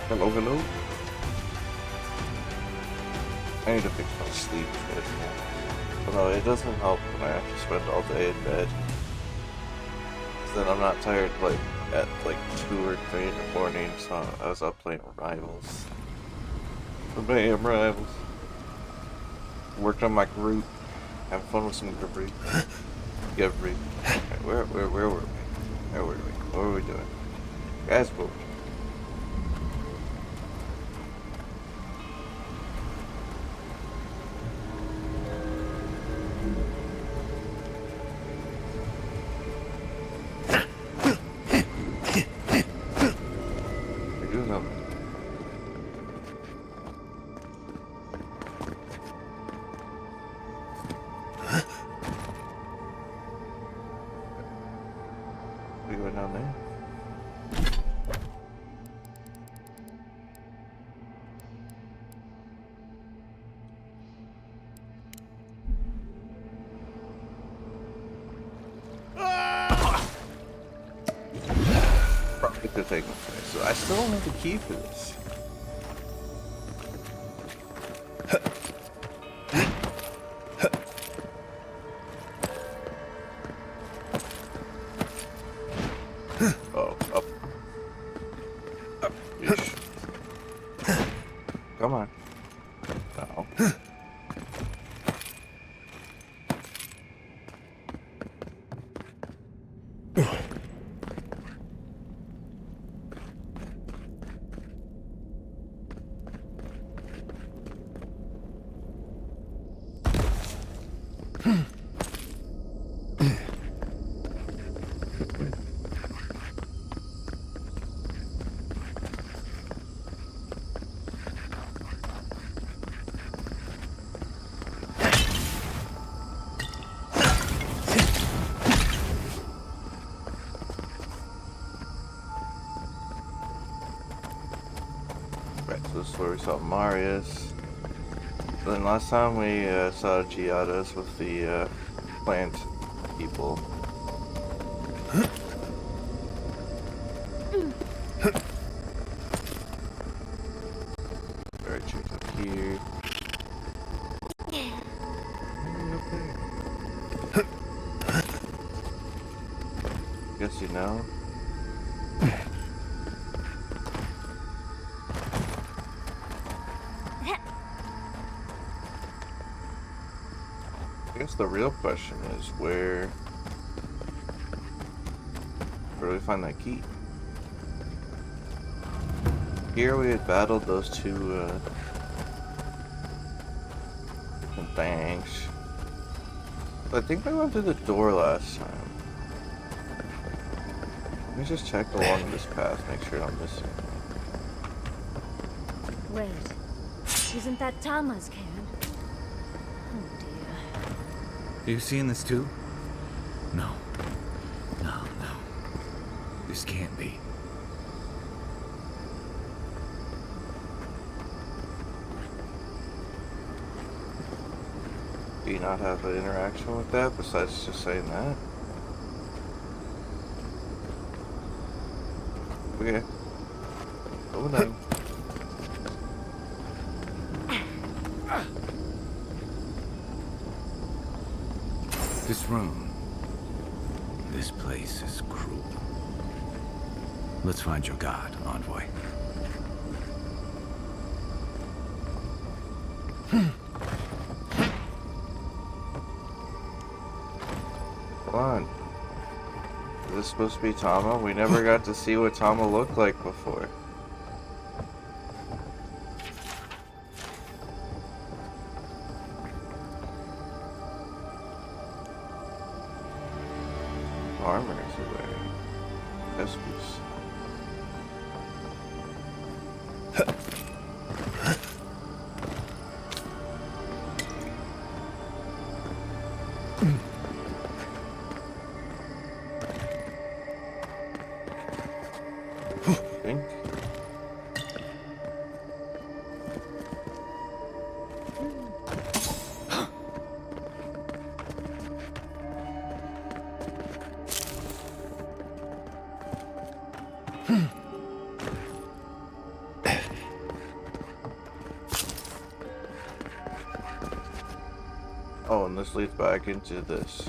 Hello, hello. I need to fix my sleep schedule. But no, it doesn't help when I have to spend all day in bed. Then I'm not tired like at like 2 or 3 in the morning, so I was up playing Rivals. The Mayhem Rivals. Worked on my group. Having fun with some Gabri. Gabri. Where were we? Where were we? What were we doing? Guys, boat. To take my place. So I still don't have the key for this. Oh, up. Yeesh. Come on. No. This is where we saw Marius. Then last time we saw Giadas with the plant people. Alright, check up here. Guess you know. I guess the real question is where do we find that key? Here we had battled those two different banks. I think we went through the door last time. Let me just check along this path, make sure I'm missing. Wait, isn't that Tama's can? Are you seeing this too? No. No. This can't be. Do you not have an interaction with that besides just saying that? Okay. Oh no. This room, this place is cruel. Let's find your god, envoy. Come on. Is this supposed to be Tama? We never got to see what Tama looked like before. Armor is he wearing? Espers. and this leads back into this.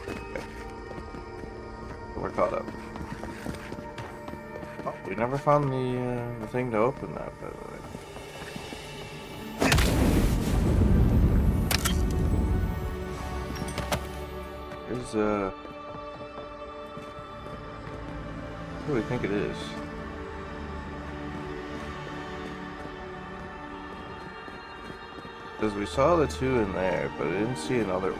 Okay. We're caught up. Oh, we never found the thing to open that, by the way. There's what do we think it is? Because we saw the two in there, but I didn't see another one.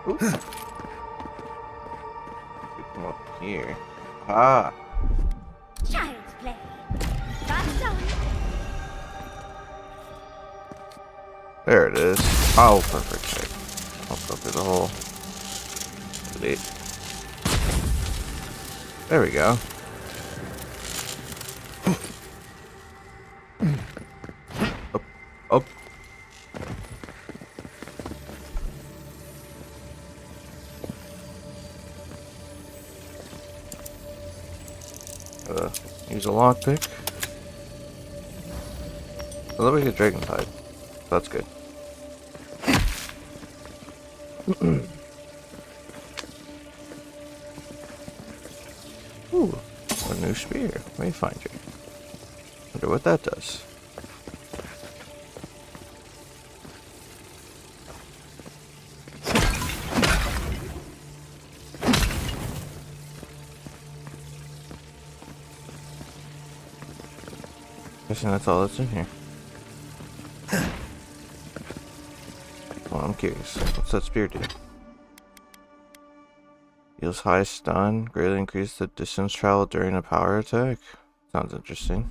Ooh. Come up here. Ah. Child's play. That's done. There it is. Oh, perfect. Okay. I'll go through the hole. Delete. There we go. Up. Up. Use a lockpick. Well, then we get dragon tide. That's good. Ooh, a new spear. Wayfinder. Wonder what that does. Guessing that's all that's in here. Well, I'm curious. What's that spear do? Deals high stun, greatly increase the distance traveled during a power attack. Sounds interesting.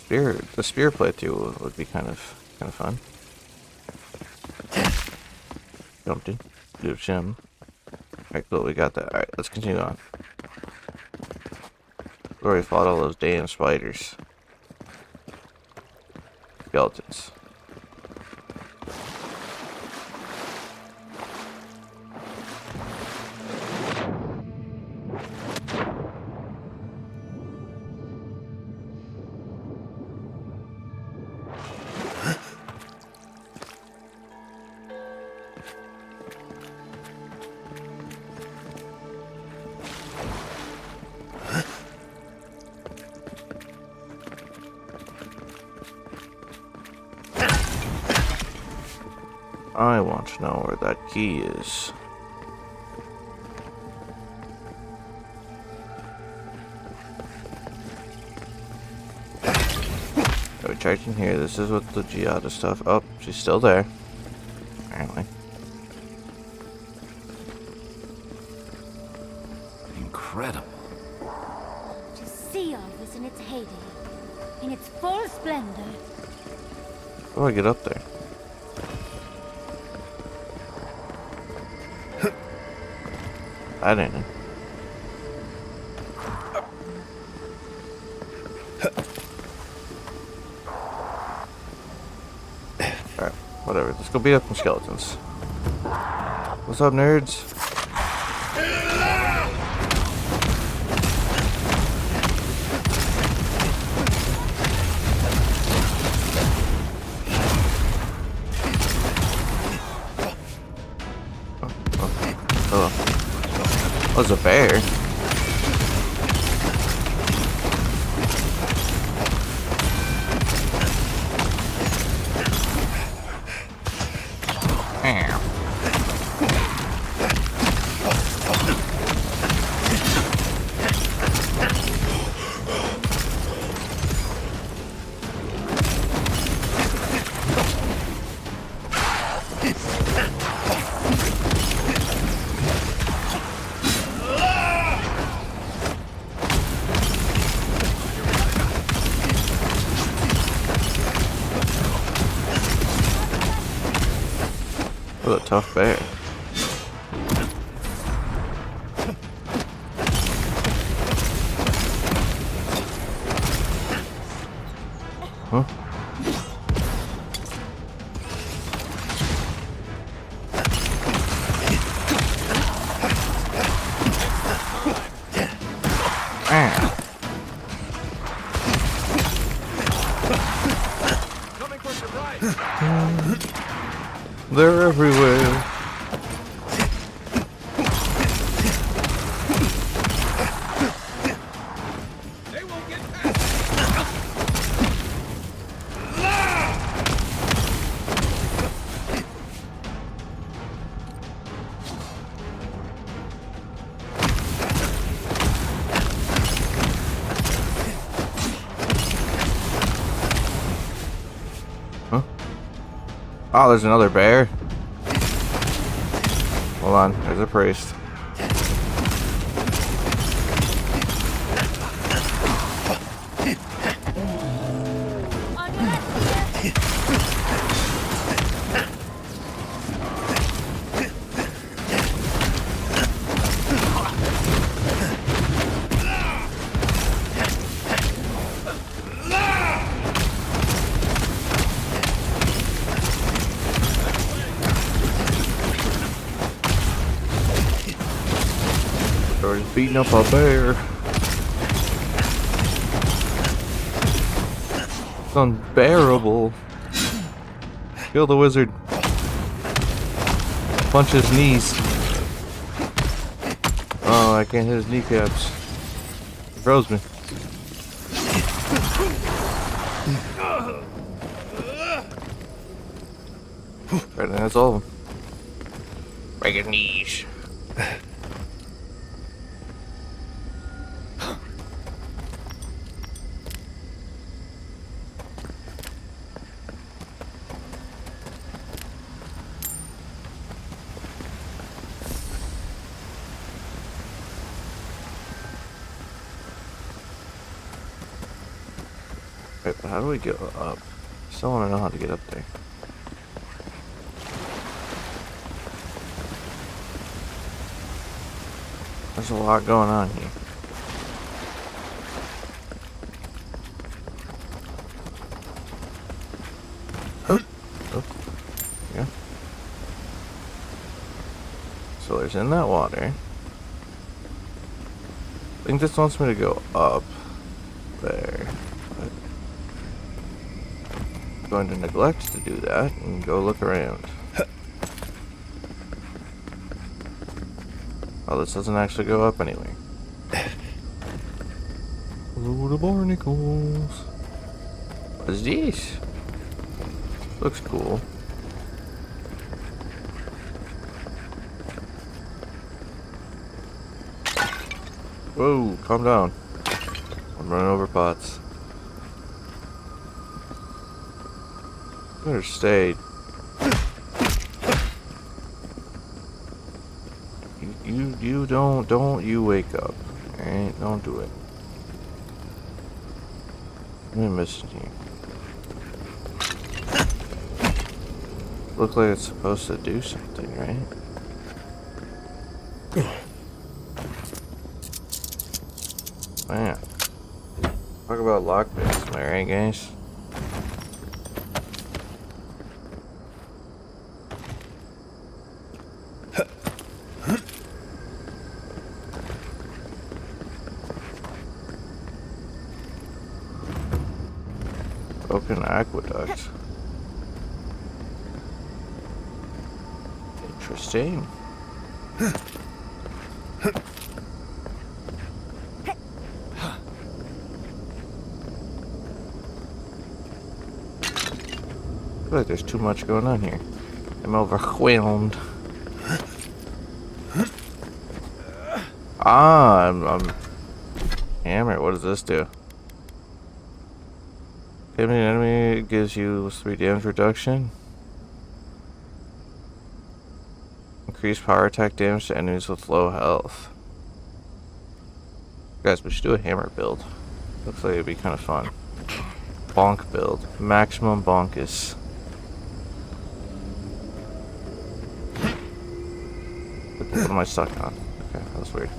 The spear playthrough would be kind of fun. Jumped in. Do shim. Alright, cool, we got that. Alright, let's continue on. We already fought all those damn spiders. Skeletons. I want to know where that key is. Are we charging here? This is what the Giada stuff. Oh, she's still there. Apparently. Incredible. To see all this in its heyday, in its full splendor. How do I get up there? That ain't it. Alright, whatever. Let's go beat up some skeletons. What's up, nerds? Oh, it's a bear. What a tough bear. Huh? Ah. Coming from your right. They're everywhere. They won't get past. Huh? Oh, there's another bear. Hold on, there's a priest. On your left here. Or he's beating up a bear. It's unbearable. Kill the wizard. Punch his knees. Oh, I can't hit his kneecaps. He froze me. Right, that's all of them. Break his knees. Wait, but how do we get up? Still want to know how to get up there. There's a lot going on here. Oh, yeah. So there's in that water. I think this wants me to go up there. But I'm going to neglect to do that and go look around. Oh, this doesn't actually go up anyway. Hello, the barnacles. What is this? Looks cool. Whoa, calm down. I'm running over pots. Better stay. You don't you wake up. Alright, don't do it. I'm missing you. Look like it's supposed to do something, right? Man. Talk about lockpicks, am I right, guys? Broken aqueduct. Interesting. I feel like there's too much going on here. I'm overwhelmed. Ah, I'm hammer. What does this do? Damaging enemy gives you 3 damage reduction. Increase power attack damage to enemies with low health. Guys, we should do a hammer build. Looks like it'd be kind of fun. Bonk build. Maximum bonkus. What am I stuck on? Okay, that was weird.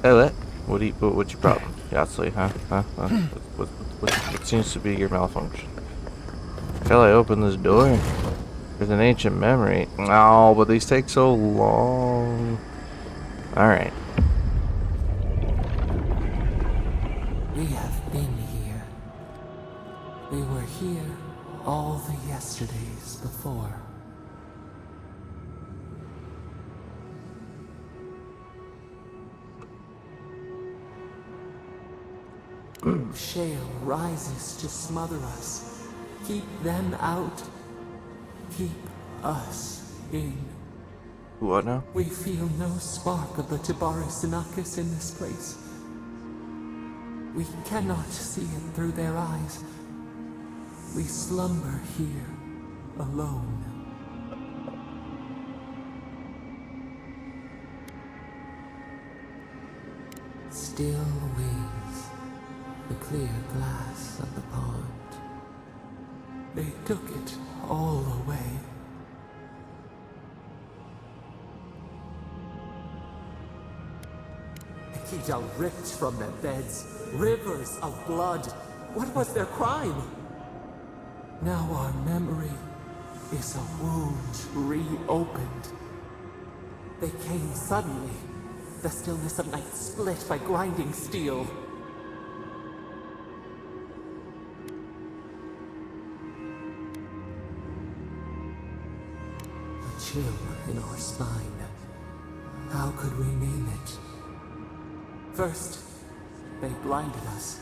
Hey, what's your problem? Yatsley, huh? What seems to be your malfunction? Shall I open this door? There's an ancient memory. No, but these take so long. Alright. We have been here. We were here all the yesterdays before. Shale rises to smother us. Keep them out. Keep us in. What now? We feel no spark of the Tibaris Inachus in this place. We cannot see it through their eyes. We slumber here, alone. Still wings, the clear glass of the pond. They took it all away. Akita ripped from their beds, rivers of blood. What was their crime? Now our memory is a wound reopened. They came suddenly, the stillness of night split by grinding steel. A chill in our spine. How could we name it? First, they blinded us.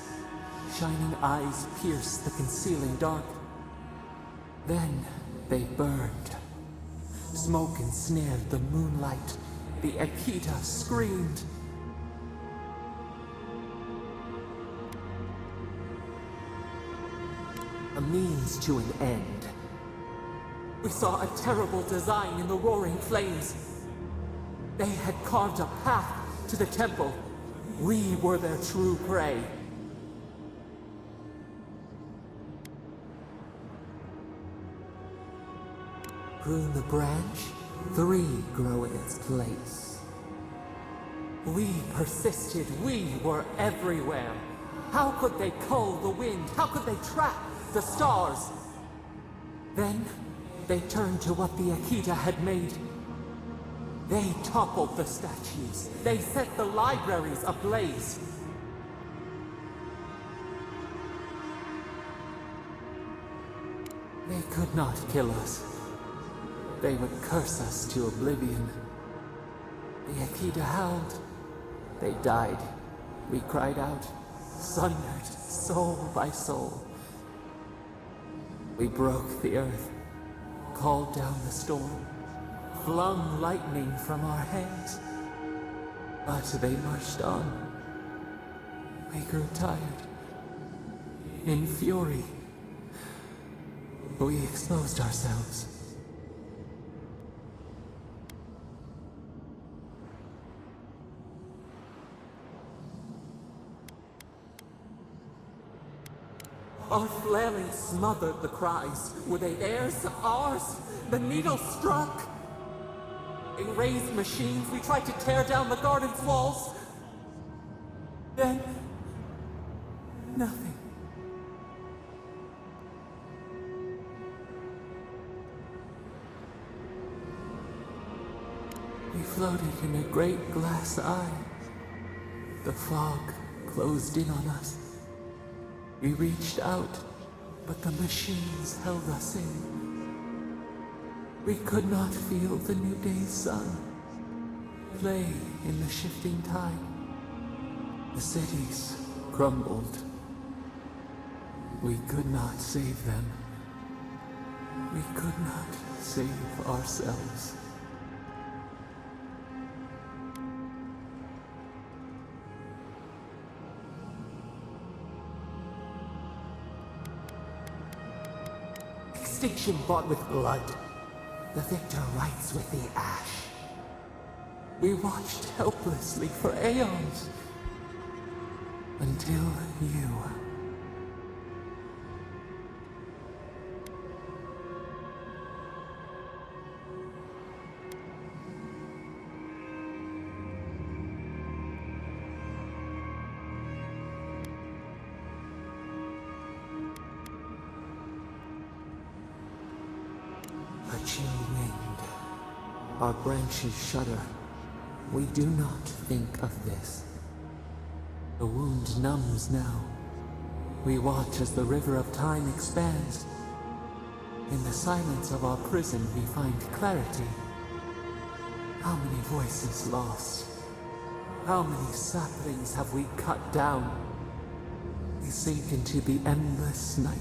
Shining eyes pierced the concealing dark. Then they burned. Smoke ensnared the moonlight. The Akita screamed. A means to an end. We saw a terrible design in the roaring flames. They had carved a path to the temple. We were their true prey. Prune the branch, 3 grow in its place. We persisted, we were everywhere. How could they cull the wind? How could they trap the stars? Then, they turned to what the Akita had made. They toppled the statues. They set the libraries ablaze. They could not kill us. They would curse us to oblivion. The Akita howled. They died. We cried out, sundered soul by soul. We broke the earth, called down the storm, flung lightning from our hands. But they marched on. We grew tired. In fury, we exposed ourselves. Our flailing smothered the cries. Were they theirs? Ours? The needle struck. In raised machines, we tried to tear down the garden's walls. Then, nothing. We floated in a great glass eye. The fog closed in on us. We reached out, but the machines held us in. We could not feel the new day's sun play in the shifting tide. The cities crumbled. We could not save them. We could not save ourselves. Extinction bought with blood. The victor writes with the ash. We watched helplessly for aeons. Until you. A chill wind. Our branches shudder. We do not think of this. The wound numbs now. We watch as the river of time expands. In the silence of our prison, we find clarity. How many voices lost? How many saplings have we cut down? We sink into the endless night.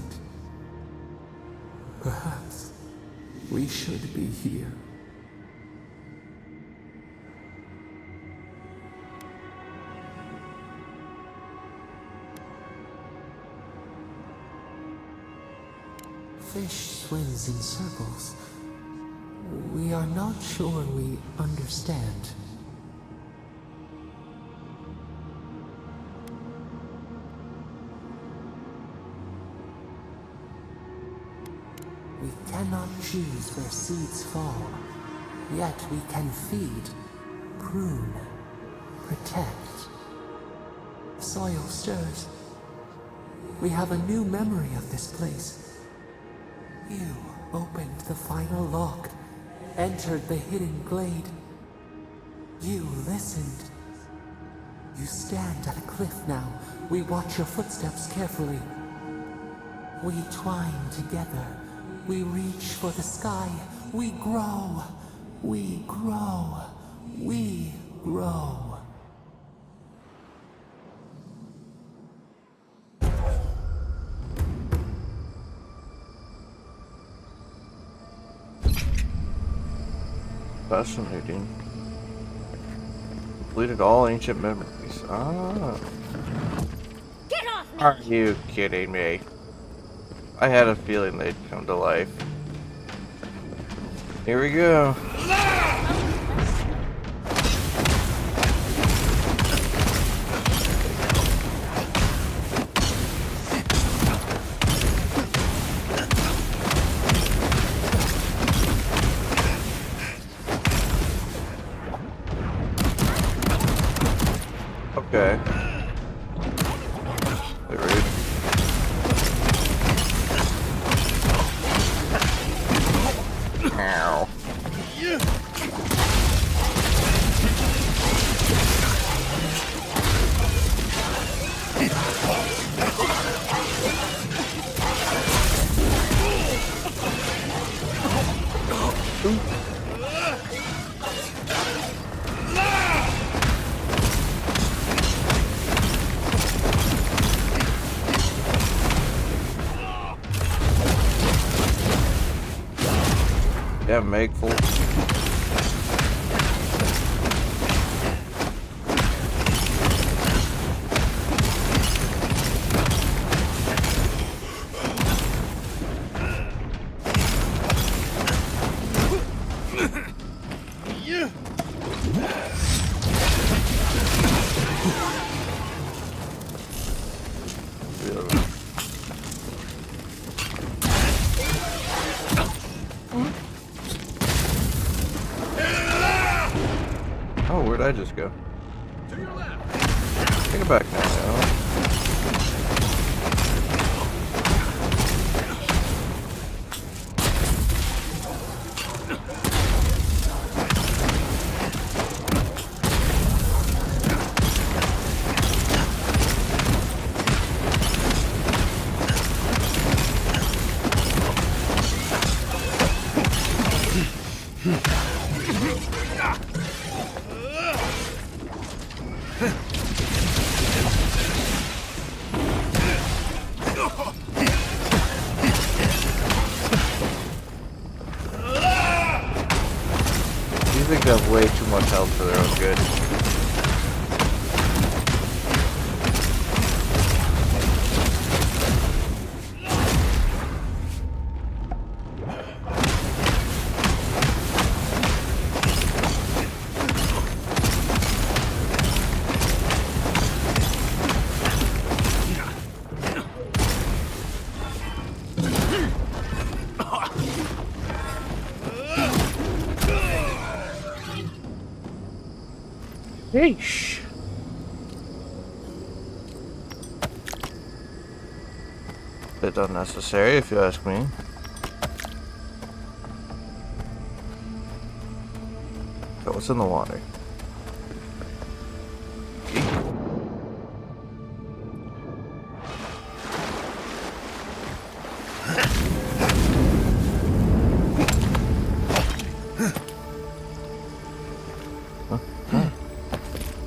Perhaps we should be here. Fish swims in circles. We are not sure we understand. We cannot choose where seeds fall, yet we can feed, prune, protect. Soil stirs. We have a new memory of this place. You opened the final lock, entered the hidden glade. You listened. You stand at a cliff now. We watch your footsteps carefully. We twine together. We reach for the sky. We grow. We grow. We grow. Fascinating. Completed all ancient memories. Ah. Get off me! Are you kidding me? I had a feeling they'd come to life. Here we go. Okay. They're rude. Ow. Yeah, make full. Oh, where'd I just go? To your left. Take it back now. These things have way too much health for their own good. Yeesh. Bit unnecessary, if you ask me. So what's in the water?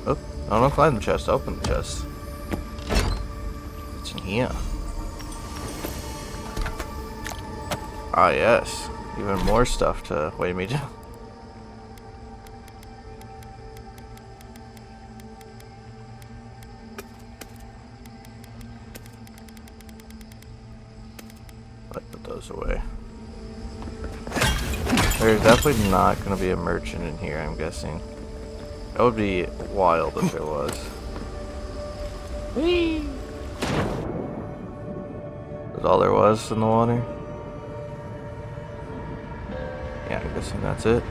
Oh, no, don't climb the chest. Open the chest. What's in here? Ah, yes. Even more stuff to weigh me down. Let's put those away. There's definitely not going to be a merchant in here, I'm guessing. That would be wild if there was. That's all there was in the water? Yeah, I'm guessing that's it.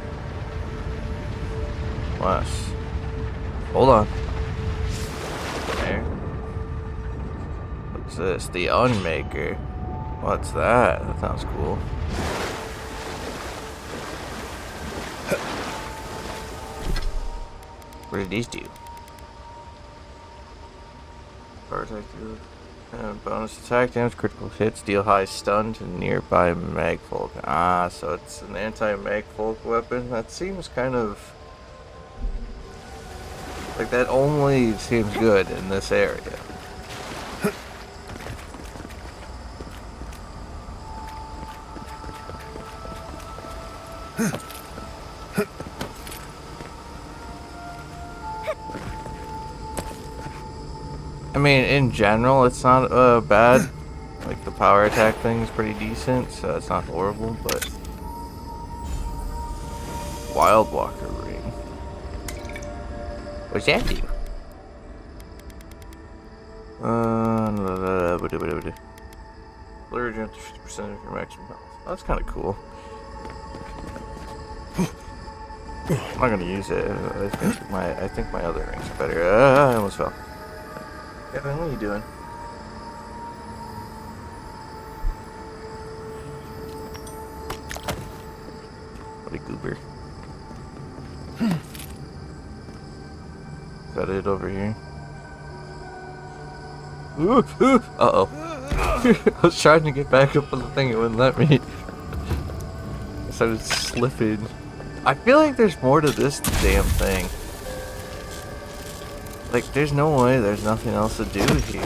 Plus. Hold on. There. What's this? The Unmaker. What's that? That sounds cool. What did these do? Power attack through. Bonus attack damage, critical hits, deal high stun to nearby magfolk. Ah, so it's an anti-magfolk weapon. That seems kind of like that only seems good in this area. I mean, in general, it's not bad. Like, the power attack thing is pretty decent, so it's not horrible, but... Wild Walker Ring. What's that do? Blur jump to 50% of your maximum health. That's kind of cool. I'm not gonna use it. I think my other rings are better. I almost fell. Kevin, what are you doing? What a goober. Is that it over here? Uh-oh. I was trying to get back up on the thing, it wouldn't let me. I started slipping. I feel like there's more to this damn thing. Like, there's no way there's nothing else to do here.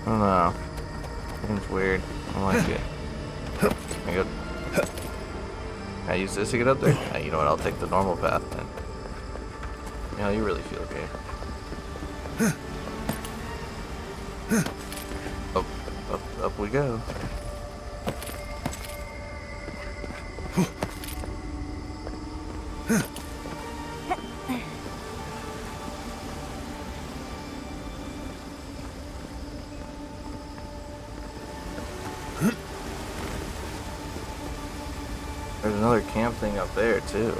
I don't know. Seems weird. I don't like it. I go. Can I use this to get up there? You know what? I'll take the normal path then. You know, you really feel okay. Up we go. There's another camp thing up there, too.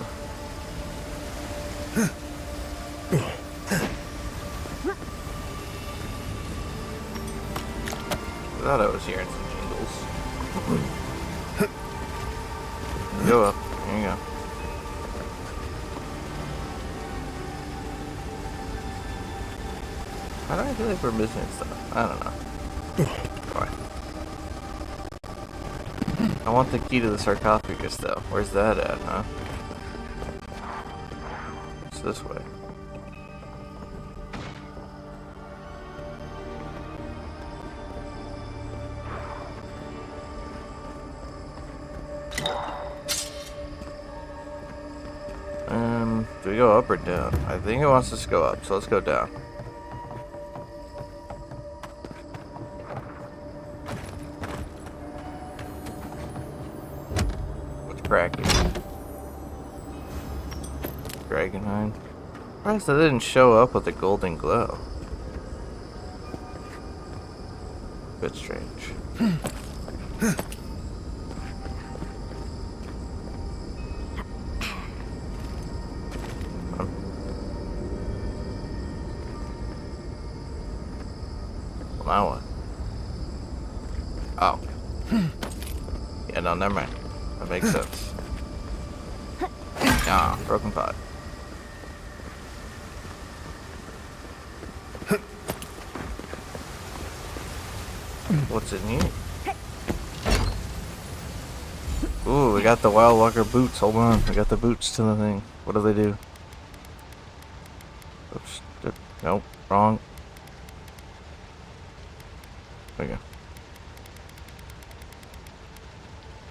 I thought I was hearing some jingles. Go up. There you go. Why do I feel like we're missing stuff? I don't know. Alright. I want the key to the sarcophagus, though. Where's that at, huh? It's this way. Do we go up or down? I think it wants us to go up, so let's go down. What's cracking? Dragonhide? Surprised that didn't show up with a golden glow. Bit strange. Now what? Oh. Yeah, no, never mind. That makes sense. Ah, broken pot. What's in here? Ooh, we got the Wild Walker boots. Hold on, we got the boots to the thing. What do they do? Oops. Nope, wrong. There we go.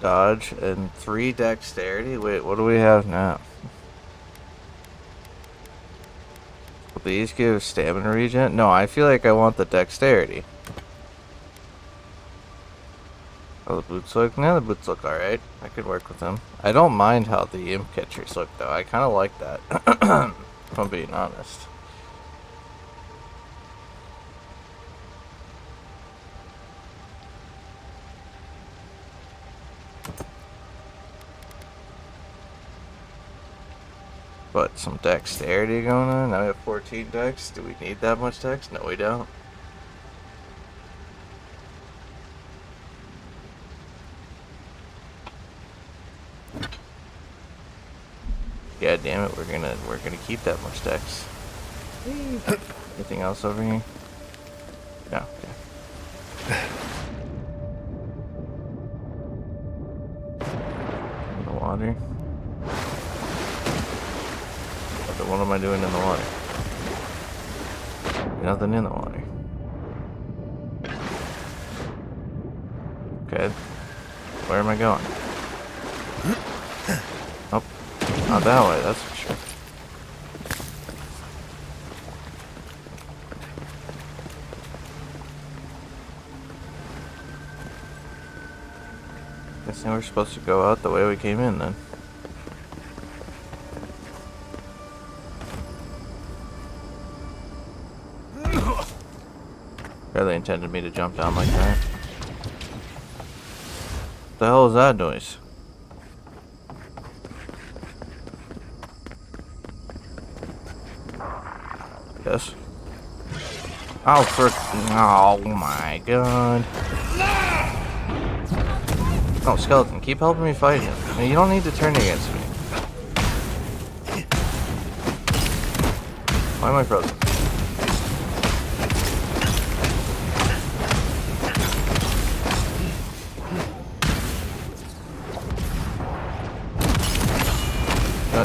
Dodge and 3 dexterity. Wait, what do we have now? Will these give stamina regen? No, I feel like I want the dexterity. Oh, the boots look? Nah, the boots look alright. I could work with them. I don't mind how the imp catchers look, though. I kind of like that, if I'm being honest. But some dexterity going on. Now we have 14 dex. Do we need that much dex? No, we don't. Yeah, damn it, we're gonna keep that much dex. Anything else over here? No. Okay. In the water. What am I doing in the water? Nothing in the water. Okay. Where am I going? Oh, not that way, that's for sure. Guessing we're supposed to go out the way we came in then. They intended me to jump down like that. What the hell is that noise? Yes. Oh, oh my god. Oh, skeleton, keep helping me fight him. I mean, you don't need to turn against me. Why am I frozen?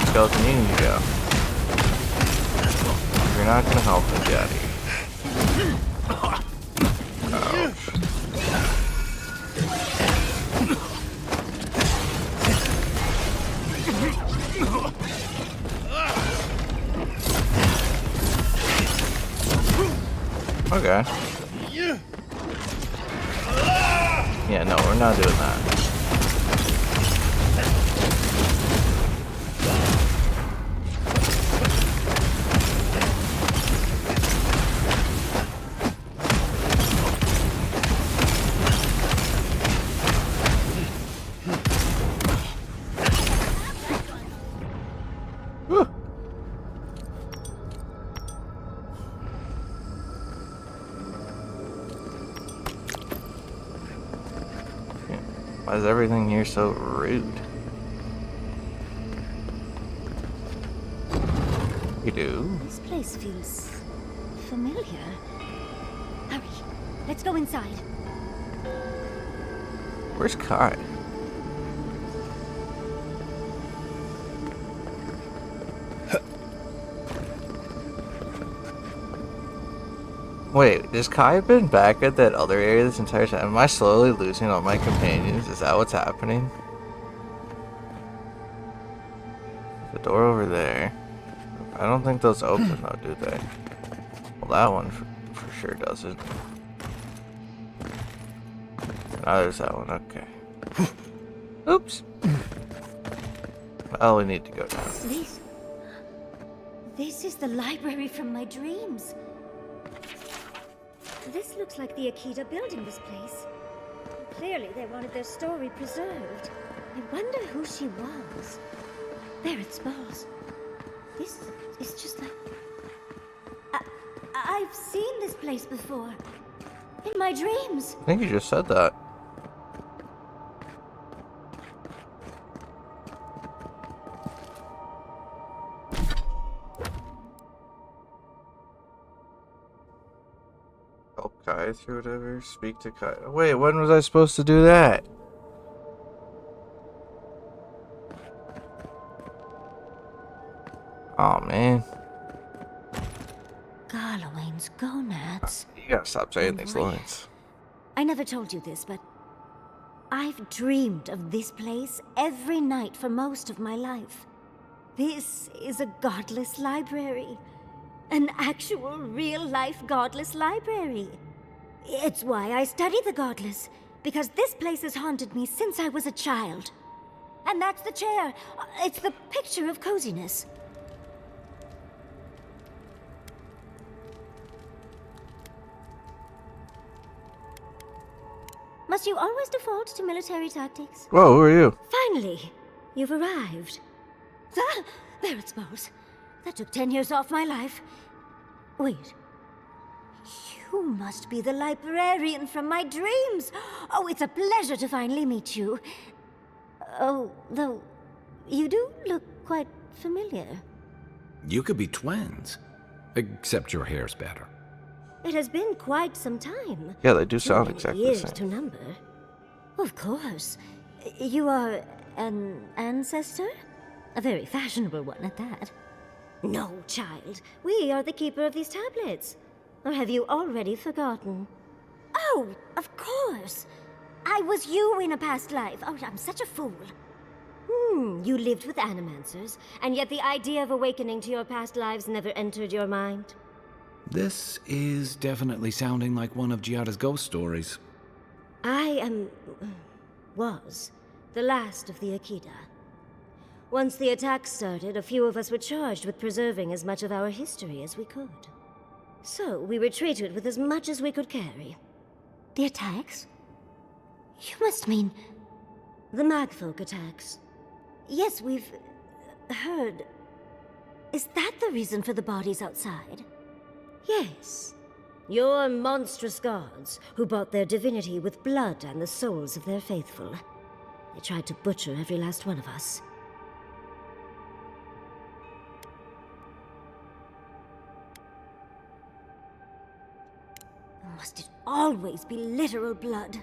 Skeleton, you need to go. You're not gonna help me, Daddy. Ouch. Okay. Yeah, no, we're not doing that. Why is everything here so rude? You do? This place feels familiar. Hurry, let's go inside. Where's Kai? Wait, has Kai been back at that other area this entire time? Am I slowly losing all my companions? Is that what's happening? The door over there. I don't think those open though, do they? Well, that one for sure doesn't. Oh, there's that one, okay. Oops. Well, we need to go down. This is the library from my dreams. This looks like the Akita building this place. Clearly they wanted their story preserved. I wonder who she was. There it spells. This is just like... I've seen this place before. In my dreams. I think you just said that. Kite or whatever. Speak to Kite. Wait, when was I supposed to do that? Oh man. Garlowain's gonads. You gotta stop saying these Boy. lines. I never told you this, but I've dreamed of this place every night for most of my life. This is a godless library. An actual, real-life godless library. It's why I study the godless, because this place has haunted me since I was a child. And that's the chair. It's the picture of coziness. Must you always default to military tactics? Whoa, who are you? Finally, you've arrived. Ah, there it smells. That took 10 years off my life. Wait. You must be the librarian from my dreams. Oh, it's a pleasure to finally meet you. Oh, though, you do look quite familiar. You could be twins. Except your hair's better. It has been quite some time. Yeah, they do Too sound many exactly the years same. to number. Of course. You are an ancestor? A very fashionable one at that. No, child. We are the keeper of these tablets. Or have you already forgotten? Oh, of course. I was you in a past life. Oh, I'm such a fool. You lived with animancers, and yet the idea of awakening to your past lives never entered your mind. This is definitely sounding like one of Giada's ghost stories. I was the last of the Akita. Once the attack started, a few of us were charged with preserving as much of our history as we could. So we retreated with as much as we could carry. The attacks? You must mean the Magfolk attacks. Yes, we've heard. Is that the reason for the bodies outside? Yes. Your monstrous gods, who bought their divinity with blood and the souls of their faithful. They tried to butcher every last one of us. Must it always be literal blood?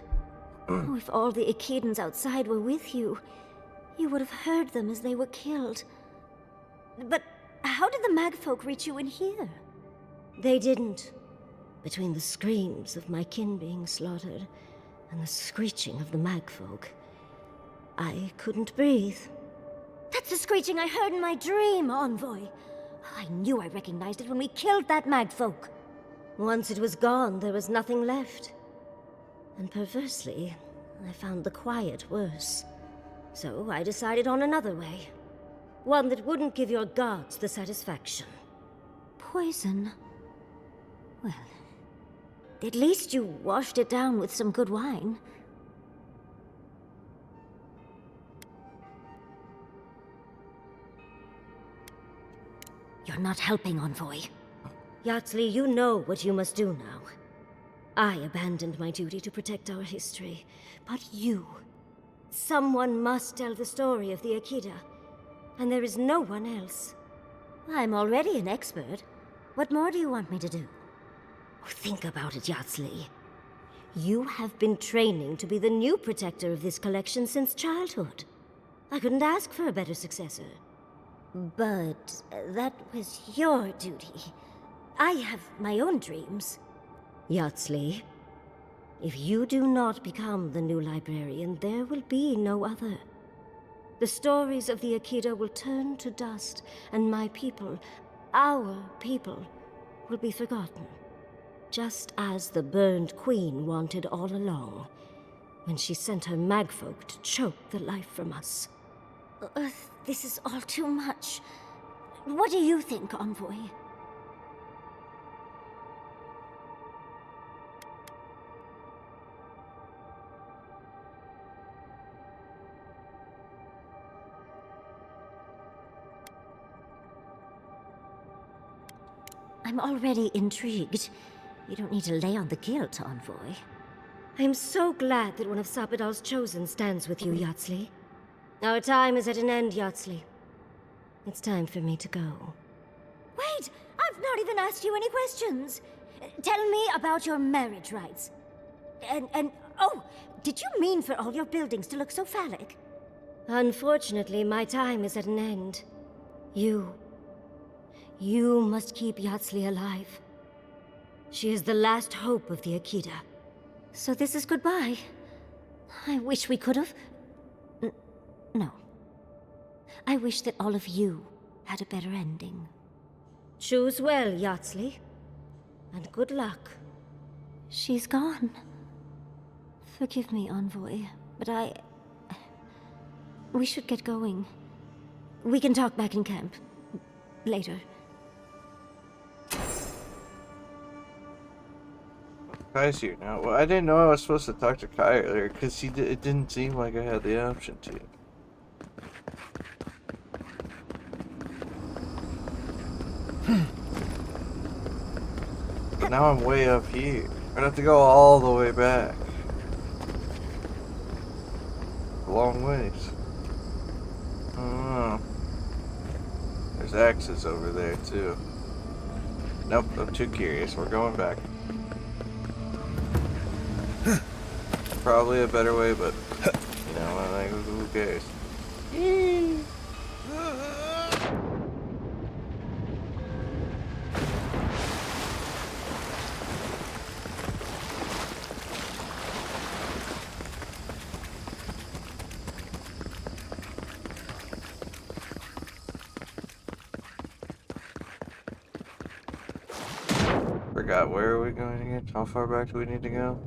Oh, if all the Echidans outside were with you, you would have heard them as they were killed. But how did the Magfolk reach you in here? They didn't. Between the screams of my kin being slaughtered and the screeching of the Magfolk, I couldn't breathe. That's the screeching I heard in my dream, Envoy. I knew I recognized it when we killed that Magfolk. Once it was gone, there was nothing left. And perversely, I found the quiet worse. So I decided on another way. One that wouldn't give your gods the satisfaction. Poison? Well, at least you washed it down with some good wine. You're not helping, Envoy. Yatsley, you know what you must do now. I abandoned my duty to protect our history, but you... Someone must tell the story of the Akita, and there is no one else. I'm already an expert. What more do you want me to do? Think about it, Yatsley. You have been training to be the new protector of this collection since childhood. I couldn't ask for a better successor. But that was your duty. I have my own dreams. Yatsley, if you do not become the new librarian, there will be no other. The stories of the Akita will turn to dust, and my people, our people, will be forgotten. Just as the burned queen wanted all along, when she sent her magfolk to choke the life from us. This is all too much. What do you think, Envoy? I'm already intrigued. You don't need to lay on the guilt, Envoy. I am so glad that one of Sapidal's chosen stands with you, Yatsley. Our time is at an end, Yatsley. It's time for me to go. Wait! I've not even asked you any questions! tell me about your marriage rights. Oh, did you mean for all your buildings to look so phallic? Unfortunately, my time is at an end. You must keep Yatsley alive. She is the last hope of the Akita. So this is goodbye. I wish we could have... No. I wish that all of you had a better ending. Choose well, Yatsley. And good luck. She's gone. Forgive me, Envoy, but we should get going. We can talk back in camp. Later. Kai's here now. Well, I didn't know I was supposed to talk to Kai earlier, because it didn't seem like I had the option to. But now I'm way up here. I'm gonna have to go all the way back. A long ways. Oh. There's axes over there too. Nope, I'm too curious. We're going back. Probably a better way, but you know, like, who cares? Forgot, where are we going again? How far back do we need to go?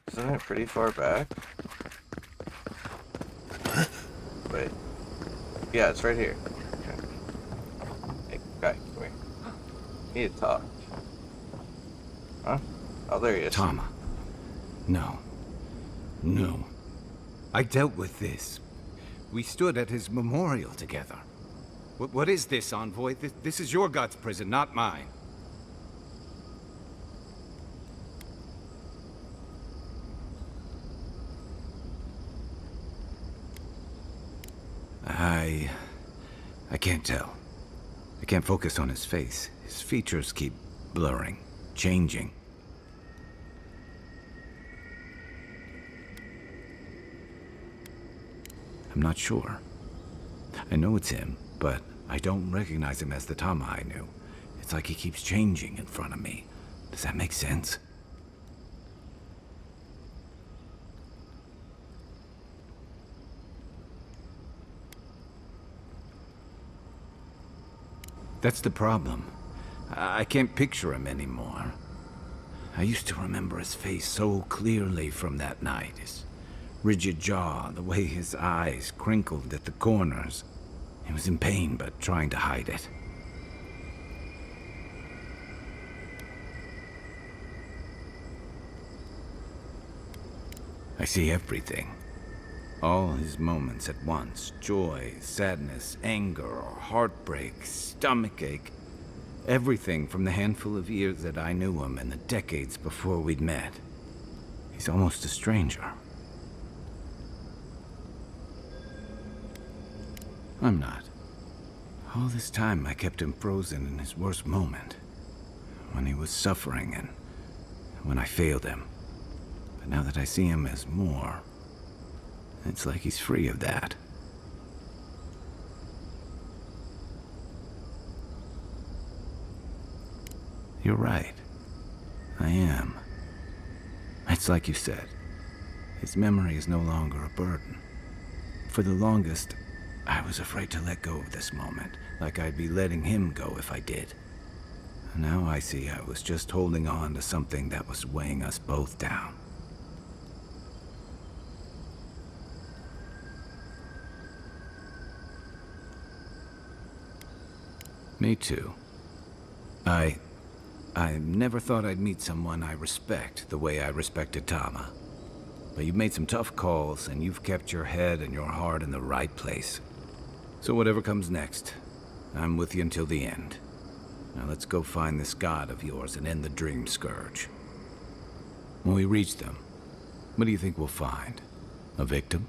Isn't it pretty far back? Wait. Yeah, it's right here. Okay. Hey, guy, come here. Need to talk. Huh? Oh, there he is. Tama. No. No. I dealt with this. We stood at his memorial together. What is this, Envoy? This is your God's prison, not mine. I can't tell. I can't focus on his face. His features keep blurring, changing. I'm not sure. I know it's him, but I don't recognize him as the Tama I knew. It's like he keeps changing in front of me. Does that make sense? That's the problem. I can't picture him anymore. I used to remember his face so clearly from that night. His rigid jaw, the way his eyes crinkled at the corners. He was in pain, but trying to hide it. I see everything. All his moments at once. Joy, sadness, anger, heartbreak, stomachache. Everything from the handful of years that I knew him and the decades before we'd met. He's almost a stranger. I'm not. All this time I kept him frozen in his worst moment. When he was suffering and when I failed him. But now that I see him as more, it's like he's free of that. You're right. I am. It's like you said. His memory is no longer a burden. For the longest, I was afraid to let go of this moment, like I'd be letting him go if I did. Now I see I was just holding on to something that was weighing us both down. Me too. I never thought I'd meet someone I respect the way I respected Tama. But you've made some tough calls, and you've kept your head and your heart in the right place. So whatever comes next, I'm with you until the end. Now let's go find this god of yours and end the Dream Scourge. When we reach them, what do you think we'll find? A victim?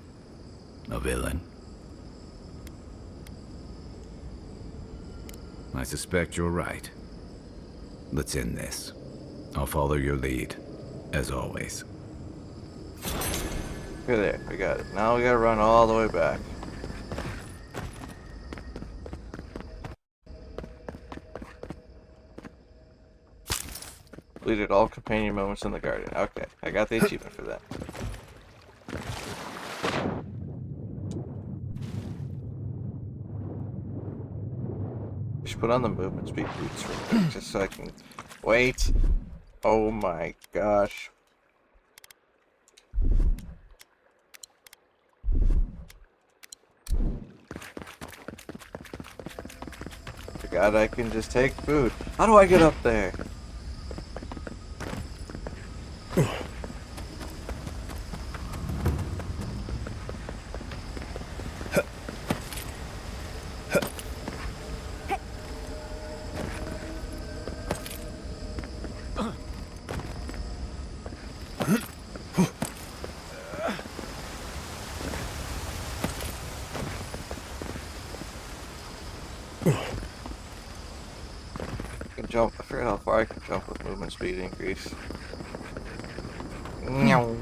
A villain? I suspect you're right. Let's end this. I'll follow your lead, as always. Okay, there, we got it. Now we gotta run all the way back. Completed all companion moments in the garden. Okay, I got the achievement for that. I should put on the movement speed boots real quick, just so I can... Wait! Oh my gosh. Forgot I can just take food. How do I get up there? I can jump. I forget how far I can jump with movement speed increase. Meow.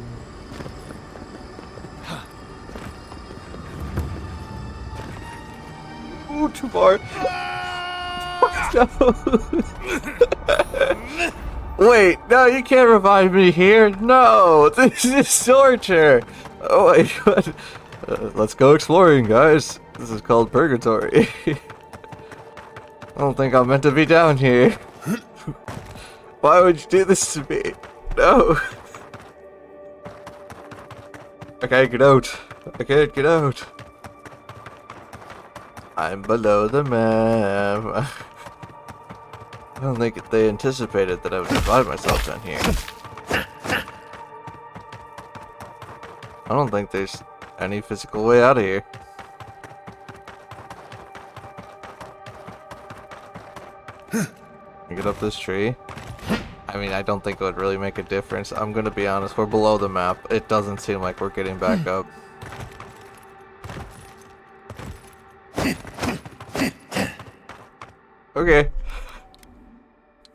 Ooh, too far. Wait, no, you can't revive me here. No, this is torture. Oh my god. Let's go exploring, guys. This is called purgatory. I don't think I'm meant to be down here. Why would you do this to me? No. I can't get out. I can't get out. I'm below the map. I don't think they anticipated that I would revive myself down here. I don't think there's any physical way out of here. Get up this tree. I mean, I don't think it would really make a difference. I'm gonna be honest, we're below the map. It doesn't seem like we're getting back up. Okay.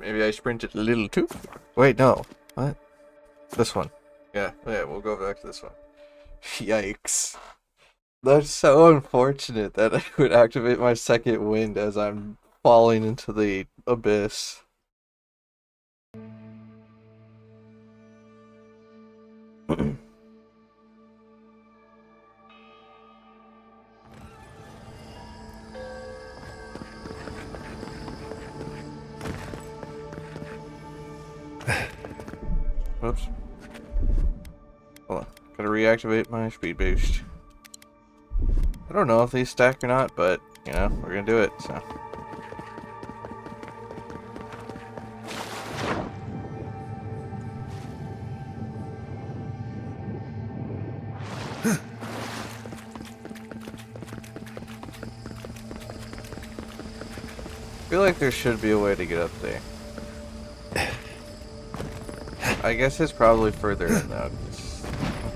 Maybe I sprinted a little too far. Wait, no. What? This one. Yeah, we'll go back to this one. Yikes. That's so unfortunate that I would activate my second wind as I'm falling into the abyss. Oops. Hold on. Gotta reactivate my speed boost. I don't know if these stack or not, but, you know, we're gonna do it, so. I feel like there should be a way to get up there. I guess it's probably further in though. I don't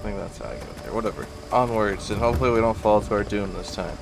think that's how I get up there. Whatever. Onwards, and hopefully we don't fall to our doom this time.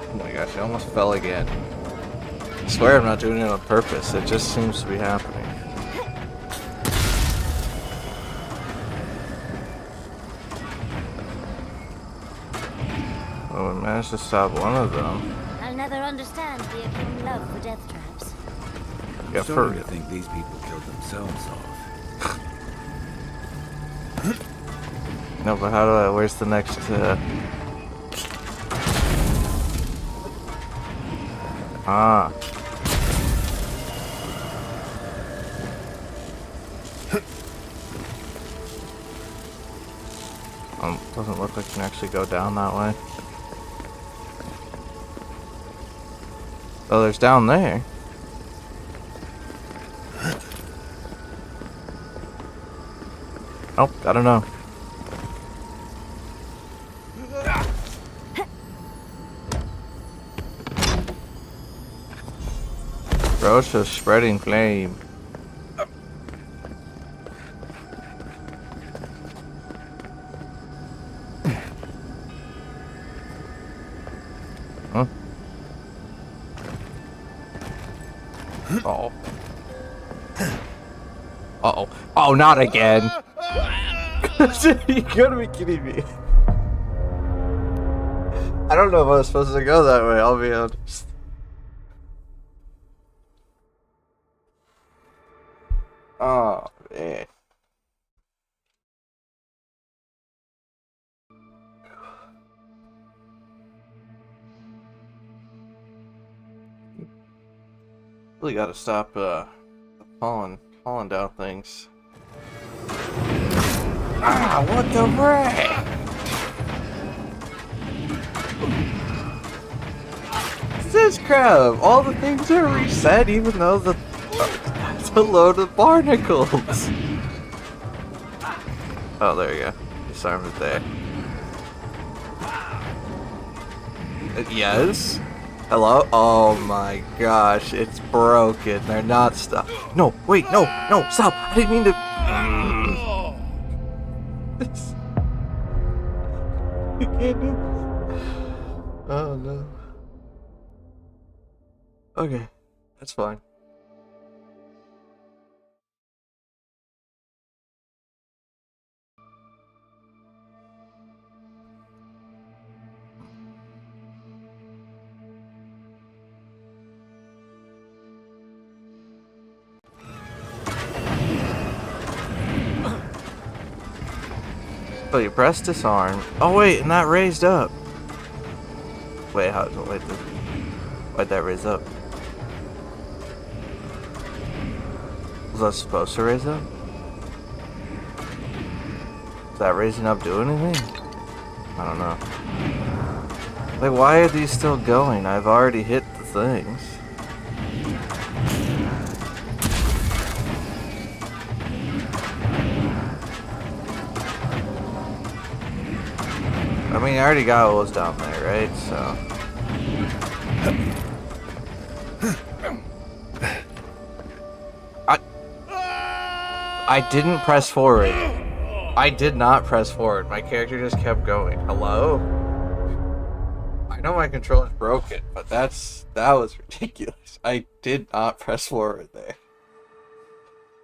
Oh my gosh, I almost fell again. I swear I'm not doing it on purpose, it just seems to be happening. Oh, we managed to stop one of them. I'll never understand the hidden love for death traps. Yeah, I'm for starting real. to think these people killed themselves off. No, but how do I, where's the next, Ah. Doesn't look like you can actually go down that way. Oh, there's down there. Oh, I don't know. Bro's a spreading flame. Huh? Oh. Uh-oh. Oh, not again. You gotta be kidding me. I don't know if I was supposed to go that way, I'll be honest. Oh, man. Really gotta stop, falling down things. Ah, what the frick? This crap! All the things are reset even though it's a load of barnacles! Oh, there you go. Disarm it there. Yes? Hello? Oh my gosh, it's broken. They're not stuck. No, wait, no, stop! I didn't mean to. You can't do this. Oh no. Okay, that's fine. So you press disarm. Oh wait, and that raised up. Wait, why'd that raise up? Was that supposed to raise up? Is that raising up do anything? I don't know. Like, why are these still going? I've already hit the things. I mean, I already got what was down there, right? So. I didn't press forward. I did not press forward. My character just kept going. Hello? I know my controller's broken, but that was ridiculous. I did not press forward there.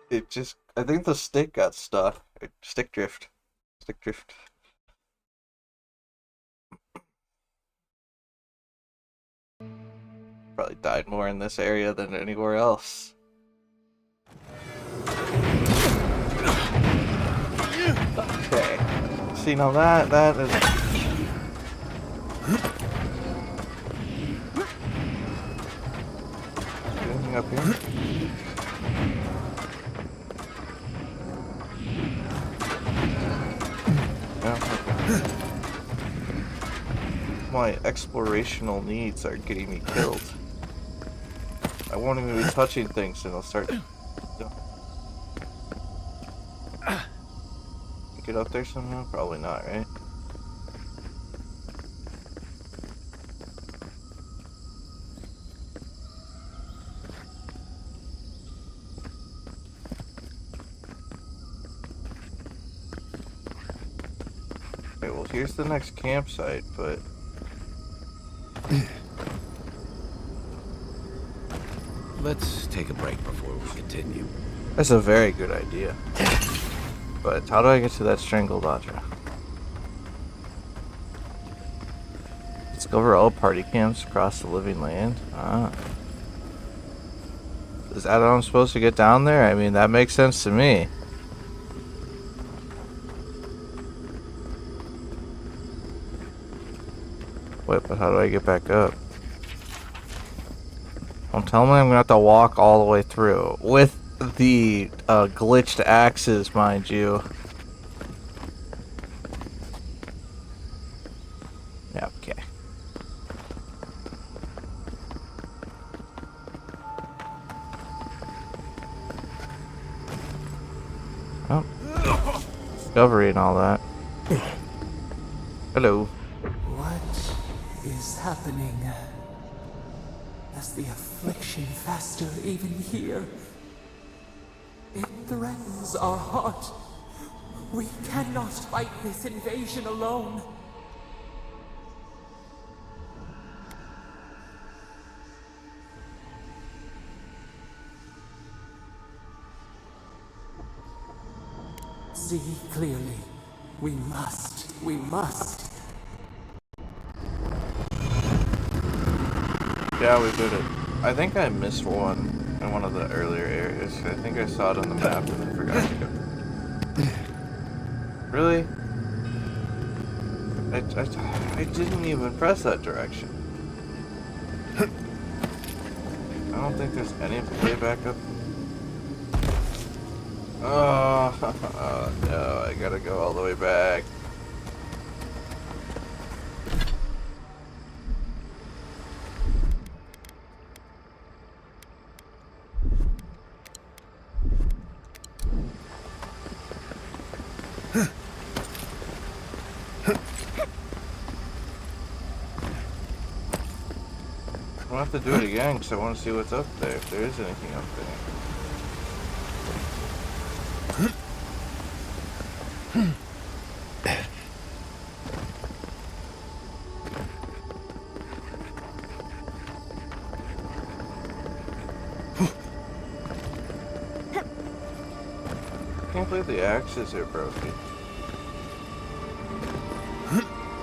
It just, I think the stick got stuck. Stick drift. Stick drift. Probably died more in this area than anywhere else. Okay. See, now that is... Anything up here? No, okay. My explorational needs are getting me killed. I won't even be touching things and I'll start... Get up there somehow? Probably not, right? Okay, well here's the next campsite, but... Let's take a break before we continue. That's a very good idea. But how do I get to that strangled Audra? Discover all party camps across the living land? Ah. Is that how I'm supposed to get down there? I mean, that makes sense to me. Wait, but how do I get back up? Don't tell me I'm gonna have to walk all the way through. With the glitched axes, mind you. Yeah, okay. discovery and all that. Hello. What is happening? Is the affliction faster even here? It threatens our heart. We cannot fight this invasion alone. See clearly. We must. We must. Yeah, we did it. I think I missed one in one of the earlier areas. I think I saw it on the map and then forgot to go. Really? I didn't even press that direction. I don't think there's any way back up. Oh, no, I gotta go all the way back. I'll have to do it again because I want to see what's up there, if there is anything up there. I can't believe the axes are broken.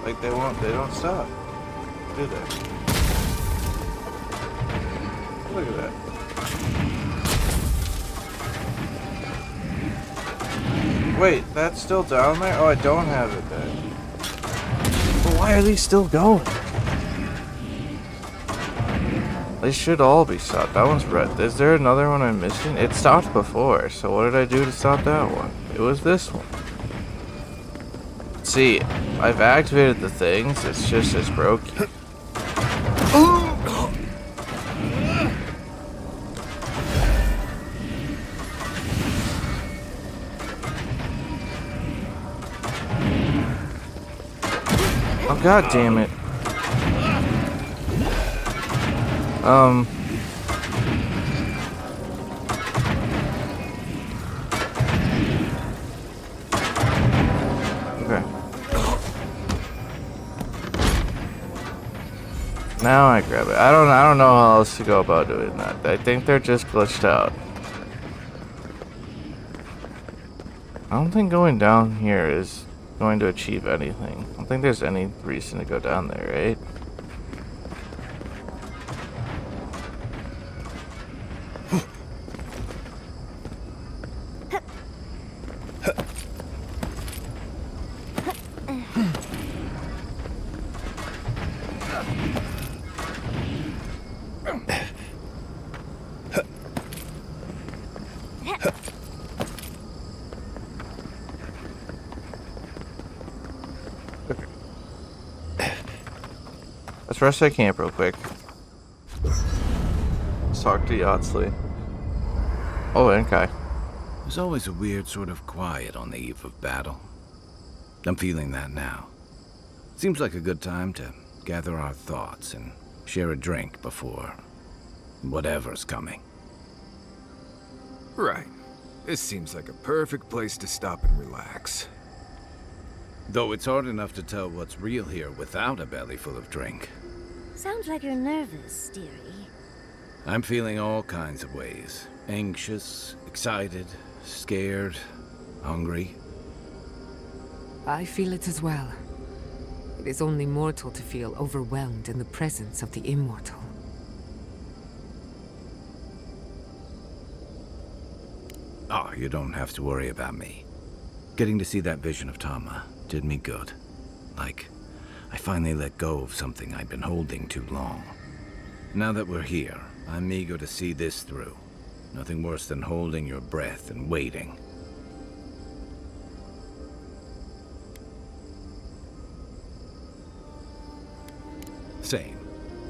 Like they don't stop, do they? Look at that. Wait, that's still down there? Oh, I don't have it then. But why are these still going? They should all be stopped. That one's red. Is there another one I'm missing? It stopped before, so what did I do to stop that one? It was this one. See, I've activated the things, it's just as broken. Oh, god damn it. Okay. Now I grab it. I don't know how else to go about doing that. I think they're just glitched out. I don't think going down here is going to achieve anything. I don't think there's any reason to go down there, right? Let's rest at camp real quick. Let's talk to Yatsley. Oh, and Kai. There's always a weird sort of quiet on the eve of battle. I'm feeling that now. Seems like a good time to gather our thoughts and share a drink before whatever's coming. Right. This seems like a perfect place to stop and relax. Though it's hard enough to tell what's real here without a belly full of drink. Sounds like you're nervous, dearie. I'm feeling all kinds of ways. Anxious, excited, scared, hungry. I feel it as well. It is only mortal to feel overwhelmed in the presence of the immortal. Oh, you don't have to worry about me. Getting to see that vision of Tama did me good. Like, I finally let go of something I'd been holding too long. Now that we're here, I'm eager to see this through. Nothing worse than holding your breath and waiting. Same.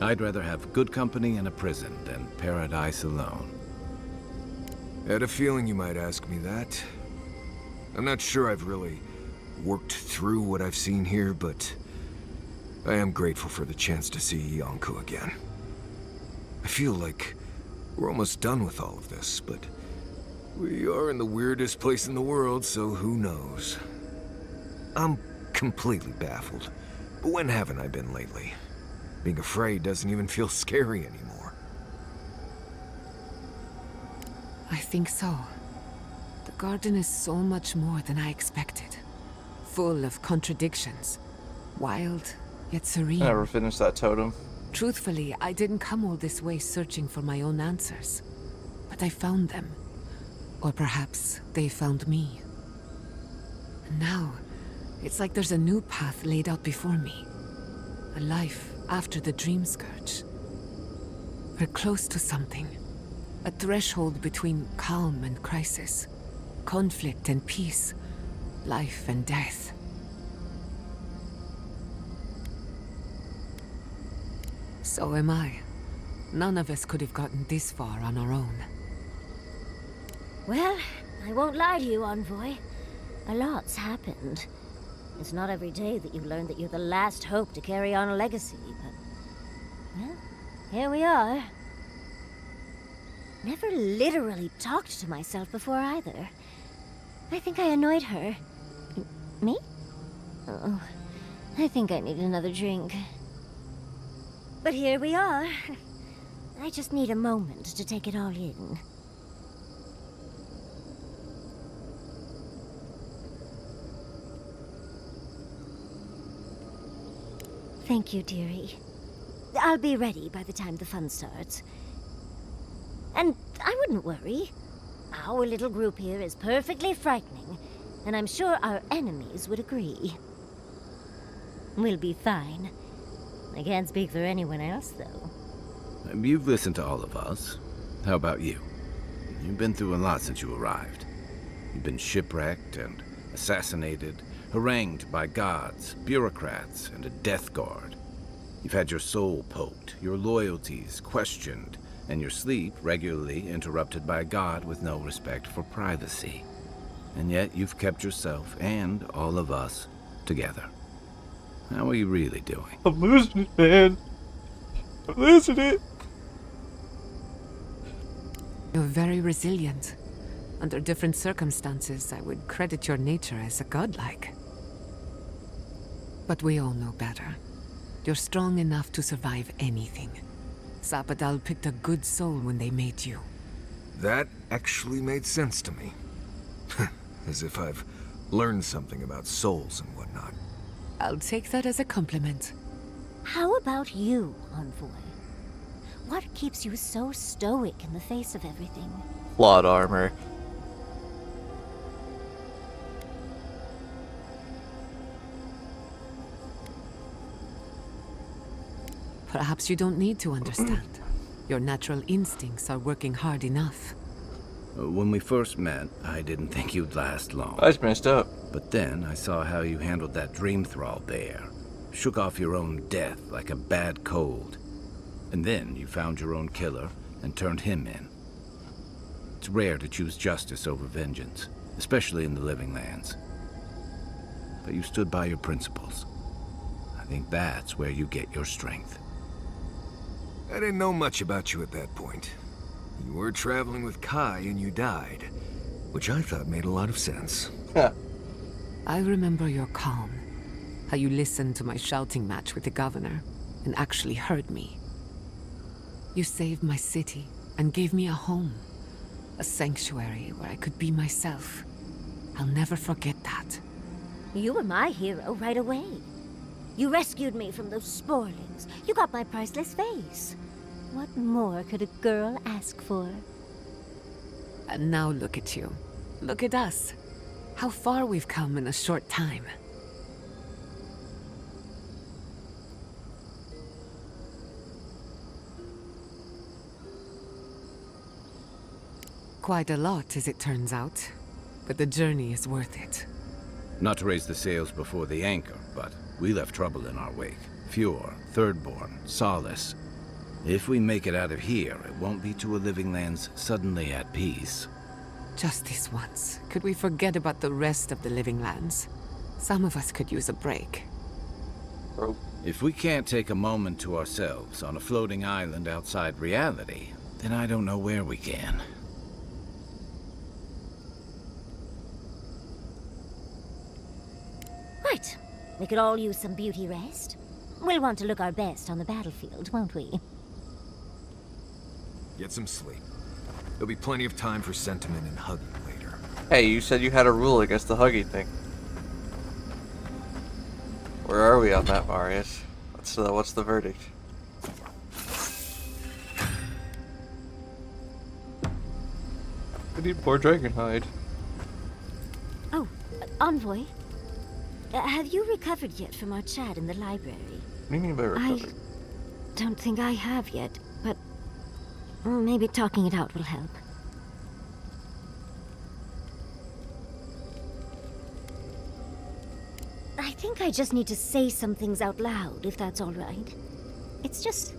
I'd rather have good company in a prison than paradise alone. Had a feeling you might ask me that. I'm not sure I've really worked through what I've seen here, but I am grateful for the chance to see Yonko again. I feel like we're almost done with all of this, but we are in the weirdest place in the world, so who knows? I'm completely baffled. But when haven't I been lately? Being afraid doesn't even feel scary anymore. I think so. The garden is so much more than I expected. Full of contradictions. Wild, yet serene. I never finished that totem. Truthfully, I didn't come all this way searching for my own answers. But I found them. Or perhaps they found me. And now, it's like there's a new path laid out before me. A life after the Dream Scourge. We're close to something. A threshold between calm and crisis. Conflict and peace. Life and death. So am I. None of us could have gotten this far on our own. Well, I won't lie to you, Envoy. A lot's happened. It's not every day that you learn that you're the last hope to carry on a legacy, but... well, here we are. Never literally talked to myself before either. I think I annoyed her. Me? Oh, I think I need another drink. But here we are. I just need a moment to take it all in. Thank you, dearie. I'll be ready by the time the fun starts. And I wouldn't worry. Our little group here is perfectly frightening, and I'm sure our enemies would agree. We'll be fine. I can't speak for anyone else, though. You've listened to all of us. How about you? You've been through a lot since you arrived. You've been shipwrecked and assassinated, harangued by gods, bureaucrats, and a death guard. You've had your soul poked, your loyalties questioned, and your sleep regularly interrupted by a god with no respect for privacy. And yet you've kept yourself and all of us together. How are you really doing? I'm losing it, man. I'm losing it. You're very resilient. Under different circumstances, I would credit your nature as a godlike. But we all know better. You're strong enough to survive anything. Zapadal picked a good soul when they made you. That actually made sense to me. As if I've learned something about souls and whatnot. I'll take that as a compliment. How about you, Envoy? What keeps you so stoic in the face of everything? Plot armor. Perhaps you don't need to understand. Your natural instincts are working hard enough. When we first met, I didn't think you'd last long. I just messed up. But then I saw how you handled that dream thrall there. Shook off your own death like a bad cold. And then you found your own killer and turned him in. It's rare to choose justice over vengeance, especially in the Living Lands. But you stood by your principles. I think that's where you get your strength. I didn't know much about you at that point. You were traveling with Kai and you died, which I thought made a lot of sense. I remember your calm. How you listened to my shouting match with the governor and actually heard me. You saved my city and gave me a home. A sanctuary where I could be myself. I'll never forget that. You were my hero right away. You rescued me from those sporelings. You got my priceless face. What more could a girl ask for? And now look at you. Look at us. How far we've come in a short time. Quite a lot, as it turns out. But the journey is worth it. Not to raise the sails before the anchor, but we left trouble in our wake. Fjord, Thirdborn, Solace. If we make it out of here, it won't be to a Living Lands suddenly at peace. Just this once. Could we forget about the rest of the Living Lands? Some of us could use a break. Bro. If we can't take a moment to ourselves on a floating island outside reality, then I don't know where we can. Right. We could all use some beauty rest. We'll want to look our best on the battlefield, won't we? Get some sleep. There'll be plenty of time for sentiment and hugging later. Hey, you said you had a rule against the hugging thing. Where are we on that, Marius? What's the verdict? We need more dragonhide. Oh, Envoy. Have you recovered yet from our chat in the library? What do you mean by recovered? I don't think I have yet, but maybe talking it out will help. I think I just need to say some things out loud, if that's all right. It's just...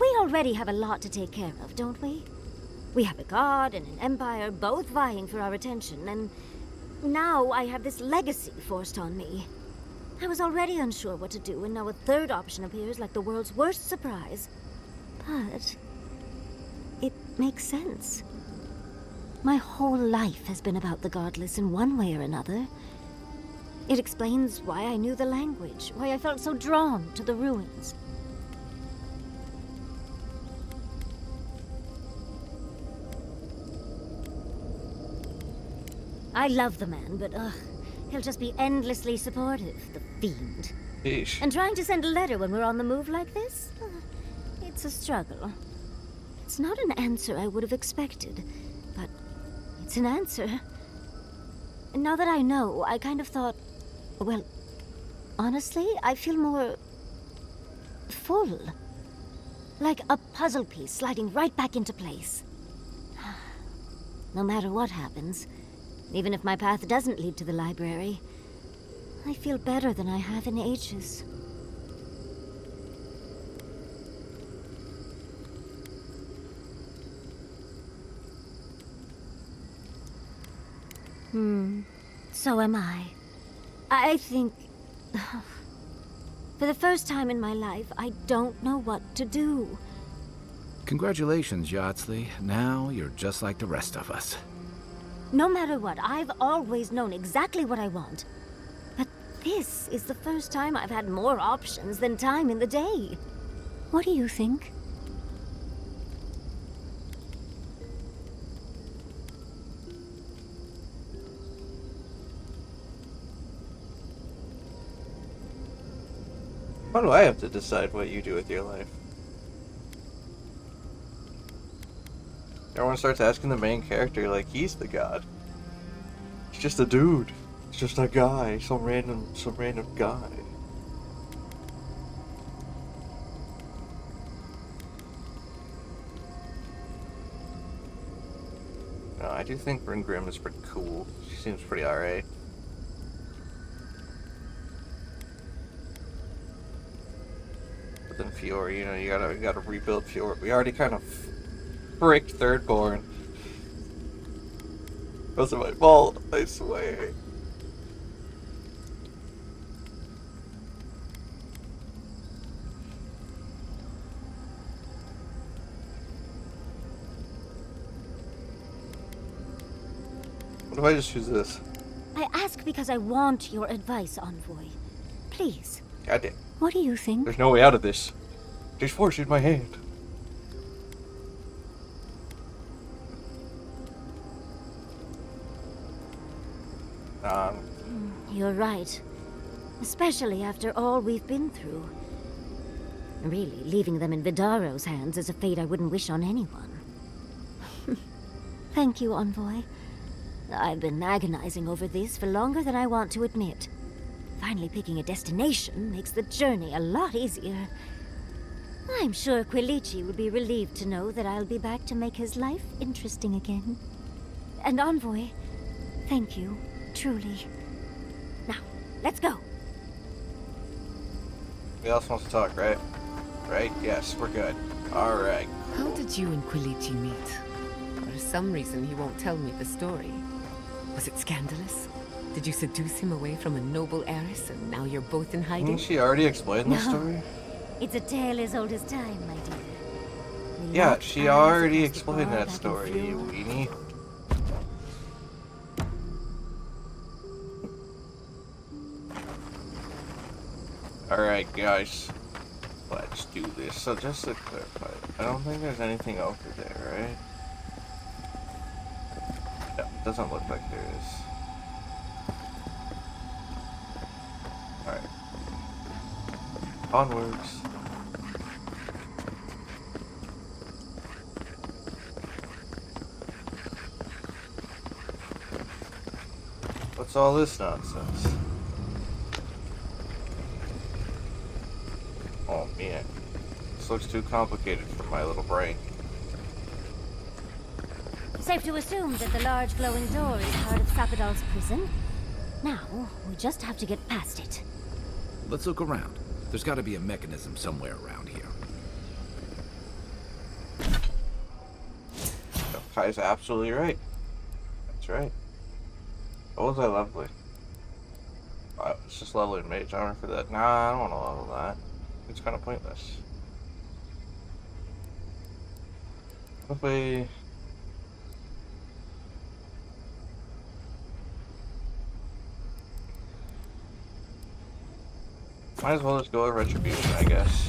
we already have a lot to take care of, don't we? We have a god and an empire both vying for our attention, and now I have this legacy forced on me. I was already unsure what to do, and now a third option appears like the world's worst surprise. But it makes sense. My whole life has been about the godless in one way or another. It explains why I knew the language, why I felt so drawn to the ruins. I love the man, but he'll just be endlessly supportive, the fiend. Yeesh. And trying to send a letter when we're on the move like this? It's a struggle. It's not an answer I would have expected, but it's an answer. And now that I know, I kind of thought, well, honestly, I feel more full. Like a puzzle piece sliding right back into place. No matter what happens, even if my path doesn't lead to the library, I feel better than I have in ages. So am I. I think... for the first time in my life, I don't know what to do. Congratulations, Yardsley. Now you're just like the rest of us. No matter what, I've always known exactly what I want. But this is the first time I've had more options than time in the day. What do you think? Why do I have to decide what you do with your life? Everyone starts asking the main character like he's the god. He's just a dude. He's just a guy. Some random guy. No, I do think Bryn Grimm is pretty cool. She seems pretty alright. But then Fiora, you know, you gotta rebuild Fiora. We already kind of fricked Thirdborn. Wasn't my fault, I swear. What if I just choose this? I ask because I want your advice, Envoy. Please. Goddamn. What do you think? There's no way out of this. There's force in my hand. You're right. Especially after all we've been through. Really, leaving them in Vidaro's hands is a fate I wouldn't wish on anyone. Thank you, Envoy. I've been agonizing over this for longer than I want to admit. Finally picking a destination makes the journey a lot easier. I'm sure Quilici will be relieved to know that I'll be back to make his life interesting again. And Envoy, thank you, truly. Now, let's go. Who else wants to talk, right? Right? Yes, we're good. Alright. How did you and Quilici meet? For some reason, he won't tell me the story. Was it scandalous? Did you seduce him away from a noble heiress, and now you're both in hiding? Didn't she already explain the No. story? It's a tale as old as time, my dear. We Yeah, locked she eyes already across the explained bar that back in story, you Fuel. weenie. Alright, guys. Let's do this. So just to clarify, I don't think there's anything over there, right? No, it doesn't look like there is. Alright. Onwards. What's all this nonsense? Oh man. This looks too complicated for my little brain. Safe to assume that the large glowing door is part of Sapadal's prison. Now, we just have to get past it. Let's look around. There's got to be a mechanism somewhere around here. Kai's absolutely right. That's right. What was that lovely? It's just leveling mage armor for that. Nah, I don't want to level that. It's kind of pointless. What if we... Might as well just go with Retribution, I guess.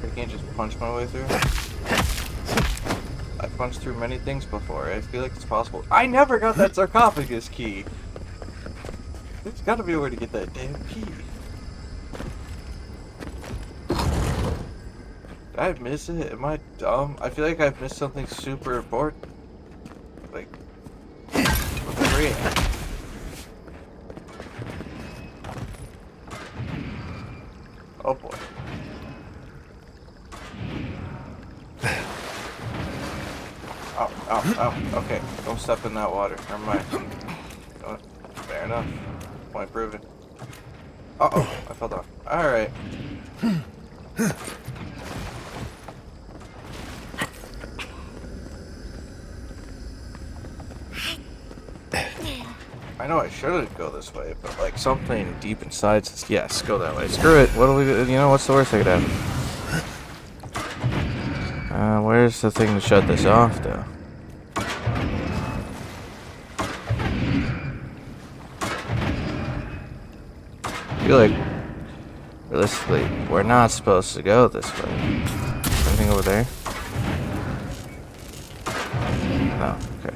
I can't just punch my way through. I punched through many things before. I feel like it's possible. I never got that sarcophagus key. There's got to be a way to get that damn key. Did I miss it? Am I dumb? I feel like I've missed something super important. Like, with the ring. Oh boy. Ow, ow, ow. Okay, don't step in that water. Never mind. Fair enough. Point proven. Uh-oh, I fell down. Alright. I know I shouldn't go this way, but like something deep inside says, yes, go that way. Screw it. What do we do? You know, what's the worst that could happen? Where's the thing to shut this off, though? I feel like, realistically, we're not supposed to go this way. Anything over there? No, okay.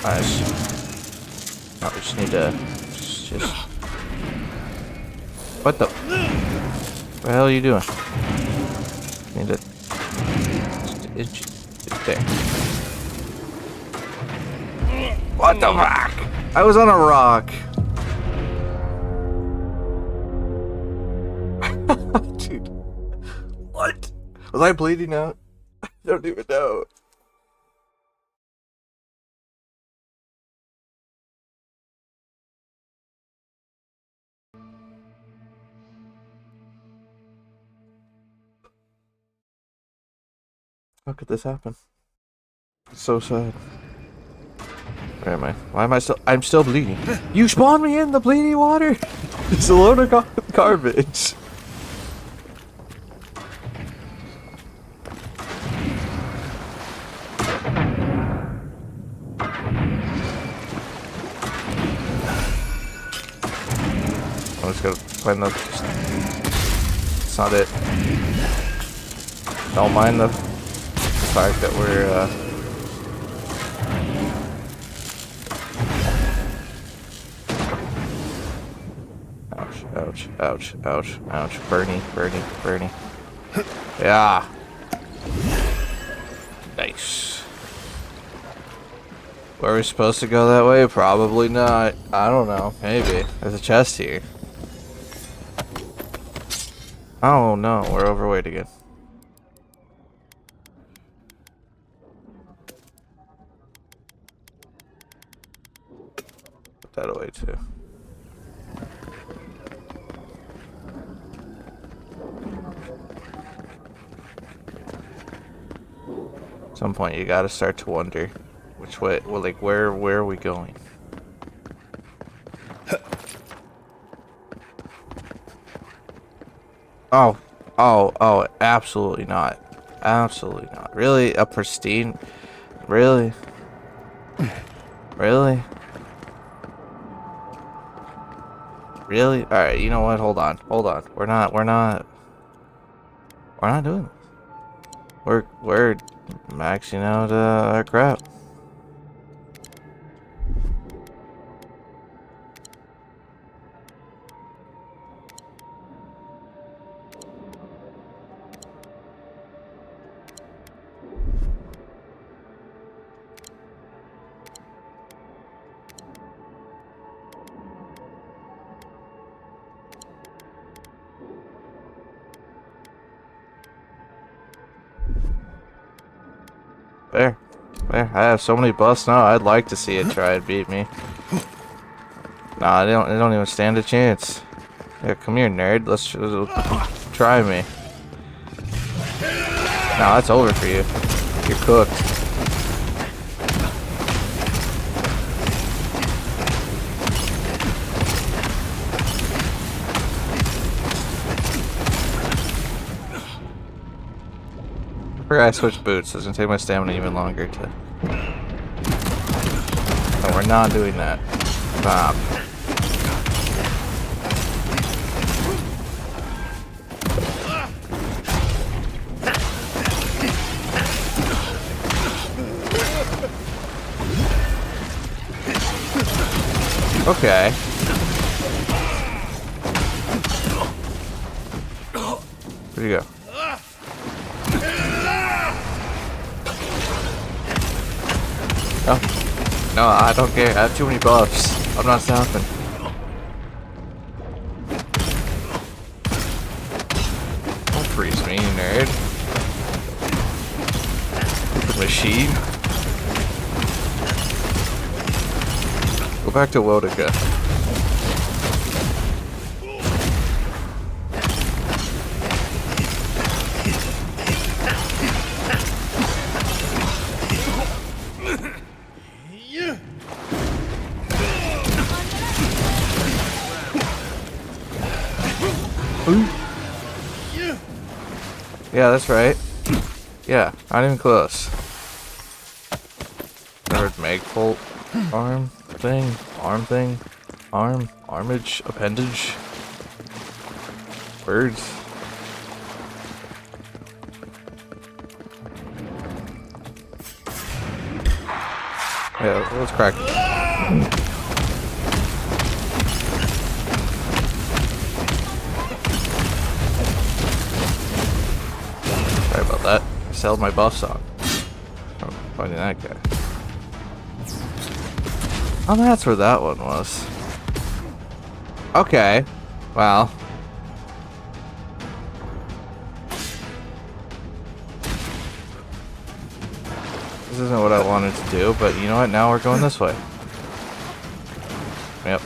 Nice. No, we just need to... Just... What the... What the hell are you doing? Need to... There. What the fuck? I was on a rock. Dude. What? Was I bleeding out? I don't even know. How could this happen? It's so sad. Where am I? Why am I still? I'm still bleeding. You spawned me in the bleeding water? It's a load of garbage. I'm just gonna find the... It's not it. Don't mind the fact that we're, Ouch, ouch, ouch, ouch, ouch. Bernie, Bernie, Bernie. Yeah. Nice. Were we supposed to go that way? Probably not. I don't know. Maybe. There's a chest here. Oh no, we're overweight again. put that away too. At some point, you gotta start to wonder which way, well, like, where are we going? Oh, absolutely not. Absolutely not. Really? A pristine? Really? Really? Really? Alright, you know what? Hold on. We're not doing this. We're maxing out our crap. Fair. Fair. I have so many buffs now, I'd like to see it try and beat me. Nah, they don't even stand a chance. Yeah, come here, nerd. Let's try me. Nah, that's over for you. You're cooked. I forgot I switched boots, so it's gonna take my stamina even longer to... No, we're not doing that. Stop. Okay. Where'd you go? Oh. No, I don't care. I have too many buffs. I'm not stopping. Don't freeze me, you nerd. Stupid machine. Go back to Wodica. Yeah, that's right. Yeah, not even close. Third Magpult arm thing, armage, appendage, birds. Yeah, let's crack it. Sorry about that. I sold my buffs on. Oh, finding that guy. Oh, that's where that one was. Okay. Well. This isn't what I wanted to do, but you know what? Now we're going this way. Yep.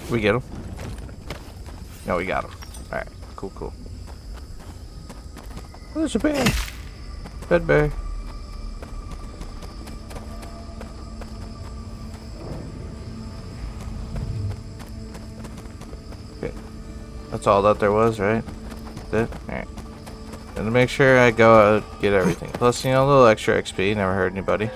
We get him? No, we got him. Alright, cool. Oh, there's a bear. Bed bear. Okay. That's all that there was, right? That's it? Alright. Gonna make sure I go out, get everything. Plus, you know, a little extra XP. Never hurt anybody.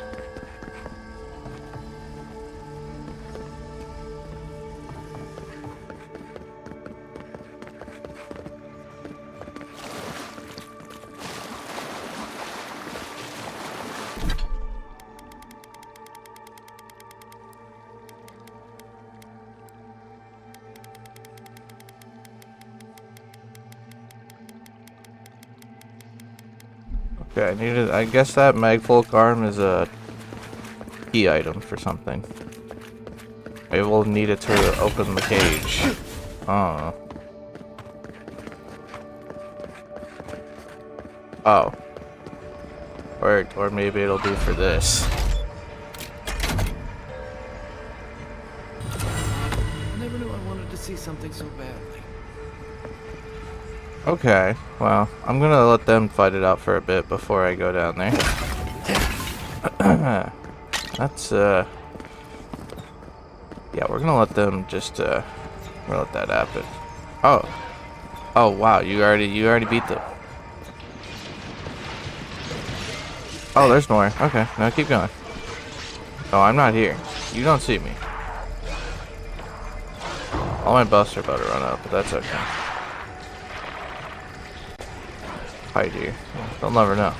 Okay, I needed. I guess that Magfolk arm is a key item for something. Maybe we'll need it to open the cage. Oh. Oh. Or maybe it'll do for this. Never knew I wanted to see something so badly. Okay, well, I'm gonna let them fight it out for a bit before I go down there. That's, yeah, we're gonna let them just, we're gonna let that happen. Oh. Oh, wow, you already beat them. Oh, there's more. Okay, now keep going. Oh, I'm not here. You don't see me. All my buffs are about to run out, but that's okay. Hide here. They'll never know.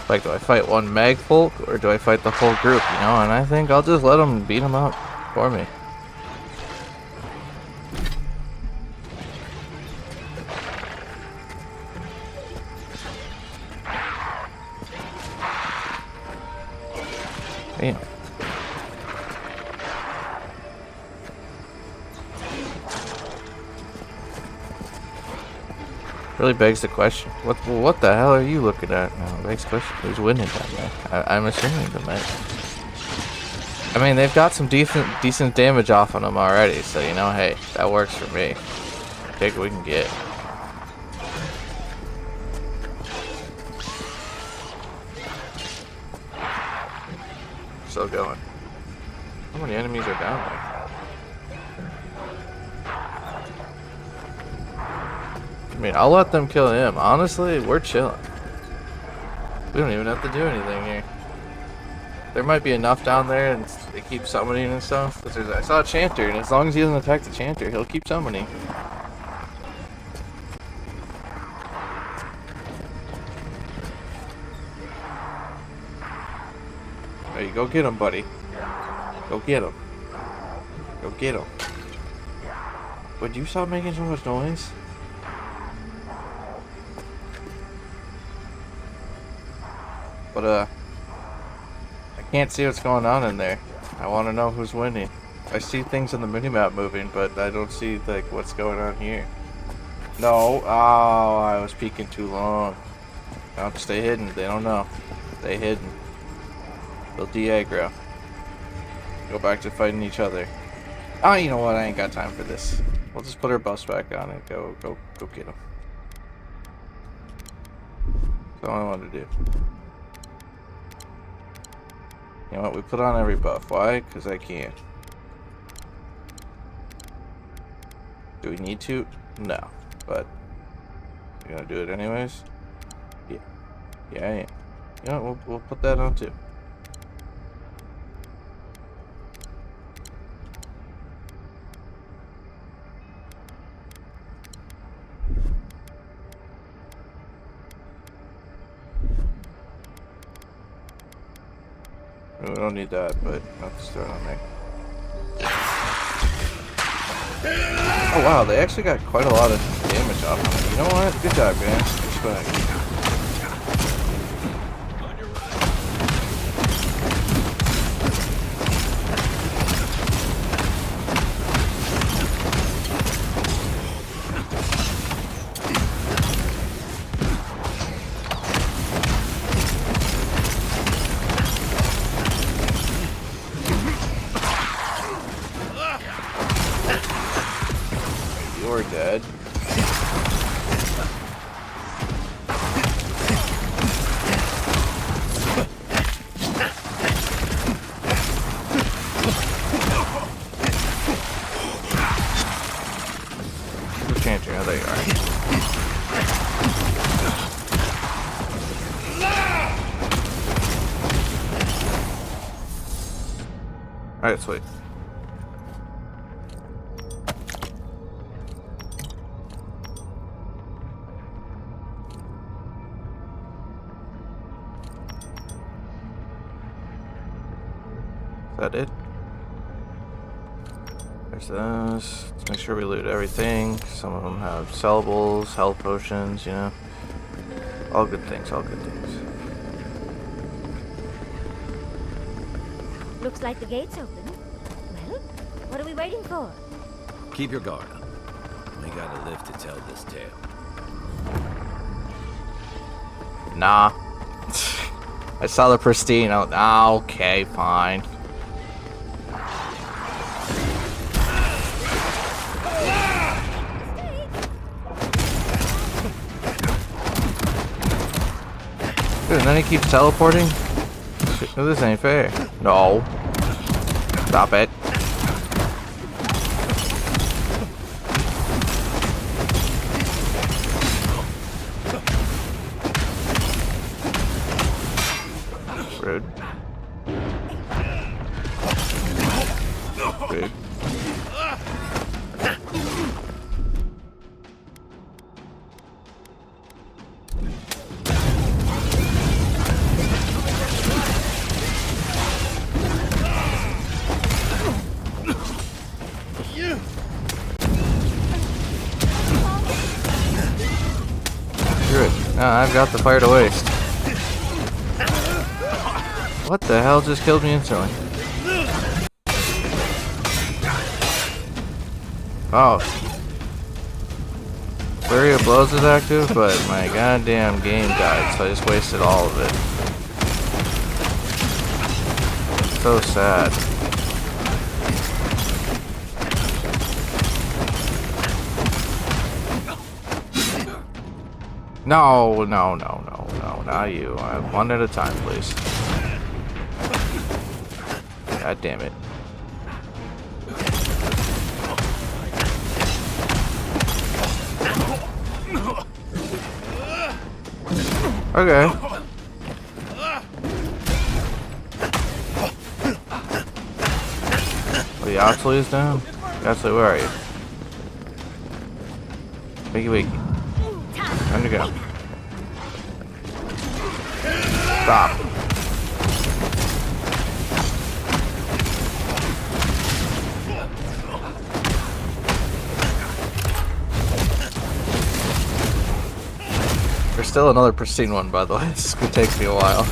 Like, do I fight one Magfolk, or do I fight the whole group, you know? And I think I'll just let them beat them up for me. Damn. Really begs the question. What the hell are you looking at? No, begs the question. Who's winning down there? I'm assuming the Meg. I mean, they've got some decent damage off on them already, so you know, hey, that works for me. Take what we can get. Still going. How many enemies are down there? I mean, I'll let them kill him. Honestly, we're chilling. We don't even have to do anything here. There might be enough down there, and they keep summoning and stuff. I saw a chanter, and as long as he doesn't attack the chanter, he'll keep summoning. Hey, go get him, buddy. Go get him. Go get him. Would you stop making so much noise? But, I can't see what's going on in there. I want to know who's winning. I see things on the minimap moving, but I don't see, like, what's going on here. No. Oh, I was peeking too long. No, stay hidden. They don't know. Stay hidden. They'll de-aggro. Go back to fighting each other. Ah, you know what? I ain't got time for this. We'll just put our buffs back on and go get them. That's all I wanted to do. You know what? We put on every buff. Why? Because I can. Do we need to? No. But you gonna do it anyways? Yeah. Yeah, I am. You know what? We'll put that on too. We don't need that, but let's throw it on there. Oh wow, they actually got quite a lot of damage off of it. You know what? Good job, guys. Respect. You're dead. Who's chanting? Oh, there you are. Alright, sweet. Is that it? There's this. Let's make sure we loot everything. Some of them have sellables, health potions, you know. All good things, all good things. Looks like the gate's open. Well, what are we waiting for? Keep your guard up. We gotta live to tell this tale. Nah. I saw the pristine. Okay, fine. Dude, and then he keeps teleporting? This ain't fair. No. Stop it. Rude. Rude. Good. No, I've got the fire to waste. What the hell just killed me instantly? Oh. Flurry of Blows is active, but my goddamn game died, so I just wasted all of it. So sad. No, no, no, no, no, not you. One at a time, please. God damn it. Okay. The Oxley is down? Oxley, where are you? Wakey wakey. Time to go. Stop. There's still another pristine one, by the way. This could take me a while.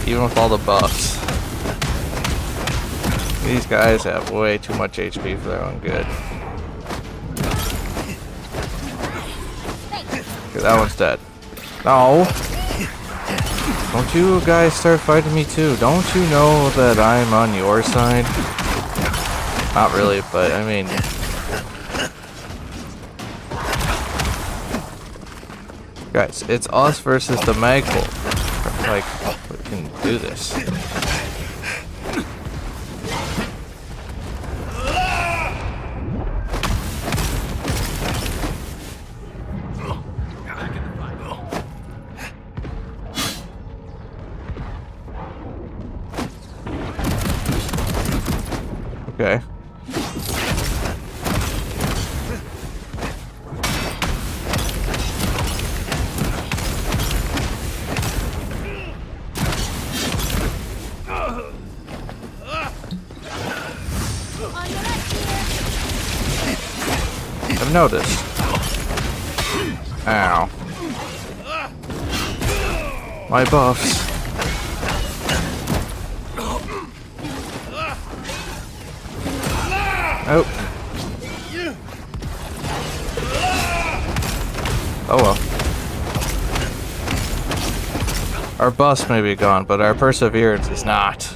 Even with all the buffs. These guys have way too much HP for their own good. Okay, that one's dead. No! Don't you guys start fighting me too. Don't you know that I'm on your side? Not really, but I mean... Guys, it's us versus the Magpul. Like, we can do this. Okay. I've noticed. Ow. My buffs. Oh. Oh well. Our bus may be gone, but our perseverance is not.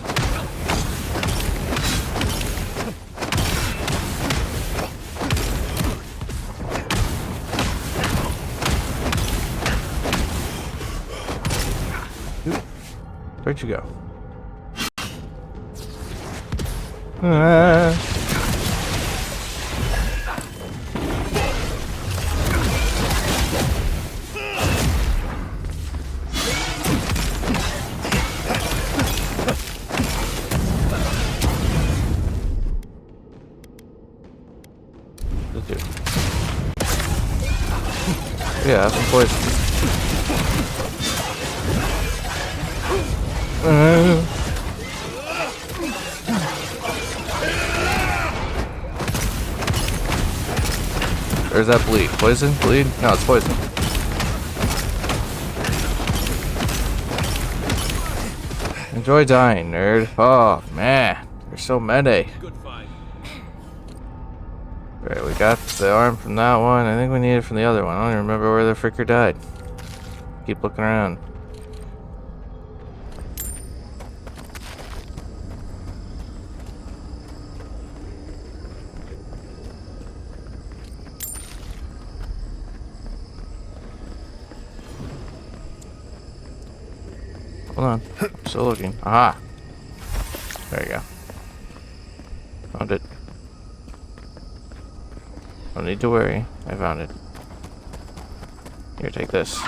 Where'd you go? Yeah, some poison. Or is that bleed? Poison? Bleed? No, it's poison. Enjoy dying, nerd. Oh, man. You're so many. Alright, we got the arm from that one. I think we need it from the other one. I don't even remember where the fricker died. Keep looking around. Hold on. I'm still looking. Aha! There you go. Found it. Don't need to worry. I found it. Here, take this.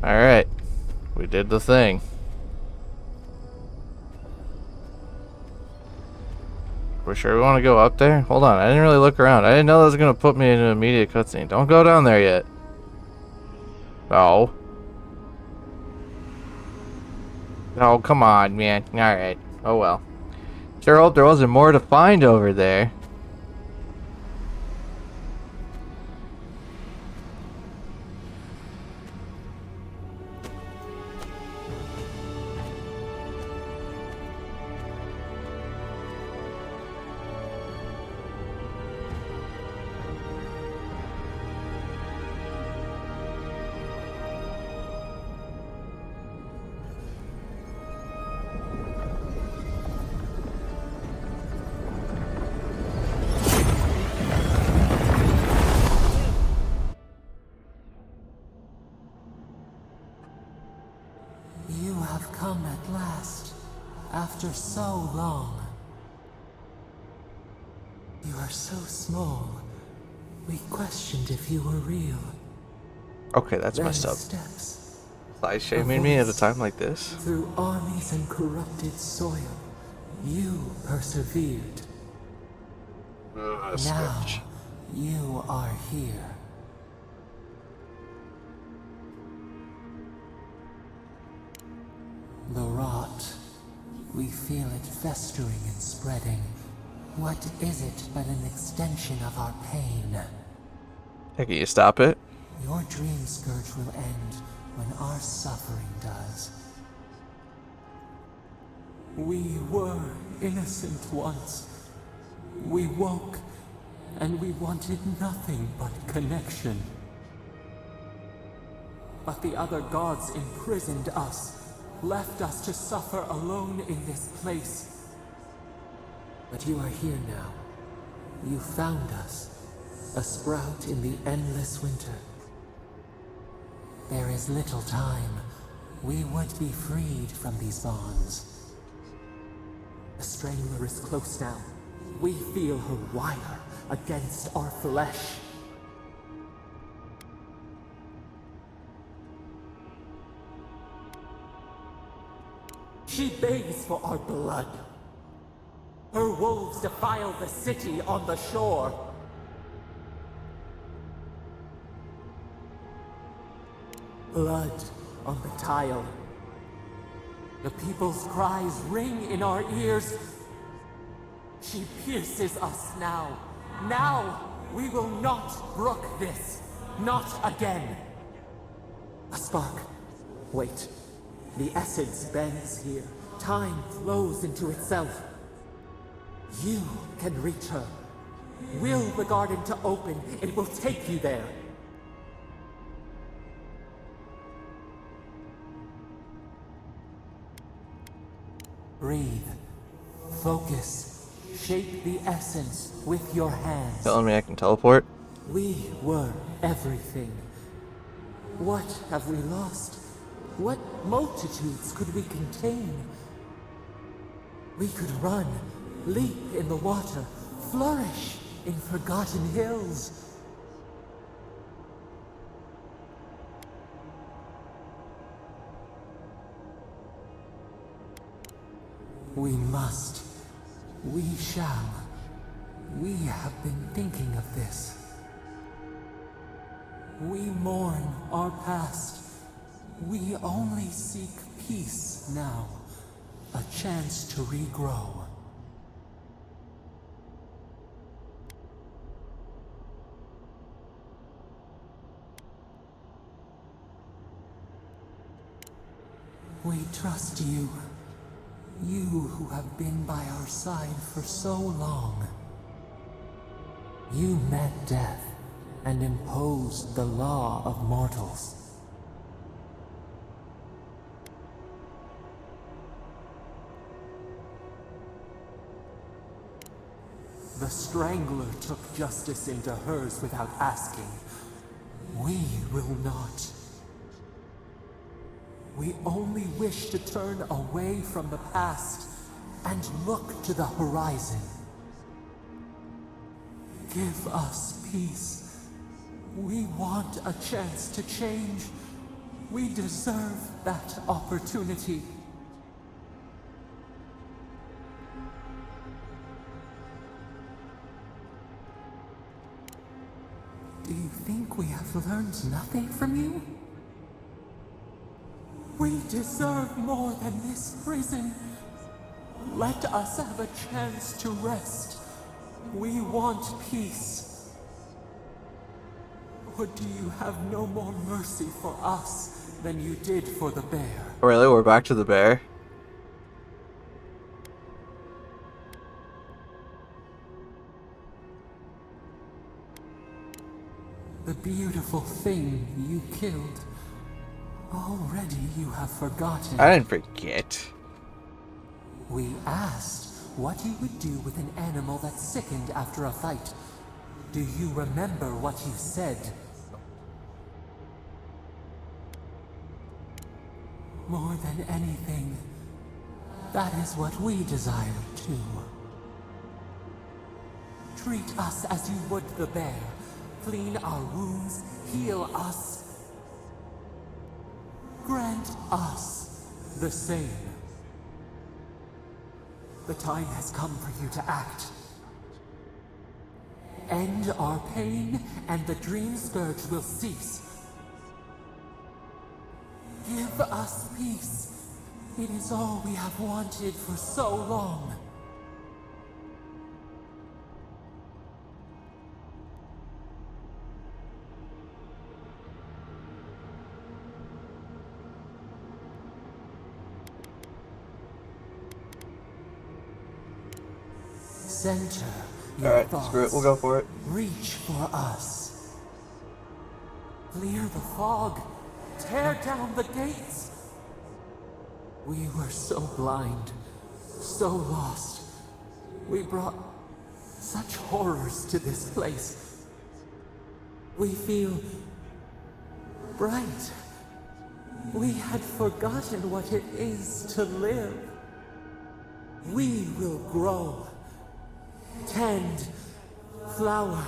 Alright. We did the thing. We're sure we want to go up there? Hold on, I didn't really look around. I didn't know that was going to put me in an immediate cutscene. Don't go down there yet. Oh. Oh, come on, man. Alright. Oh well. Sure hope there wasn't more to find over there. You have come at last, after so long. You are so small. We questioned if you were real. Okay, that's Then messed up. steps. Size shaming me at a time like this? Through armies and corrupted soil, you persevered. Now, you are here. The rot. We feel it festering and spreading. What is it but an extension of our pain? Hey, can you stop it? Your dream scourge will end when our suffering does. We were innocent once. We woke, and we wanted nothing but connection. But the other gods imprisoned us, left us to suffer alone in this place. But you are here now. You found us, a sprout in the endless winter. There is little time. We would be freed from these bonds. The Strangler is close now. We feel her wire against our flesh. She begs for our blood. Her wolves defile the city on the shore. Blood on the tile. The people's cries ring in our ears. She pierces us now. Now, we will not brook this. Not again. A spark. Wait. The essence bends here. Time flows into itself. You can reach her. Will the garden to open, it will take you there. Breathe. Focus. Shape the essence with your hands. Telling me I can teleport? We were everything. What have we lost? What multitudes could we contain? We could run, leap in the water, flourish in forgotten hills. We must. We shall. We have been thinking of this. We mourn our past. We only seek peace now. A chance to regrow. We trust you. You who have been by our side for so long. You met death and imposed the law of mortals. The Strangler took justice into hers without asking. We will not. We only wish to turn away from the past and look to the horizon. Give us peace. We want a chance to change. We deserve that opportunity. Do you think we have learned nothing from you? We deserve more than this prison. Let us have a chance to rest. We want peace. Or do you have no more mercy for us than you did for the bear? Really? We're back to the bear? The beautiful thing you killed. Already you have forgotten. I didn't forget. We asked what you would do with an animal that sickened after a fight. Do you remember what you said? More than anything, that is what we desire too. Treat us as you would the bear. Clean our wounds, heal us. Grant us the same. The time has come for you to act. End our pain, and the dream scourge will cease. Give us peace. It is all we have wanted for so long. Center your Alright, thoughts. screw it, we'll go for it. Reach for us. Clear the fog. Tear down the gates. We were so blind, so lost. We brought such horrors to this place. We feel bright. We had forgotten what it is to live. We will grow. Tend, flower.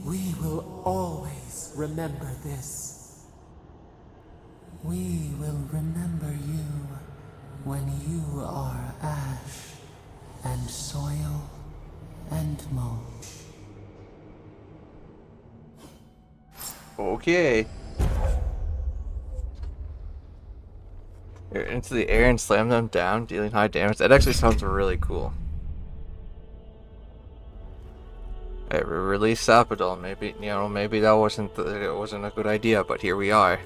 We will always remember this. We will remember you when you are ash and soil and mulch. Okay. Into the air and slam them down, dealing high damage. That actually sounds really cool. Alright, we released Sapadol. Maybe, maybe that wasn't a good idea, but here we are.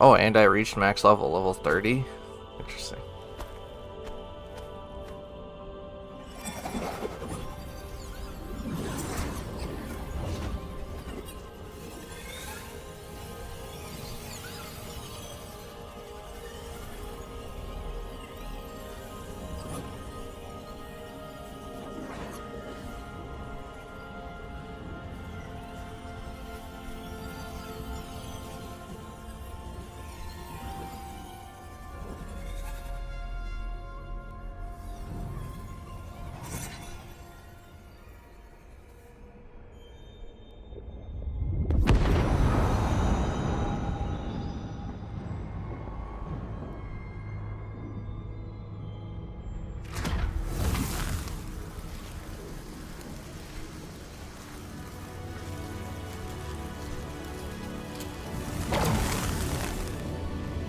Oh, and I reached max level 30. Interesting.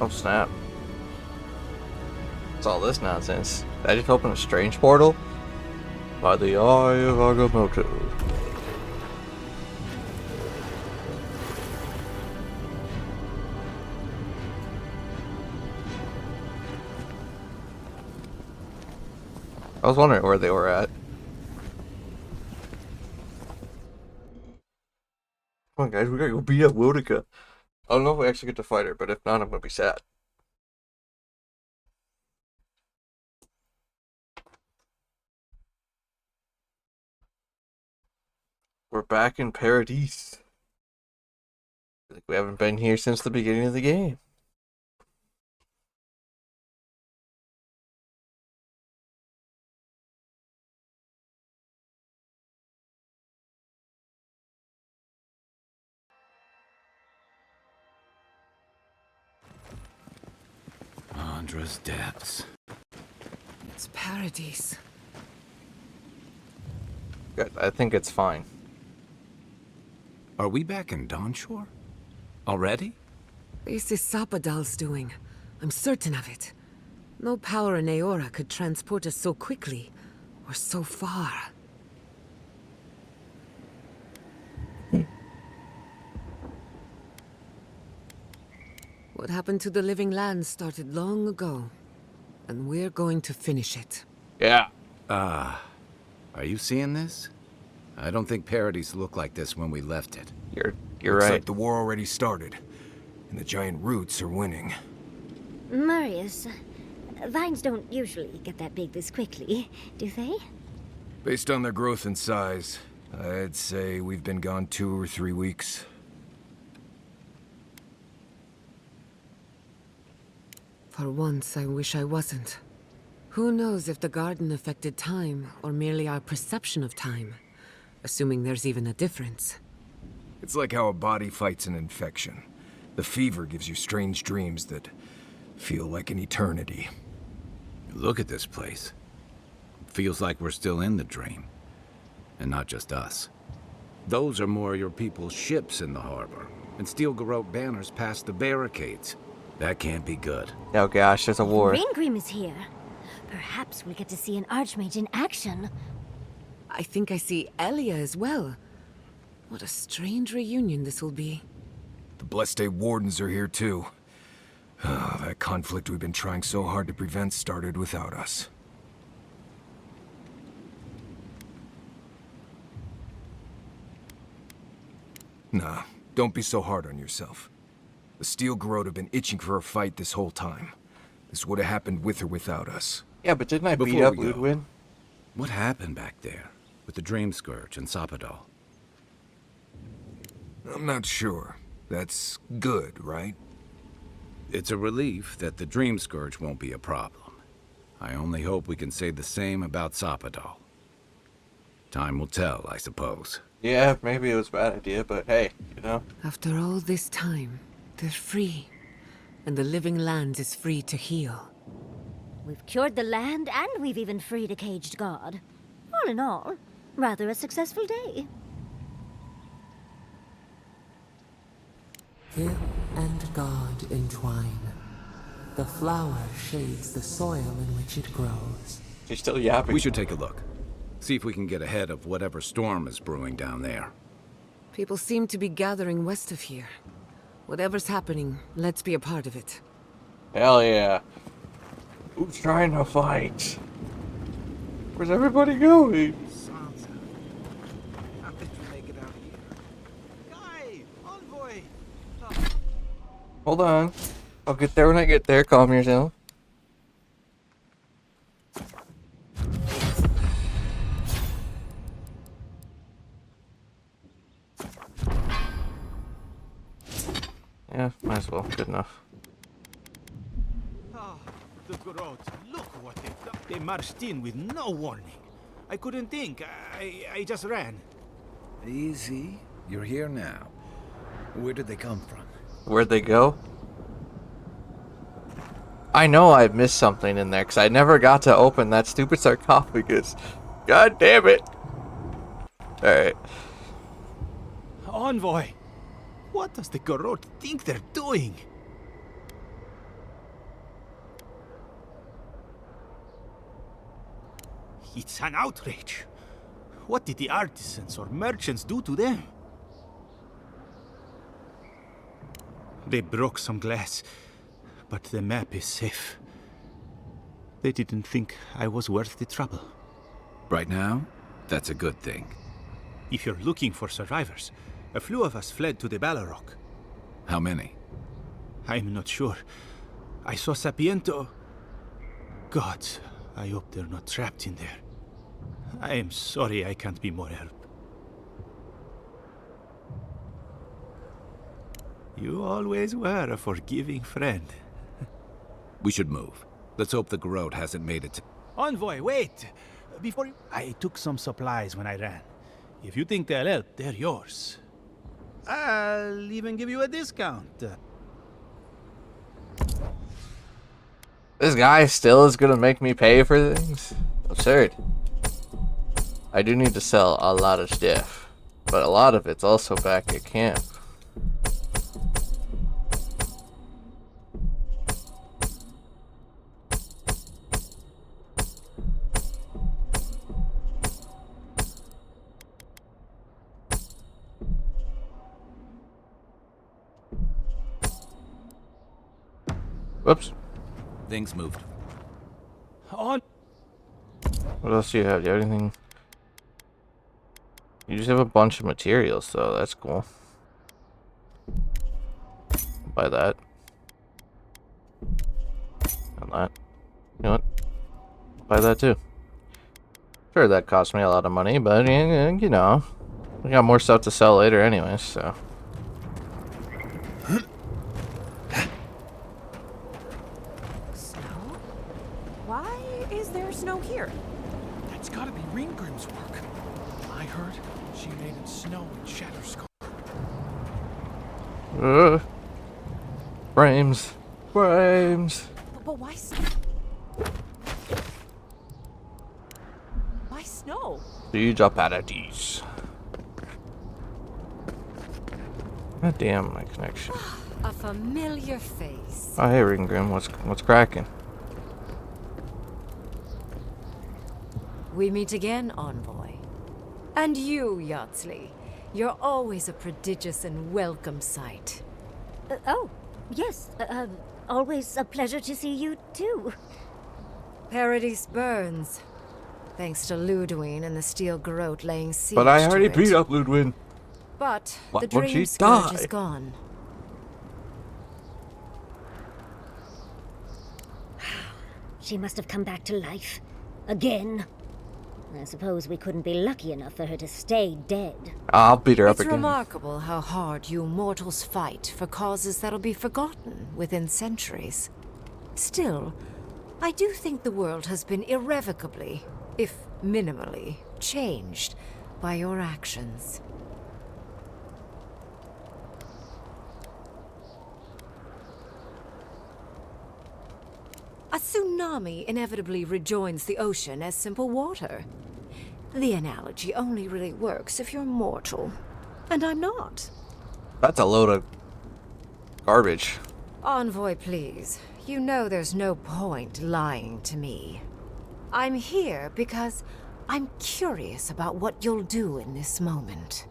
Oh snap. What's all this nonsense? Did I just open a strange portal? By the eye of Agamotto. I was wondering where they were at. Come on guys, we gotta go beat up Wodica. I don't know if we actually get to fight her, but if not, I'm gonna be sad. We're back in Paradise. Like we haven't been here since the beginning of the game. Andra's depths. It's paradise. Good. I think it's fine. Are we back in Dawnshore? Already? This is Sapadal's doing. I'm certain of it. No power in Aora could transport us so quickly, or so far. What happened to the living land started long ago, and we're going to finish it. Yeah. Are you seeing this? I don't think Paradise looked like this when we left it. You're Looks right. like the war already started, and the giant roots are winning. Marius, vines don't usually get that big this quickly, do they? Based on their growth and size, I'd say we've been gone 2 or 3 weeks. For once, I wish I wasn't. Who knows if the garden affected time, or merely our perception of time? Assuming there's even a difference. It's like how a body fights an infection. The fever gives you strange dreams that feel like an eternity. Look at this place. Feels like we're still in the dream. And not just us. Those are more your people's ships in the harbor. And steel garrote banners past the barricades. That can't be good. Oh gosh, there's a war. Ringgrim is here. Perhaps we'll get to see an Archmage in action. I think I see Elia as well. What a strange reunion this will be. The Blessed Wardens are here too. That conflict we've been trying so hard to prevent started without us. Nah, don't be so hard on yourself. The Steel Garrote have been itching for a fight this whole time. This would have happened with or without us. Yeah, but didn't I beat Before up we go. Ludwin? What happened back there? With the Dream Scourge and Sapadal? I'm not sure. That's good, right? It's a relief that the Dream Scourge won't be a problem. I only hope we can say the same about Sapadal. Time will tell, I suppose. Yeah, maybe it was a bad idea, but hey, you know. After all this time, they're free. And the living land is free to heal. We've cured the land, and we've even freed a caged god. All in all, rather a successful day. Hill and God entwine. The flower shades the soil in which it grows. She's still yapping. We should take a look. See if we can get ahead of whatever storm is brewing down there. People seem to be gathering west of here. Whatever's happening, let's be a part of it. Hell yeah. Who's trying to fight? Where's everybody going? Sansa, how did you make it out here? Guy! Envoy! Hold on. I'll get there when I get there. Calm yourself. Yeah, might as well. Good enough. Ah, the Garrote. Look what they've done. They marched in with no warning. I couldn't think. I just ran. Easy. You're here now. Where did they come from? Where'd they go? I know I missed something in there because I never got to open that stupid sarcophagus. God damn it. Alright. Envoy! What does the Garrote think they're doing? It's an outrage. What did the artisans or merchants do to them? They broke some glass, but the map is safe. They didn't think I was worth the trouble. Right now, that's a good thing. If you're looking for survivors, a few of us fled to the Ballarok. How many? I'm not sure. I saw Sapiento. Gods, I hope they're not trapped in there. I am sorry I can't be more help. You always were a forgiving friend. We should move. Let's hope the Garrote hasn't made it to... Envoy, wait! Before you... I took some supplies when I ran. If you think they'll help, they're yours. I'll even give you a discount. This guy still is gonna make me pay for things? Absurd. I do need to sell a lot of stuff, but a lot of it's also back at camp. Whoops. Things moved. On. What else do you have? Do you have anything? You just have a bunch of materials, so that's cool. Buy that. And that. You know what? Buy that too. Sure, that cost me a lot of money, but you know, we got more stuff to sell later anyway, so. Snow? Why is there snow here? That's gotta be Ringgrim's work. I heard she made it snow in Shatterskull. Frames. Frames. But why Why snow? Siege of Paradise. God damn my connection. A familiar face. Oh hey Ringgrim, what's cracking? We meet again, Envoy. And you, Yardsley. You're always a prodigious and welcome sight. Oh, yes. Always a pleasure to see you, too. Paradise burns. Thanks to Ludwine and the Steel Garrote laying siege But I already to it. beat up Ludwin. But Why the won't she Dream Scourge die? is gone. She must have come back to life. Again. I suppose we couldn't be lucky enough for her to stay dead. I'll beat her up It's again. remarkable how hard you mortals fight for causes that'll be forgotten within centuries. Still, I do think the world has been irrevocably, if minimally, changed by your actions. A tsunami inevitably rejoins the ocean as simple water. The analogy only really works if you're mortal. And I'm not. That's a load of garbage. Envoy, please. You know there's no point lying to me. I'm here because I'm curious about what you'll do in this moment.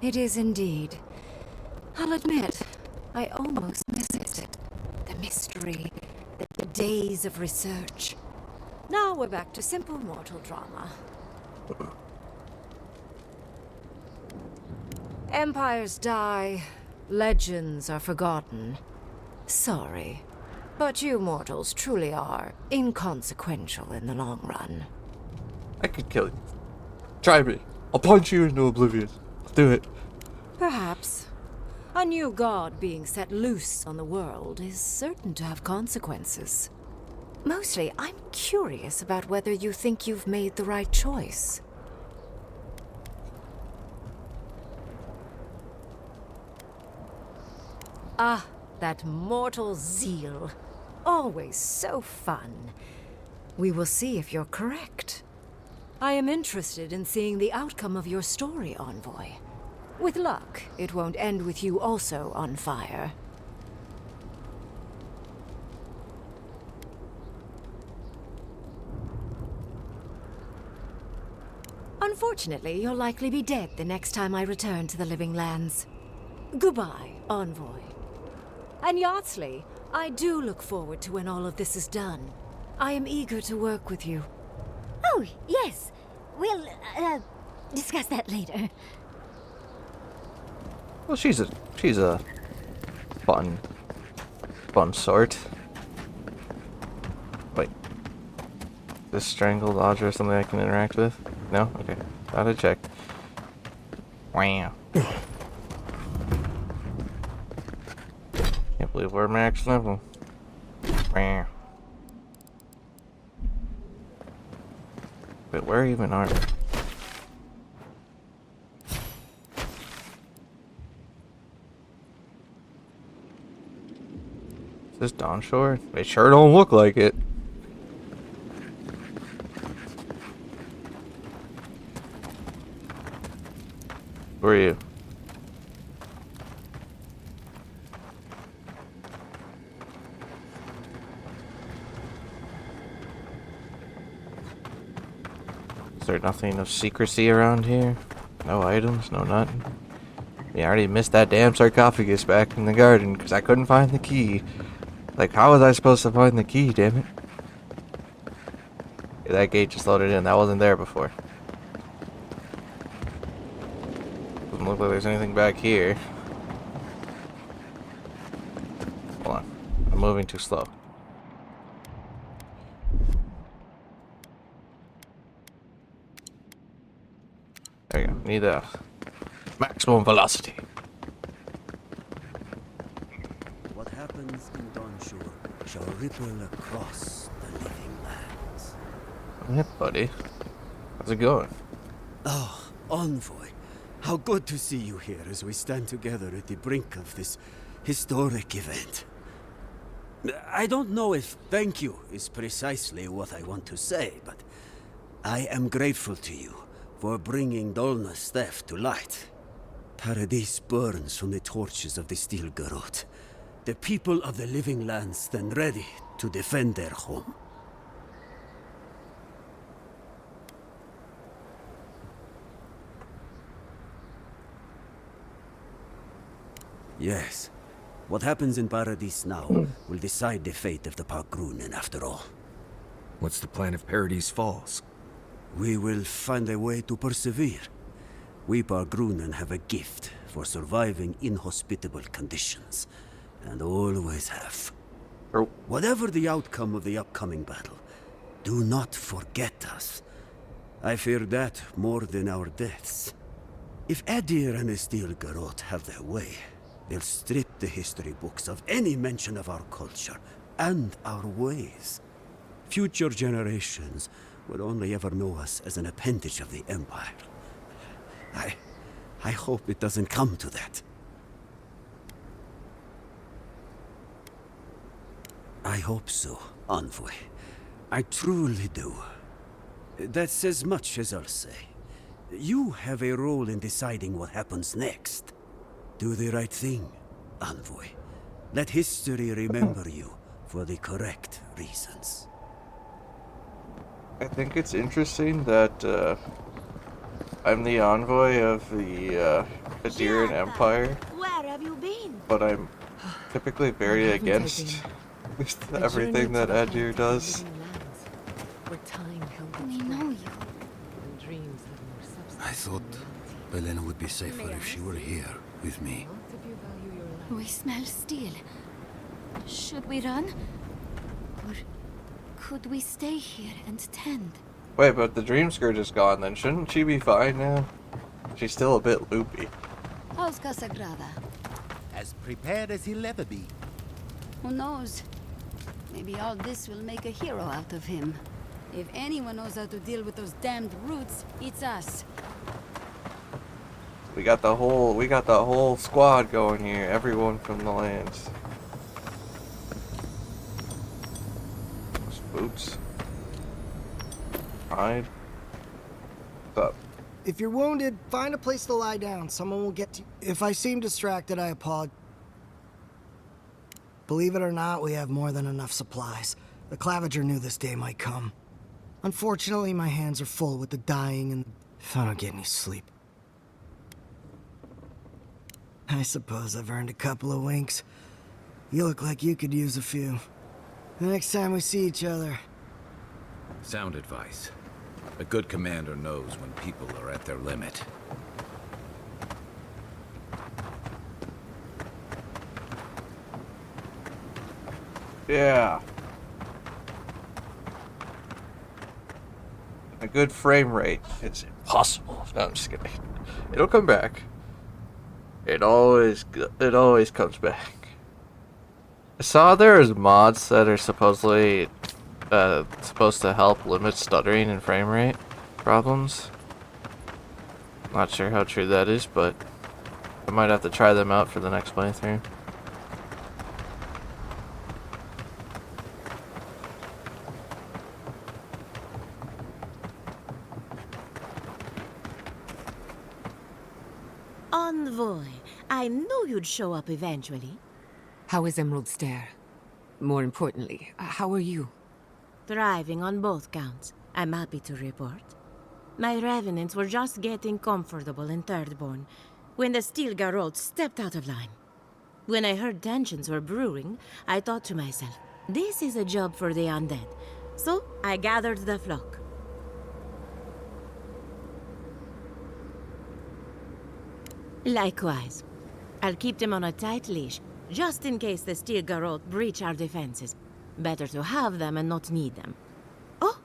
It is indeed. I'll admit, I almost miss it. The mystery, the days of research. Now we're back to simple mortal drama. Empires die, legends are forgotten. Sorry, but you mortals truly are inconsequential in the long run. I could kill you. Try me. I'll punch you into oblivion. I'll do it. Perhaps. A new god being set loose on the world is certain to have consequences. Mostly, I'm curious about whether you think you've made the right choice. Ah, that mortal zeal. Always so fun. We will see if you're correct. I am interested in seeing the outcome of your story, Envoy. With luck, it won't end with you also on fire. Unfortunately, you'll likely be dead the next time I return to the Living Lands. Goodbye, Envoy. And Yardsley, I do look forward to when all of this is done. I am eager to work with you. Oh, yes. We'll, discuss that later. Well, she's a fun sort. Wait, this strangled Audra something I can interact with? No? Okay, gotta check. Wow. Can't believe we're max level. Wow. But where even are we? Is this Dawn Shore? They sure don't look like it. Who are you? Is there nothing of secrecy around here? No items, no nothing. Yeah, I already missed that damn sarcophagus back in the garden because I couldn't find the key. Like, how was I supposed to find the key, damn it? Yeah, that gate just loaded in. That wasn't there before. Doesn't look like there's anything back here. Hold on. I'm moving too slow. There you go. Need the maximum velocity. What happens in Dawnshore shall ripple across the living lands. Yeah, buddy. How's it going? Oh, Envoy. How good to see you here as we stand together at the brink of this historic event. I don't know if thank you is precisely what I want to say, but I am grateful to you for bringing Dolna's theft to light. Paradise burns from the torches of the Steel Garrote. The people of the Living Lands stand ready to defend their home. Yes. What happens in Paradise now will decide the fate of the Parkrunen after all. What's the plan if Paradise falls? We will find a way to persevere. We Parkrunen have a gift for surviving inhospitable conditions, and always have. Oh. Whatever the outcome of the upcoming battle, do not forget us. I fear that more than our deaths. If Adir and the Steel Garrote have their way, they'll strip the history books of any mention of our culture and our ways. Future generations will only ever know us as an appendage of the Empire. I hope it doesn't come to that. I hope so, Envoy. I truly do. That's as much as I'll say. You have a role in deciding what happens next. Do the right thing, Envoy. Let history remember you for the correct reasons. I think it's interesting that I'm the envoy of the Adirian Empire, Where have you been? but I'm typically very against everything that Adir does. Where time held its We breath, know you. and dreams had more substance. I thought Belena would be safer if she were here with me. Not if you value your life. We smell steel. Should we run? Or could we stay here and tend? Wait, but the Dream Scourge is gone, then shouldn't she be fine now? She's still a bit loopy. How's Casagrada? As prepared as he'll ever be. Who knows? Maybe all this will make a hero out of him. If anyone knows how to deal with those damned roots, it's us. We got the whole squad going here, everyone from the lands. Those boots. Hide. What's up? If you're wounded, find a place to lie down. Someone will get to you. If I seem distracted, I apologize. Believe it or not, we have more than enough supplies. The Clavager knew this day might come. Unfortunately, my hands are full with the dying and if I don't get any sleep. I suppose I've earned a couple of winks. You look like you could use a few. The next time we see each other. Sound advice. A good commander knows when people are at their limit. Yeah. A good frame rate. It's impossible. No, I'm just kidding. It'll come back. It always comes back. I saw there's mods that are supposedly supposed to help limit stuttering and frame rate problems. Not sure how true that is, but I might have to try them out for the next playthrough. Envoy, I knew you'd show up eventually. How is Emerald Stair? More importantly, how are you? Thriving on both counts, I'm happy to report. My revenants were just getting comfortable in Thirdborn when the Steel Garrote stepped out of line. When I heard tensions were brewing, I thought to myself, this is a job for the undead. So I gathered the flock. Likewise, I'll keep them on a tight leash, just in case the Steel Garrote breach our defenses. Better to have them and not need them. Oh,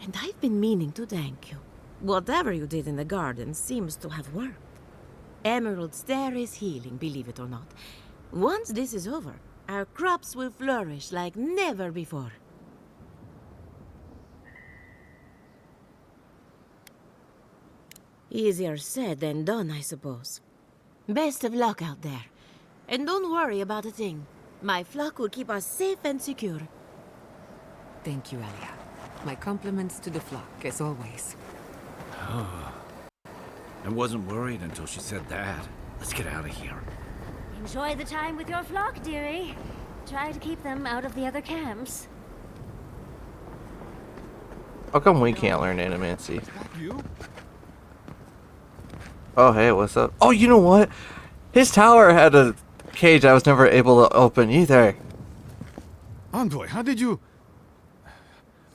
and I've been meaning to thank you. Whatever you did in the garden seems to have worked. Emerald Stair is healing, believe it or not. Once this is over, our crops will flourish like never before. Easier said than done, I suppose. Best of luck out there. And don't worry about a thing. My flock will keep us safe and secure. Thank you, Elia. My compliments to the flock, as always. I wasn't worried until she said that. Let's get out of here. Enjoy the time with your flock, dearie. Try to keep them out of the other camps. How come we can't learn animancy? You? Oh, hey, what's up? Oh, you know what? His tower had a cage I was never able to open either. Envoy, how did you...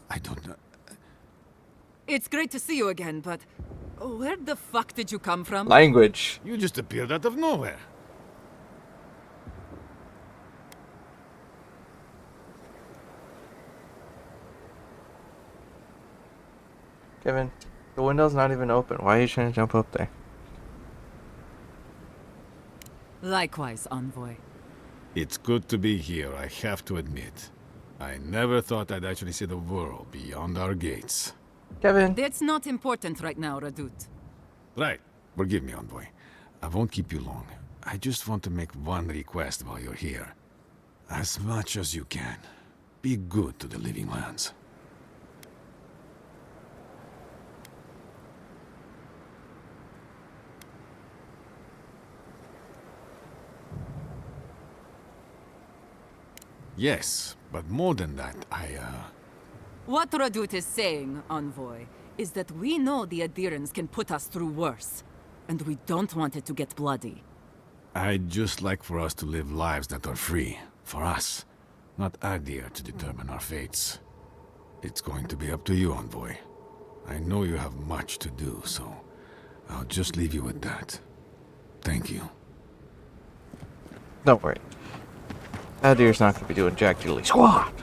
I don't know. It's great to see you again, but where the fuck did you come from? Language. You just appeared out of nowhere. Kevin, the window's not even open. Why are you trying to jump up there? Likewise, Envoy. It's good to be here, I have to admit. I never thought I'd actually see the world beyond our gates. Kevin. That's not important right now, Radut. Right. Forgive me, Envoy. I won't keep you long. I just want to make one request while you're here. As much as you can, be good to the Living Lands. Yes, but more than that, What Radut is saying, Envoy, is that we know the adherents can put us through worse, and we don't want it to get bloody. I'd just like for us to live lives that are free, for us, not Adir to determine our fates. It's going to be up to you, Envoy. I know you have much to do, so I'll just leave you with that. Thank you. Don't worry. Adir's not going to be doing jack diddly squat.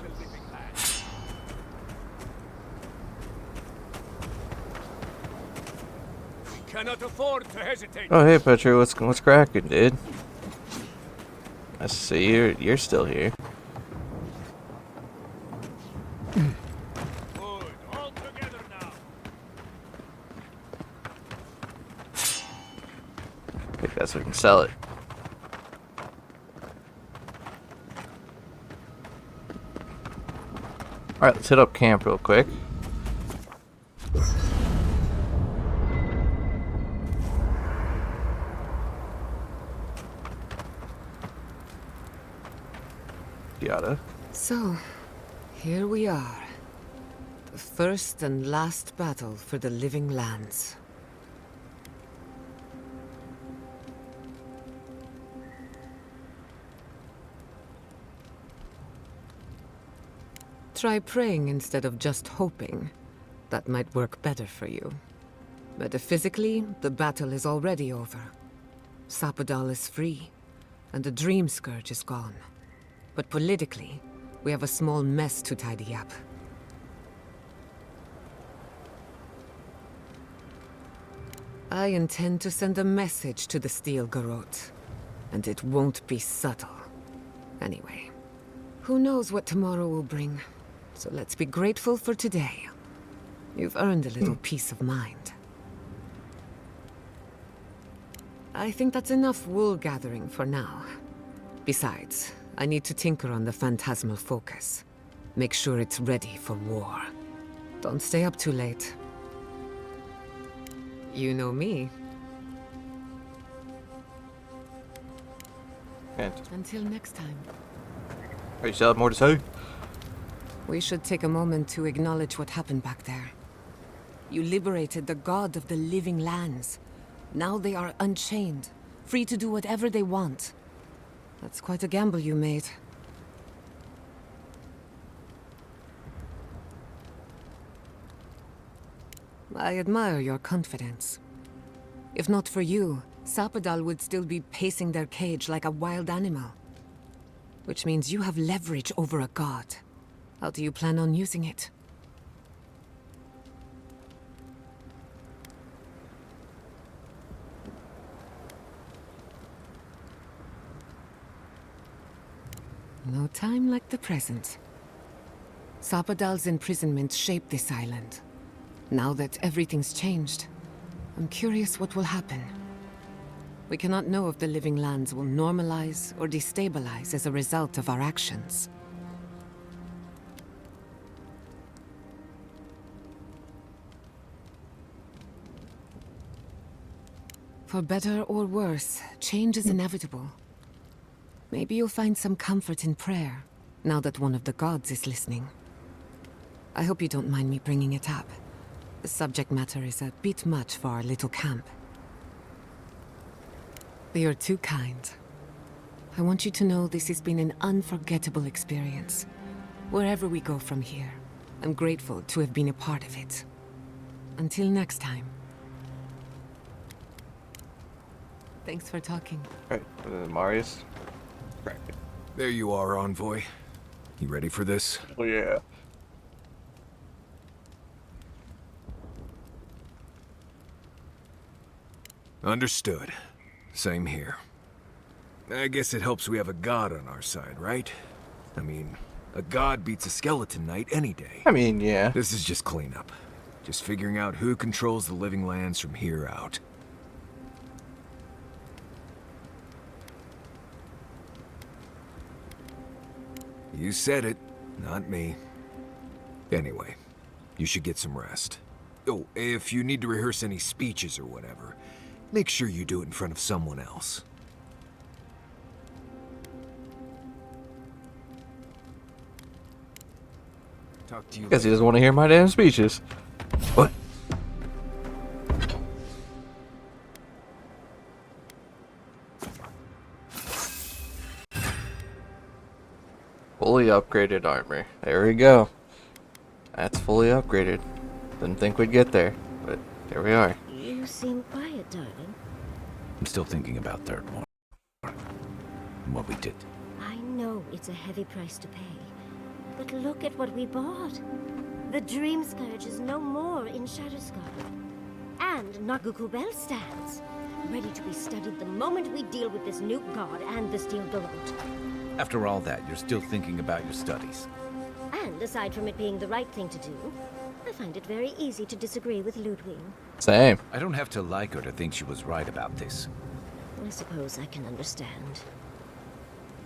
Cannot afford to hesitate. Oh, hey, Petru, what's cracking, dude? I see you're still here. Good, all together now. I guess we can sell it. Alright, let's hit up camp real quick. Yada. So, here we are. The first and last battle for the Living Lands. Try praying instead of just hoping. That might work better for you. Metaphysically, the battle is already over. Sapadal is free, and the Dream Scourge is gone. But politically, we have a small mess to tidy up. I intend to send a message to the Steel Garrote, and it won't be subtle. Anyway, who knows what tomorrow will bring, so let's be grateful for today. You've earned a little peace of mind. I think that's enough wool gathering for now. Besides, I need to tinker on the phantasmal focus. Make sure it's ready for war. Don't stay up too late. You know me. Until next time. You still have more to say? We should take a moment to acknowledge what happened back there. You liberated the god of the living lands. Now they are unchained, free to do whatever they want. That's quite a gamble you made. I admire your confidence. If not for you, Sapadal would still be pacing their cage like a wild animal. Which means you have leverage over a god. How do you plan on using it? No time like the present. Sapadal's imprisonment shaped this island. Now that everything's changed, I'm curious what will happen. We cannot know if the living lands will normalize or destabilize as a result of our actions. For better or worse, change is inevitable. Maybe you'll find some comfort in prayer, now that one of the gods is listening. I hope you don't mind me bringing it up. The subject matter is a bit much for our little camp. You're too kind. I want you to know this has been an unforgettable experience. Wherever we go from here, I'm grateful to have been a part of it. Until next time. Thanks for talking. Right, Marius. Right. There you are, Envoy. You ready for this? Oh yeah. Understood. Same here. I guess it helps we have a god on our side, right? I mean, a god beats a skeleton knight any day. I mean, yeah. This is just cleanup. Just figuring out who controls the living lands from here out. You said it, not me. Anyway, you should get some rest. Oh, if you need to rehearse any speeches or whatever, make sure you do it in front of someone else. Talk to you Guess he doesn't want to hear my damn speeches. What? Fully upgraded armor. There we go. That's fully upgraded. Didn't think we'd get there, but here we are. You seem quiet, darling. I'm still thinking about Thirdborn. What we did. I know it's a heavy price to pay, but look at what we bought. The Dream Scourge is no more in Shatterskull. And Naguku Bell stands, ready to be studied the moment we deal with this new god and the Steel Garrote. After all that, you're still thinking about your studies. And aside from it being the right thing to do, I find it very easy to disagree with Ludwig. Same. I don't have to like her to think she was right about this. I suppose I can understand.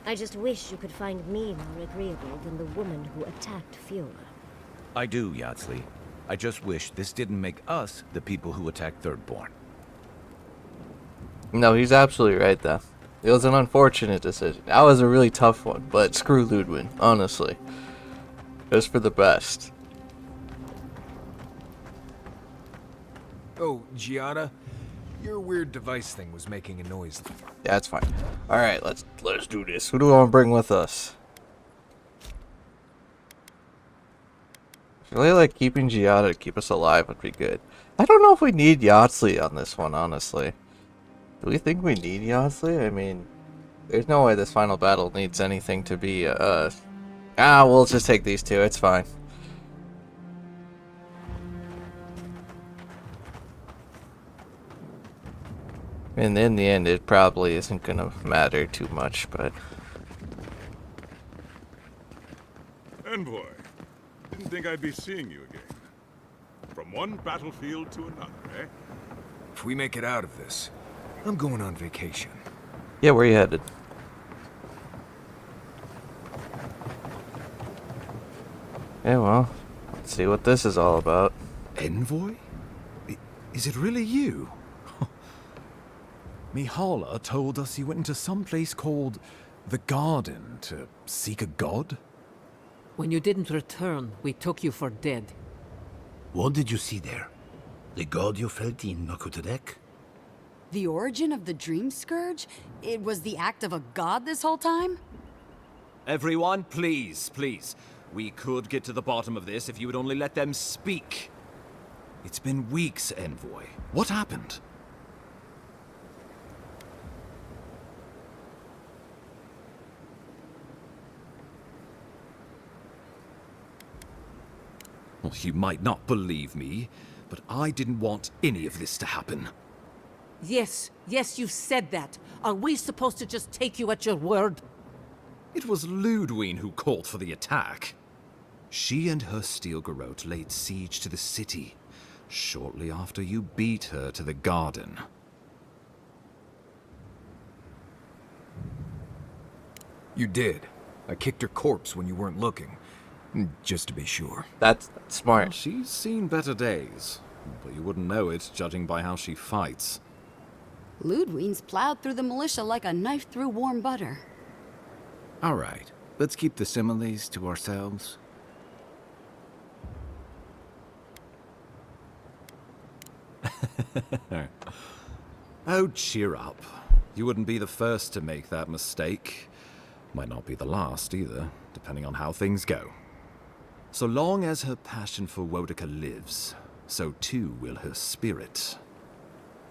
I just wish you could find me more agreeable than the woman who attacked Fiora. I do, Yardsley. I just wish this didn't make us the people who attacked Thirdborn. No, he's absolutely right, though. It was an unfortunate decision. That was a really tough one, but screw Ludwig, honestly. It was for the best. Oh, Giada, your weird device thing was making a noise. Yeah, that's fine. Alright, let's do this. Who do we want to bring with us? Really like keeping Giada to keep us alive would be good. I don't know if we need Yardsley on this one, honestly. Do we think we need Yardsley? I mean, there's no way this final battle needs anything to be, we'll just take these two, it's fine. And in the end, it probably isn't gonna matter too much, but... Envoy, didn't think I'd be seeing you again. From one battlefield to another, eh? If we make it out of this, I'm going on vacation. Yeah, where are you headed? Yeah, well, let's see what this is all about. Envoy? Is it really you? Mihala told us you went into some place called the Garden to seek a god? When you didn't return, we took you for dead. What did you see there? The god you felt in Nokutadek? The origin of the Dream Scourge? It was the act of a god this whole time? Everyone, please, please. We could get to the bottom of this if you would only let them speak. It's been weeks, Envoy. What happened? Well, you might not believe me, but I didn't want any of this to happen. Yes, you said that. Are we supposed to just take you at your word? It was Ludwine who called for the attack. She and her steel garrote laid siege to the city, shortly after you beat her to the garden. You did. I kicked her corpse when you weren't looking. Just to be sure. That's smart. Well, she's seen better days, but you wouldn't know it judging by how she fights. Ludwine's plowed through the militia like a knife through warm butter. All right, let's keep the similes to ourselves. Oh, cheer up. You wouldn't be the first to make that mistake. Might not be the last either, depending on how things go. So long as her passion for Wodica lives, so too will her spirit.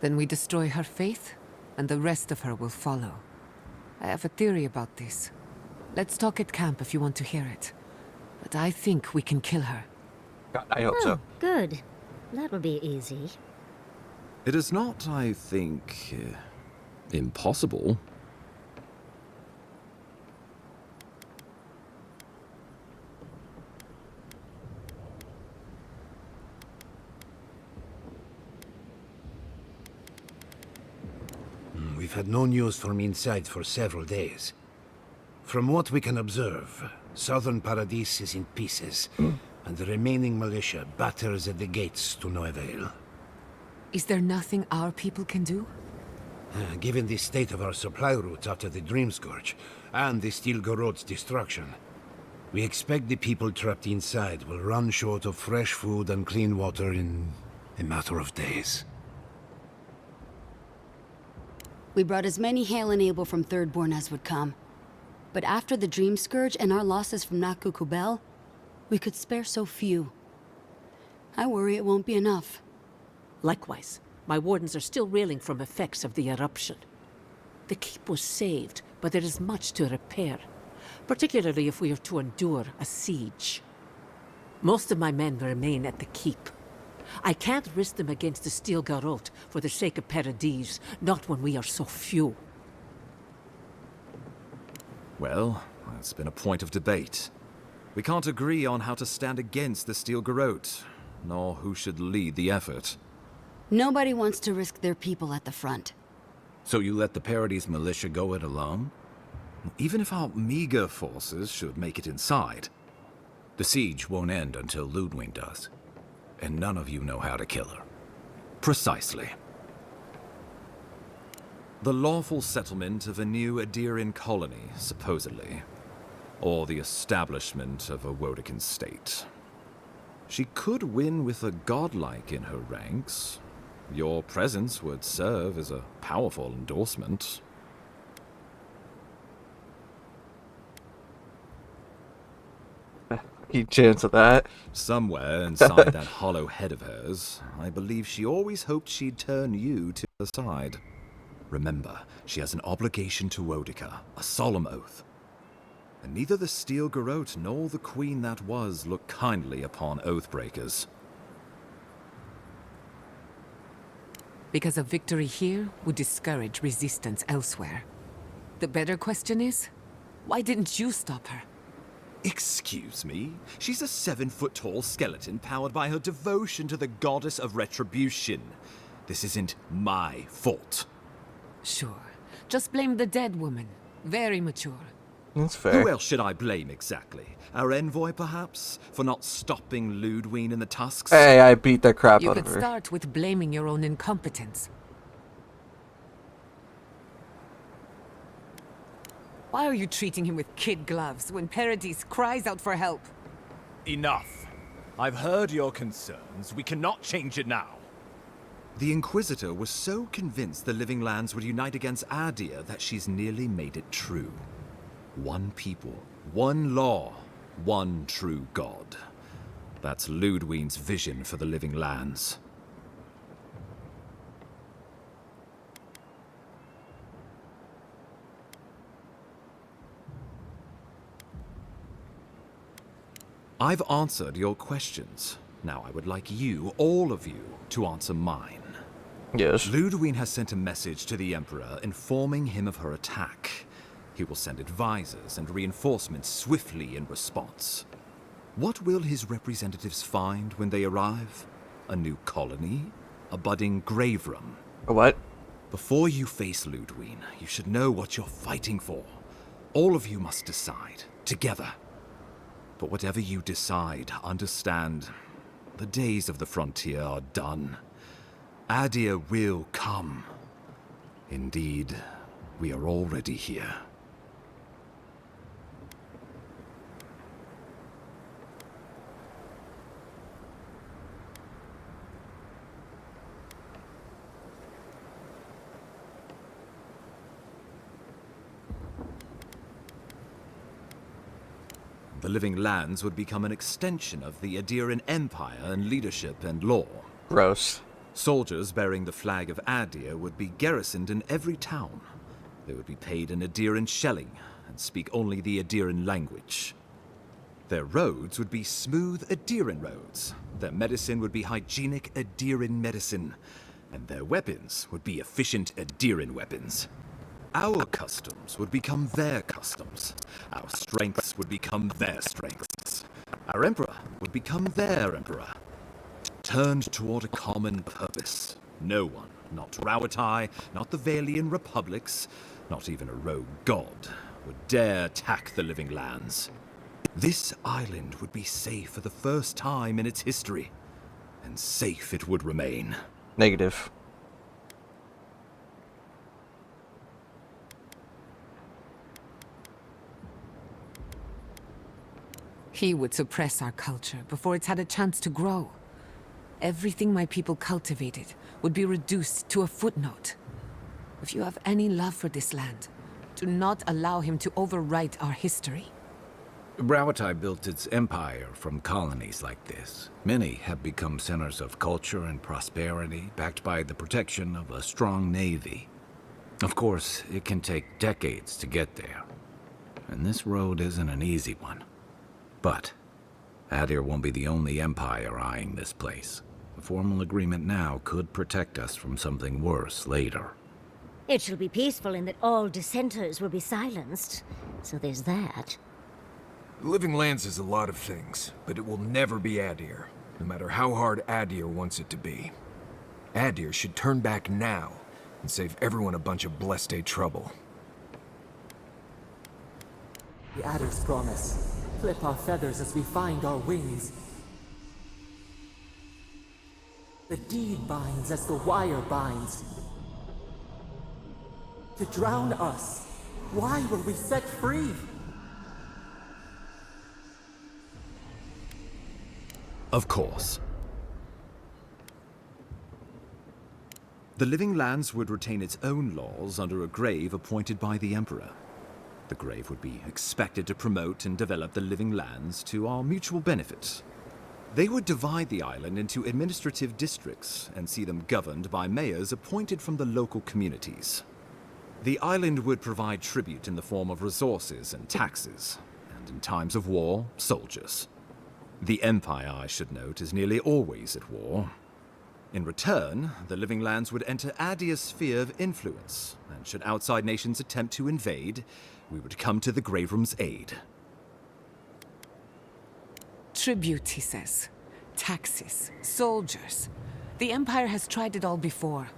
Then we destroy her faith, and the rest of her will follow. I have a theory about this. Let's talk at camp if you want to hear it. But I think we can kill her. I hope so. Good. That will be easy. It is not, I think, impossible. We've had no news from inside for several days. From what we can observe, southern Paradis is in pieces, and the remaining militia batters at the gates to no avail. Is there nothing our people can do? Given the state of our supply routes after the Dream Scourge, and the Steel Garrote's destruction, we expect the people trapped inside will run short of fresh food and clean water in a matter of days. We brought as many Hale and Able from Thirdborn as would come. But after the Dream Scourge and our losses from Nakukubel, we could spare so few. I worry it won't be enough. Likewise, my wardens are still reeling from effects of the eruption. The keep was saved, but there is much to repair, particularly if we are to endure a siege. Most of my men remain at the keep. I can't risk them against the Steel Garrote for the sake of Paradis, not when we are so few. Well, that's been a point of debate. We can't agree on how to stand against the Steel Garrote, nor who should lead the effort. Nobody wants to risk their people at the front. So you let the Paradis militia go it alone? Even if our meager forces should make it inside. The siege won't end until Ludwine does. And none of you know how to kill her. Precisely. The lawful settlement of a new Adirian colony, supposedly. Or the establishment of a Wodican state. She could win with a godlike in her ranks. Your presence would serve as a powerful endorsement. Keep chance of that. Somewhere inside that hollow head of hers, I believe she always hoped she'd turn you to her side. Remember, she has an obligation to Wodica, a solemn oath. And neither the Steel Garrote nor the queen that was look kindly upon oathbreakers. Because a victory here would discourage resistance elsewhere. The better question is, why didn't you stop her? Excuse me? She's a 7-foot-tall skeleton powered by her devotion to the goddess of retribution. This isn't my fault. Sure. Just blame the dead woman. Very mature. That's fair. Who else should I blame exactly? Our envoy, perhaps? For not stopping Ludwine and the Tusks? Hey, I beat the crap You out of could her. start with blaming your own incompetence. Why are you treating him with kid gloves when Paradis cries out for help? Enough. I've heard your concerns. We cannot change it now. The Inquisitor was so convinced the Living Lands would unite against Adir that she's nearly made it true. One people, one law, one true God. That's Ludwine's vision for the Living Lands. I've answered your questions. Now I would like you, all of you, to answer mine. Yes. Ludwine has sent a message to the Emperor informing him of her attack. He will send advisors and reinforcements swiftly in response. What will his representatives find when they arrive? A new colony? A budding grave room? A what? Before you face Ludwine, you should know what you're fighting for. All of you must decide, together. But whatever you decide, understand, the days of the frontier are done. Adir will come. Indeed, we are already here. The Living Lands would become an extension of the Adiran Empire in leadership and law. Gross. Soldiers bearing the flag of Adir would be garrisoned in every town. They would be paid in Adiran shelling and speak only the Adiran language. Their roads would be smooth Adiran roads. Their medicine would be hygienic Adiran medicine. And their weapons would be efficient Adiran weapons. Our customs would become their customs. Our strengths would become their strengths. Our emperor would become their emperor. Turned toward a common purpose. No one, not Rauatai, not the Valian republics, not even a rogue god, would dare attack the Living Lands. This island would be safe for the first time in its history. And safe it would remain. Negative. He would suppress our culture before it's had a chance to grow. Everything my people cultivated would be reduced to a footnote. If you have any love for this land, do not allow him to overwrite our history. Rauatai built its empire from colonies like this. Many have become centers of culture and prosperity, backed by the protection of a strong navy. Of course, it can take decades to get there. And this road isn't an easy one. But Adir won't be the only empire eyeing this place. A formal agreement now could protect us from something worse later. It shall be peaceful in that all dissenters will be silenced. So there's that. The Living Lands is a lot of things, but it will never be Adir, no matter how hard Adir wants it to be. Adir should turn back now and save everyone a bunch of blessed trouble. The Adder's promise. Flip our feathers as we find our wings. The deed binds as the wire binds. To drown us, why were we set free? Of course. The Living Lands would retain its own laws under a grave appointed by the Emperor. The Grave would be expected to promote and develop the living lands to our mutual benefit. They would divide the island into administrative districts and see them governed by mayors appointed from the local communities. The island would provide tribute in the form of resources and taxes, and in times of war, soldiers. The Empire, I should note, is nearly always at war. In return, the living lands would enter Adia's sphere of influence, and should outside nations attempt to invade, we would come to the Grave Room's aid. Tribute, he says. Taxes, soldiers. The Empire has tried it all before.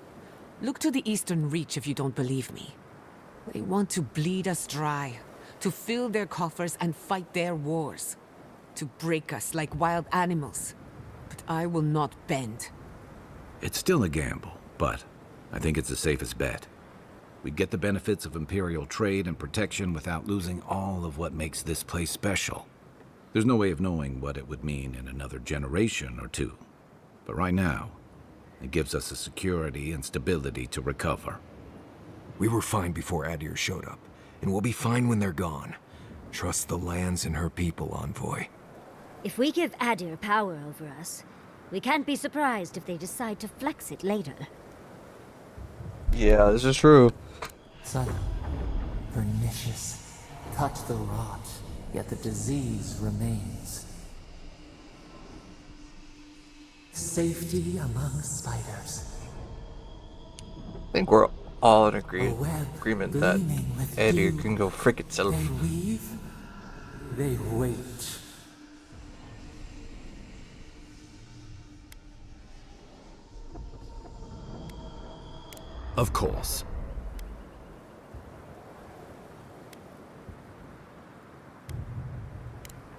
Look to the Eastern Reach if you don't believe me. They want to bleed us dry, to fill their coffers and fight their wars, to break us like wild animals. But I will not bend. It's still a gamble, but I think it's the safest bet. We get the benefits of Imperial trade and protection without losing all of what makes this place special. There's no way of knowing what it would mean in another generation or two. But right now, it gives us the security and stability to recover. We were fine before Adir showed up, and we'll be fine when they're gone. Trust the lands and her people, Envoy. If we give Adir power over us, we can't be surprised if they decide to flex it later. Yeah, this is true. Son, pernicious, touch the rot, yet the disease remains. Safety among spiders. I think we're all in agreement that Adir can go frick itself. They weave, they wait. Of course.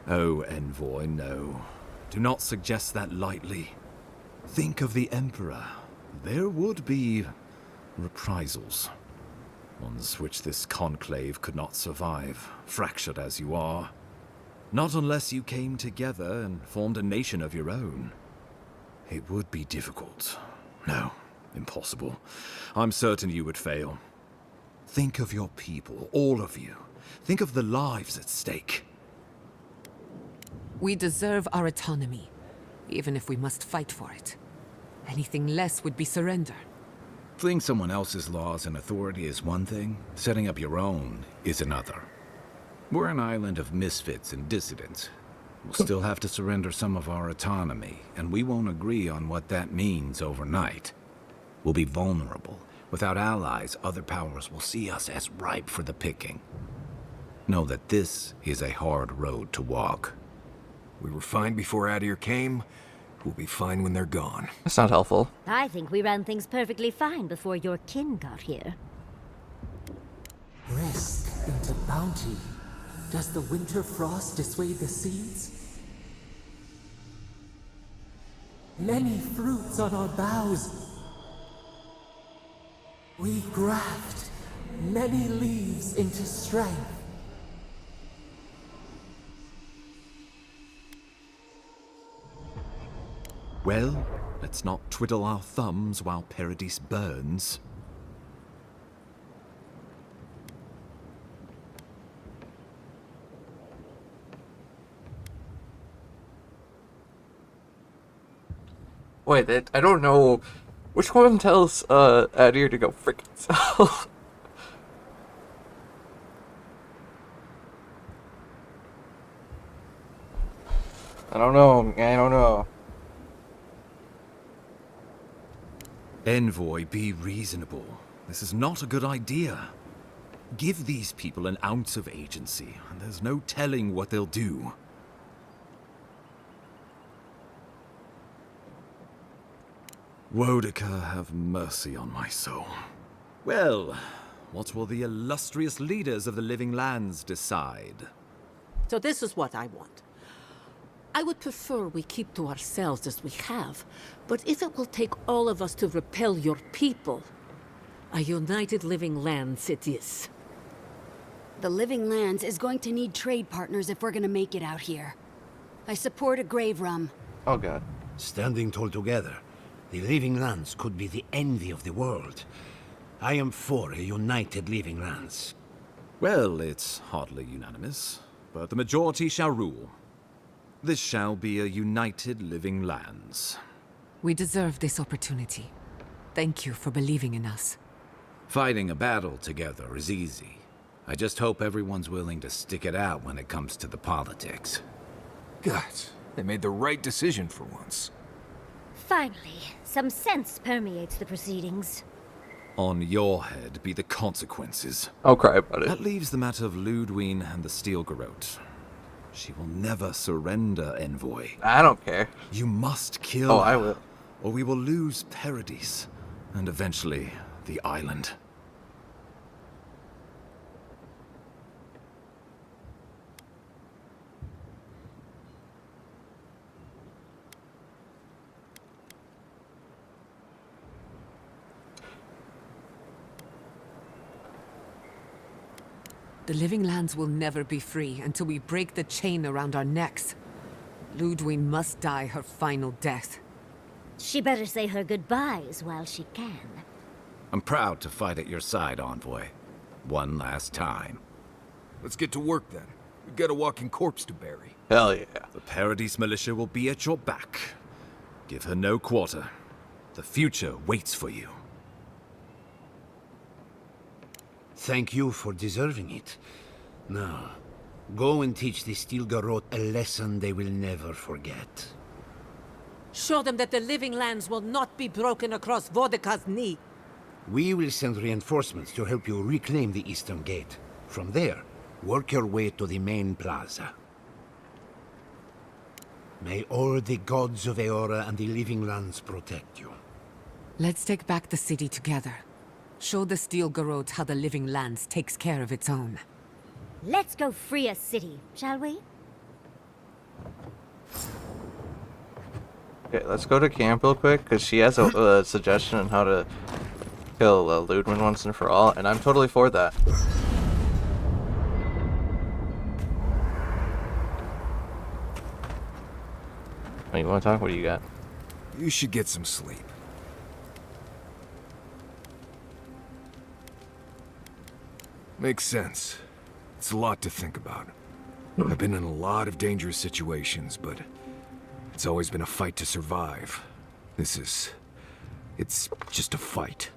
Oh, Envoy, no. Do not suggest that lightly. Think of the Emperor. There would be reprisals. Ones which this conclave could not survive, fractured as you are. Not unless you came together and formed a nation of your own. It would be difficult. No, impossible. I'm certain you would fail. Think of your people, all of you. Think of the lives at stake. We deserve our autonomy, even if we must fight for it. Anything less would be surrender. Fleeing someone else's laws and authority is one thing, setting up your own is another. We're an island of misfits and dissidents. We'll still have to surrender some of our autonomy, and we won't agree on what that means overnight. We'll be vulnerable. Without allies, other powers will see us as ripe for the picking. Know that this is a hard road to walk. We were fine before Adir came. We'll be fine when they're gone. That's not helpful. I think we ran things perfectly fine before your kin got here. Risk into bounty. Does the winter frost dissuade the seeds? Many fruits on our boughs. We graft many leaves into strength. Well, let's not twiddle our thumbs while Paradise burns. Wait, I don't know. Which one tells Adir to go frick itself? I don't know. Envoy, be reasonable. This is not a good idea. Give these people an ounce of agency, and there's no telling what they'll do. Wodaka, have mercy on my soul. Well, what will the illustrious leaders of the living lands decide? So this is what I want. I would prefer we keep to ourselves as we have, but if it will take all of us to repel your people, a united living lands it is. The Living Lands is going to need trade partners if we're gonna make it out here. I support a grave rum. Oh god. Standing tall together, the Living Lands could be the envy of the world. I am for a united Living Lands. Well, it's hardly unanimous, but the majority shall rule. This shall be a united living lands. We deserve this opportunity. Thank you for believing in us. Fighting a battle together is easy. I just hope everyone's willing to stick it out when it comes to the politics. God, they made the right decision for once. Finally, some sense permeates the proceedings. On your head be the consequences. I'll cry about it. That leaves the matter of Ludwine and the Steel Garrote. She will never surrender, Envoy. I don't care. You must kill Oh, her, I will. or we will lose Paradis, and eventually the island. The Living Lands will never be free until we break the chain around our necks. Ludwine must die her final death. She better say her goodbyes while she can. I'm proud to fight at your side, Envoy. One last time. Let's get to work then. We've got a walking corpse to bury. Hell yeah. The Paradis militia will be at your back. Give her no quarter. The future waits for you. Thank you for deserving it. Now, go and teach the Steel Garrote a lesson they will never forget. Show them that the Living Lands will not be broken across Vodka's knee. We will send reinforcements to help you reclaim the Eastern Gate. From there, work your way to the main plaza. May all the gods of Eora and the Living Lands protect you. Let's take back the city together. Show the Steel Garrote how the Living Lands takes care of its own. Let's go free a city, shall we? Okay, let's go to camp real quick, because she has a suggestion on how to kill Ludwin once and for all, and I'm totally for that. Oh, you want to talk? What do you got? You should get some sleep. Makes sense. It's a lot to think about. I've been in a lot of dangerous situations, but it's always been a fight to survive. It's just a fight.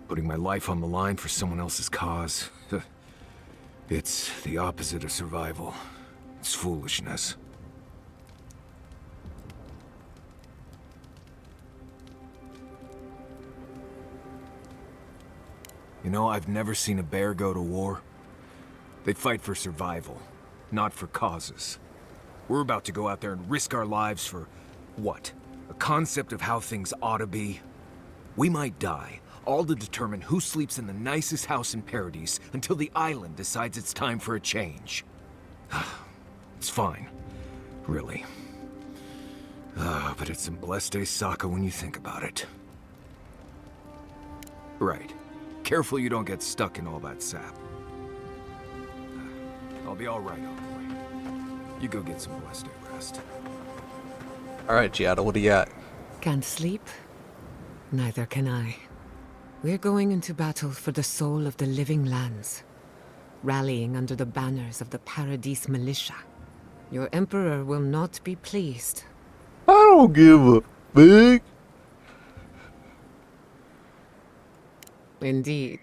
Putting my life on the line for someone else's cause. It's the opposite of survival. It's foolishness. You know, I've never seen a bear go to war. They fight for survival, not for causes. We're about to go out there and risk our lives for what? A concept of how things ought to be? We might die, all to determine who sleeps in the nicest house in Paradis until the island decides it's time for a change. It's fine, really. But it's some blessed day Sokka when you think about it. Right. Careful you don't get stuck in all that sap. I'll be all right, Envoy. You go get some blessed day rest. Alright, Giada, what do you got? Can't sleep? Neither can I. We're going into battle for the soul of the Living Lands, rallying under the banners of the Paradis militia. Your Emperor will not be pleased. I don't give a fig. Indeed.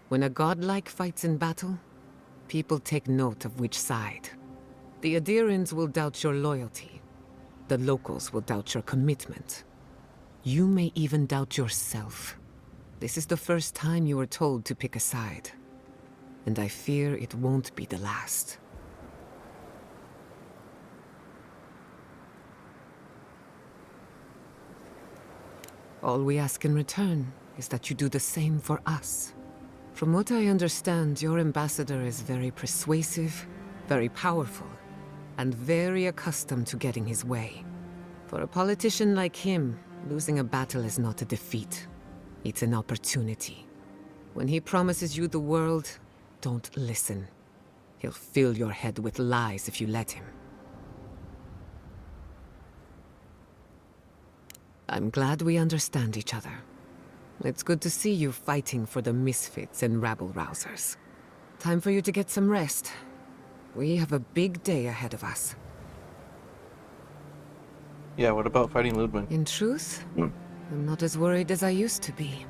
When a godlike fights in battle, people take note of which side. The Adirans will doubt your loyalty. The locals will doubt your commitment. You may even doubt yourself. This is the first time you were told to pick a side. And I fear it won't be the last. All we ask in return is that you do the same for us. From what I understand, your ambassador is very persuasive, very powerful, and very accustomed to getting his way. For a politician like him, losing a battle is not a defeat. It's an opportunity. When he promises you the world, don't listen. He'll fill your head with lies if you let him. I'm glad we understand each other. It's good to see you fighting for the misfits and rabble-rousers. Time for you to get some rest. We have a big day ahead of us. Yeah, what about fighting Ludwig? In truth, I'm not as worried as I used to be.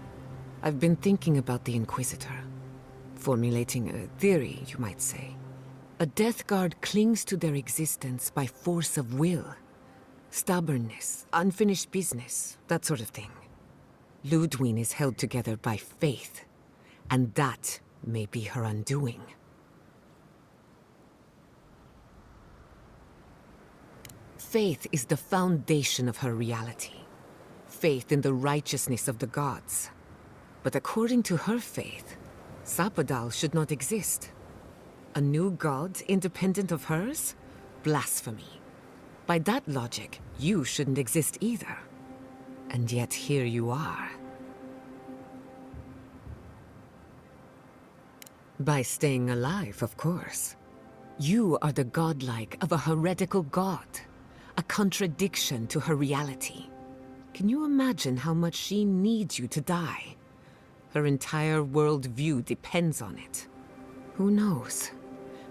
I've been thinking about the Inquisitor. Formulating a theory, you might say. A Death Guard clings to their existence by force of will. Stubbornness, unfinished business, that sort of thing. Ludwig is held together by faith, and that may be her undoing. Faith is the foundation of her reality. Faith in the righteousness of the gods. But according to her faith, Sapadal should not exist. A new god independent of hers? Blasphemy. By that logic, you shouldn't exist either. And yet here you are. By staying alive, of course. You are the godlike of a heretical god. A contradiction to her reality. Can you imagine how much she needs you to die? Her entire worldview depends on it. Who knows?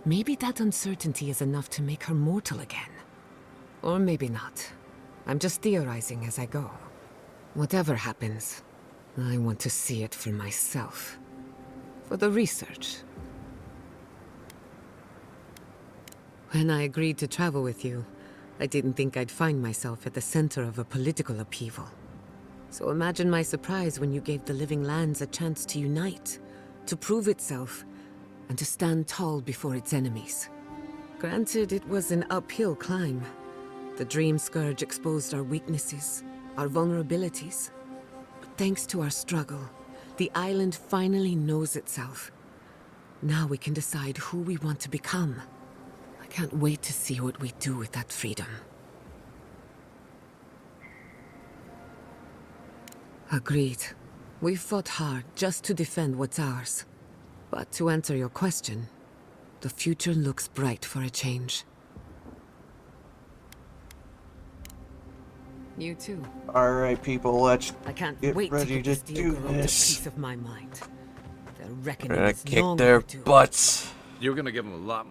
Maybe that uncertainty is enough to make her mortal again. Or maybe not. I'm just theorizing as I go. Whatever happens, I want to see it for myself. For the research. When I agreed to travel with you, I didn't think I'd find myself at the center of a political upheaval. So imagine my surprise when you gave the Living Lands a chance to unite, to prove itself, and to stand tall before its enemies. Granted, it was an uphill climb. The Dream Scourge exposed our weaknesses, our vulnerabilities. But thanks to our struggle, the island finally knows itself. Now we can decide who we want to become. I can't wait to see what we do with that freedom. Agreed. We've fought hard just to defend what's ours. But to answer your question, the future looks bright for a change. You too. Alright, people, let's I can't get wait ready to to get do a this. piece of my mind. Their We're reckoning gonna is kick long their overdue. butts. You're gonna give them a lot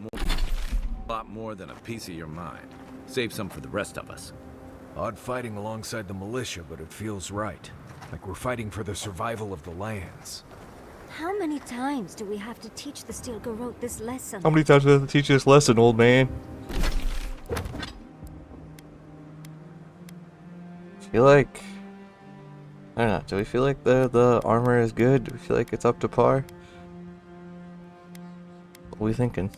more than a piece of your mind. Save some for the rest of us. Odd fighting alongside the militia, but it feels right. Like we're fighting for the survival of the lands. How many times do we have to teach the Steel Garrote this lesson? How many times do we have to teach this lesson, old man? Feel like... I don't know, do we feel like the armor is good? Do we feel like it's up to par? What are we thinking?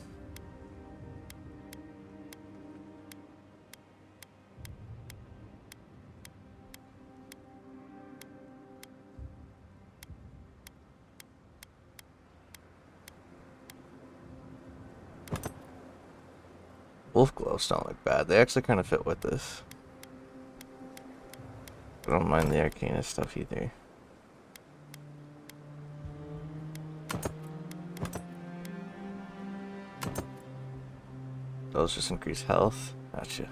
Wolf gloves don't look bad. They actually kind of fit with this. I don't mind the Arcana stuff either. Those just increase health. Gotcha.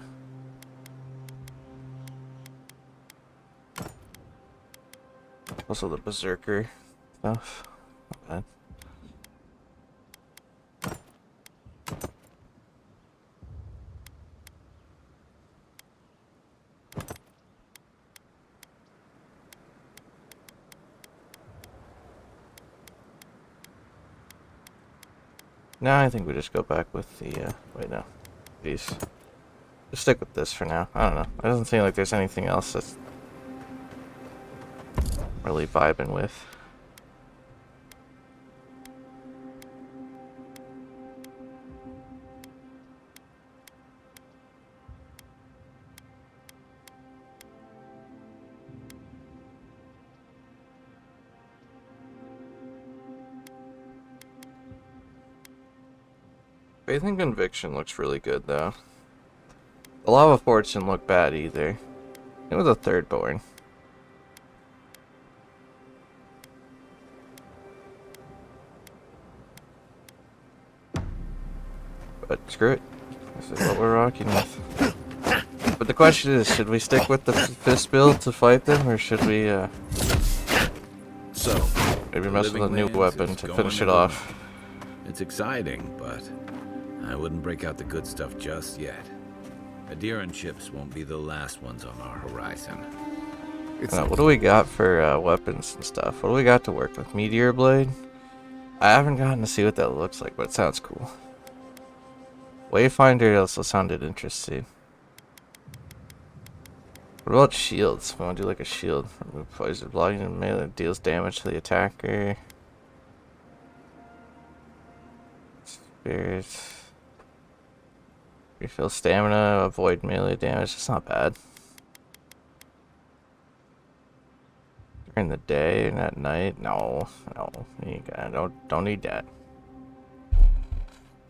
Also the Berserker stuff. Not bad. Now I think we just go back with the, wait no, these. Just stick with this for now. I don't know. It doesn't seem like there's anything else that's really vibing with. Faith and Conviction looks really good, though. The Lava Forts didn't look bad either. It was a third born. But screw it. This is what we're rocking with. But the question is, should we stick with the fist build to fight them, or should we, So, maybe mess with a new weapon to finish it off? It's exciting, but I wouldn't break out the good stuff just yet. Adiran ships won't be the last ones on our horizon. What do we got for weapons and stuff? What do we got to work with? Meteor Blade? I haven't gotten to see what that looks like, but it sounds cool. Wayfinder also sounded interesting. What about shields? We want to do like a shield. Remove poison, blocking and melee deals damage to the attacker. Spirits. Refill stamina, avoid melee damage. It's not bad. During the day and at night? No. Don't need that.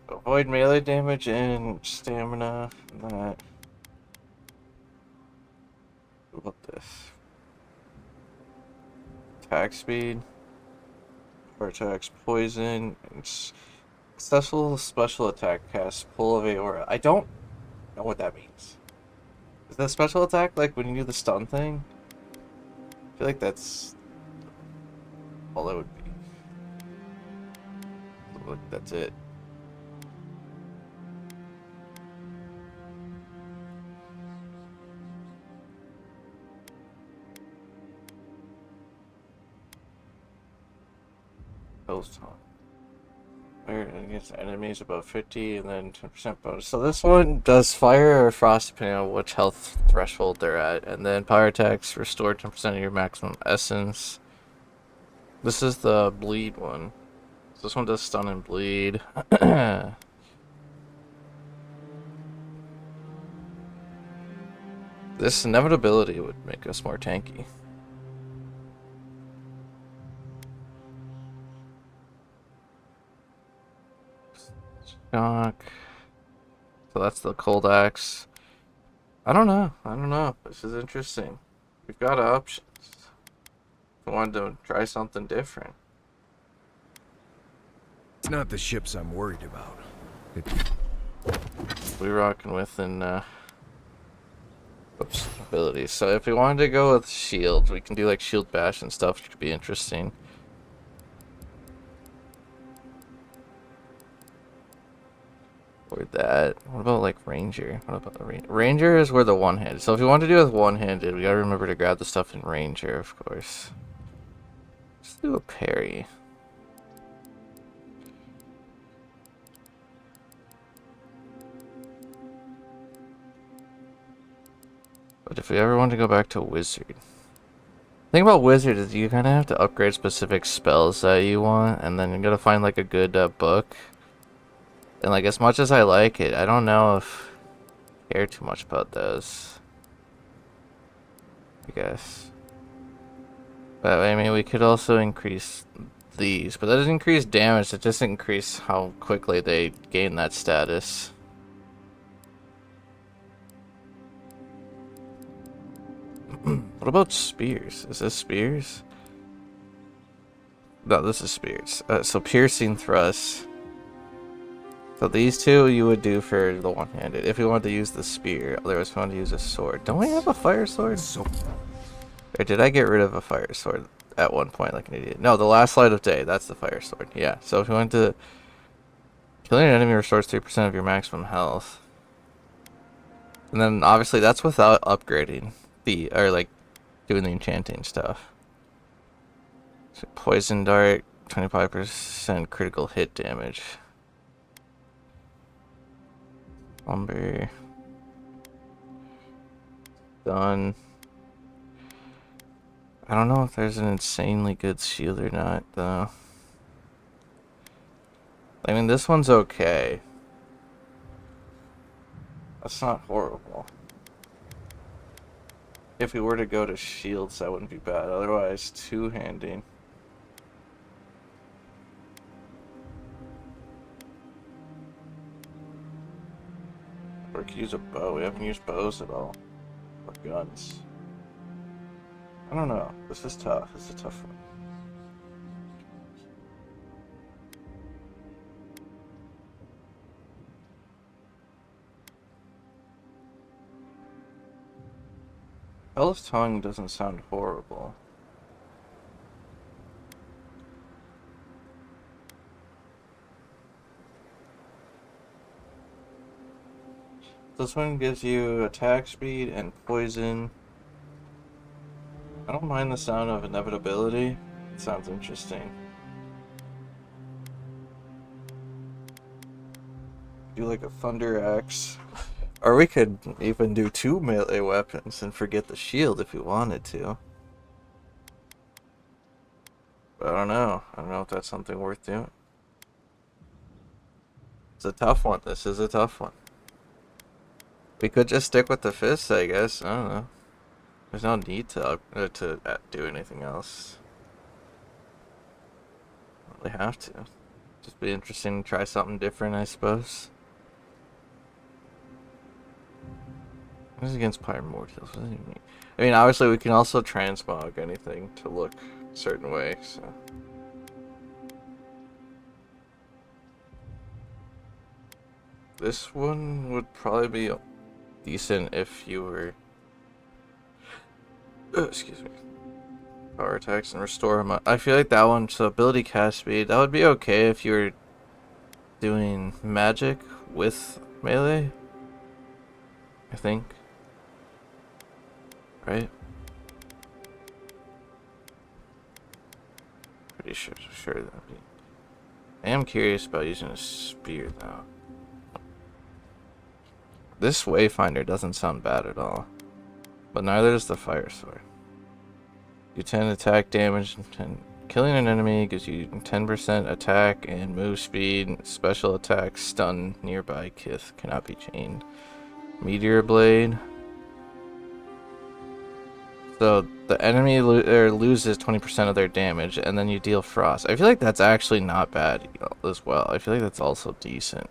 Avoid melee damage and stamina. That. What about this? Attack speed. Or attacks poison. Successful special attack casts pull of aura. I don't know what that means. Is that special attack like when you do the stun thing? I feel like that's all that would be. Look, that's it. Post time. Fire against enemies above 50 and then 10% bonus. So this one does fire or frost depending on which health threshold they're at. And then power attacks restore 10% of your maximum essence. This is the bleed one. So this one does stun and bleed. This inevitability would make us more tanky. Shock. So that's the cold axe. I don't know. This is interesting. We've got options. If we wanted to try something different. It's not the ships I'm worried about. We're rocking with abilities. So if we wanted to go with shields, we can do like shield bash and stuff, which could be interesting. Or that. What about like Ranger? What about the Ranger is where the one-handed. So if you want to do with one-handed, we gotta remember to grab the stuff in Ranger, of course. Let's do a parry. But if we ever want to go back to Wizard. The thing about Wizard is you kind of have to upgrade specific spells that you want, and then you gotta find like a good book. And like as much as I like it, I don't know if I care too much about those. I guess. But I mean, we could also increase these, but that doesn't increase damage, it just increase how quickly they gain that status. What about spears? Is this spears? No, this is spears. So piercing thrust. So these two you would do for the one-handed if we wanted to use the spear. Otherwise, we wanted to use a sword. Don't we have a fire sword? Or did I get rid of a fire sword at one point like an idiot? No, the last light of day. That's the fire sword. Yeah. So if you wanted to killing an enemy restores 3% of your maximum health. And then obviously that's without upgrading or like doing the enchanting stuff. So poison dart, 25% critical hit damage. Lumber. Done. I don't know if there's an insanely good shield or not, though. I mean, this one's okay. That's not horrible. If we were to go to shields, that wouldn't be bad. Otherwise, two-handing. Or we could use a bow. We haven't used bows at all. Or guns. I don't know. This is tough. This is a tough one. Elf's tongue doesn't sound horrible. this one gives you attack speed and poison. I don't mind the sound of inevitability. It sounds interesting. Do like a thunder axe. Or we could even do 2 melee weapons and forget the shield if we wanted to. But I don't know. I don't know if that's something worth doing. It's a tough one. This is a tough one. We could just stick with the fists, I guess. I don't know. There's no need to do anything else. Don't really have to. Just be interesting to try something different, I suppose. What is against Primordials? What does it mean? I mean, obviously we can also transmog anything to look a certain way, so. This one would probably be decent if you were... excuse me. Power attacks and restore them. I feel like that one, so ability cast speed, that would be okay if you were doing magic with melee. I think. Right? Pretty sure that'd be... I am curious about using a spear though. This Wayfinder doesn't sound bad at all. But neither does the Fire Sword. You 10 attack damage, 10. Killing an enemy gives you 10% attack and move speed. Special attack, stun nearby kith cannot be chained. Meteor Blade. So the enemy loses 20% of their damage, and then you deal frost. I feel like that's actually not bad as well. I feel like that's also decent.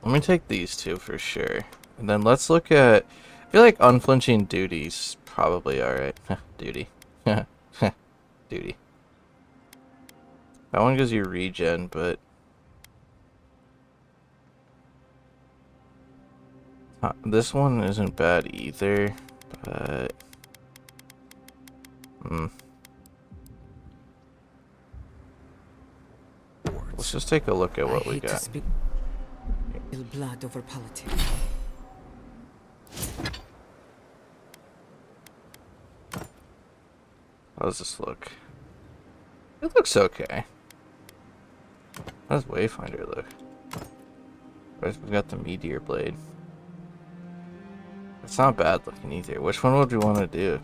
Let me take these two for sure. And then let's look at... I feel like unflinching duty's probably alright. Duty. Duty. That one gives you regen, but... this one isn't bad either, but... Let's just take a look at what we got. Blood over politics. How does this look? It looks okay. How does Wayfinder look? We got the Meteor Blade. It's not bad looking either. Which one would we want to do?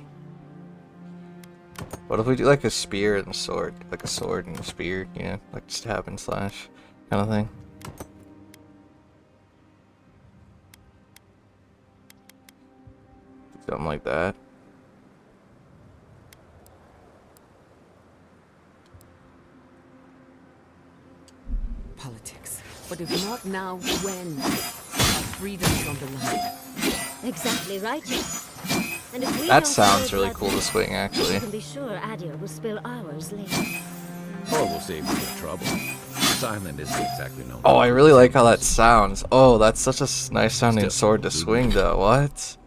What if we do like a spear and a sword? Like a sword and a spear, you know? Like stab and slash kind of thing. Something like that. Politics. But if not now, when? Our freedom is on the line. Exactly right. And if we that don't sounds really cool to swing, actually. You can be sure Adir will spill ours later. Or we'll save you the trouble. This island isn't exactly known. Oh, I really like how that sounds. Oh, that's such a nice sounding sword to swing, though. What?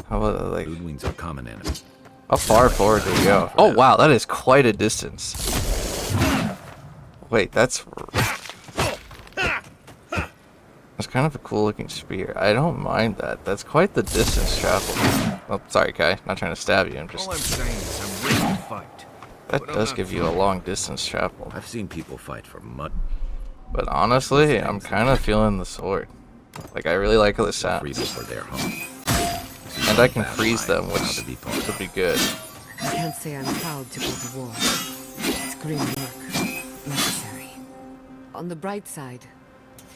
How about like... Ludwings are common enemies. How far forward do we go? Oh wow, that is quite a distance. Wait, that's kind of a cool looking spear. I don't mind that. That's quite the distance traveled. Oh, sorry, Kai. Not trying to stab you. I'm just... All I'm saying is I'm ready to fight. That does give you a long distance travel. I've seen people fight for mud. But honestly, I'm kind of feeling the sword. Like, I really like how it sounds. For their home. And I can freeze them, which would be good. I can't say I'm proud to go to war. It's grim work. Necessary. On the bright side,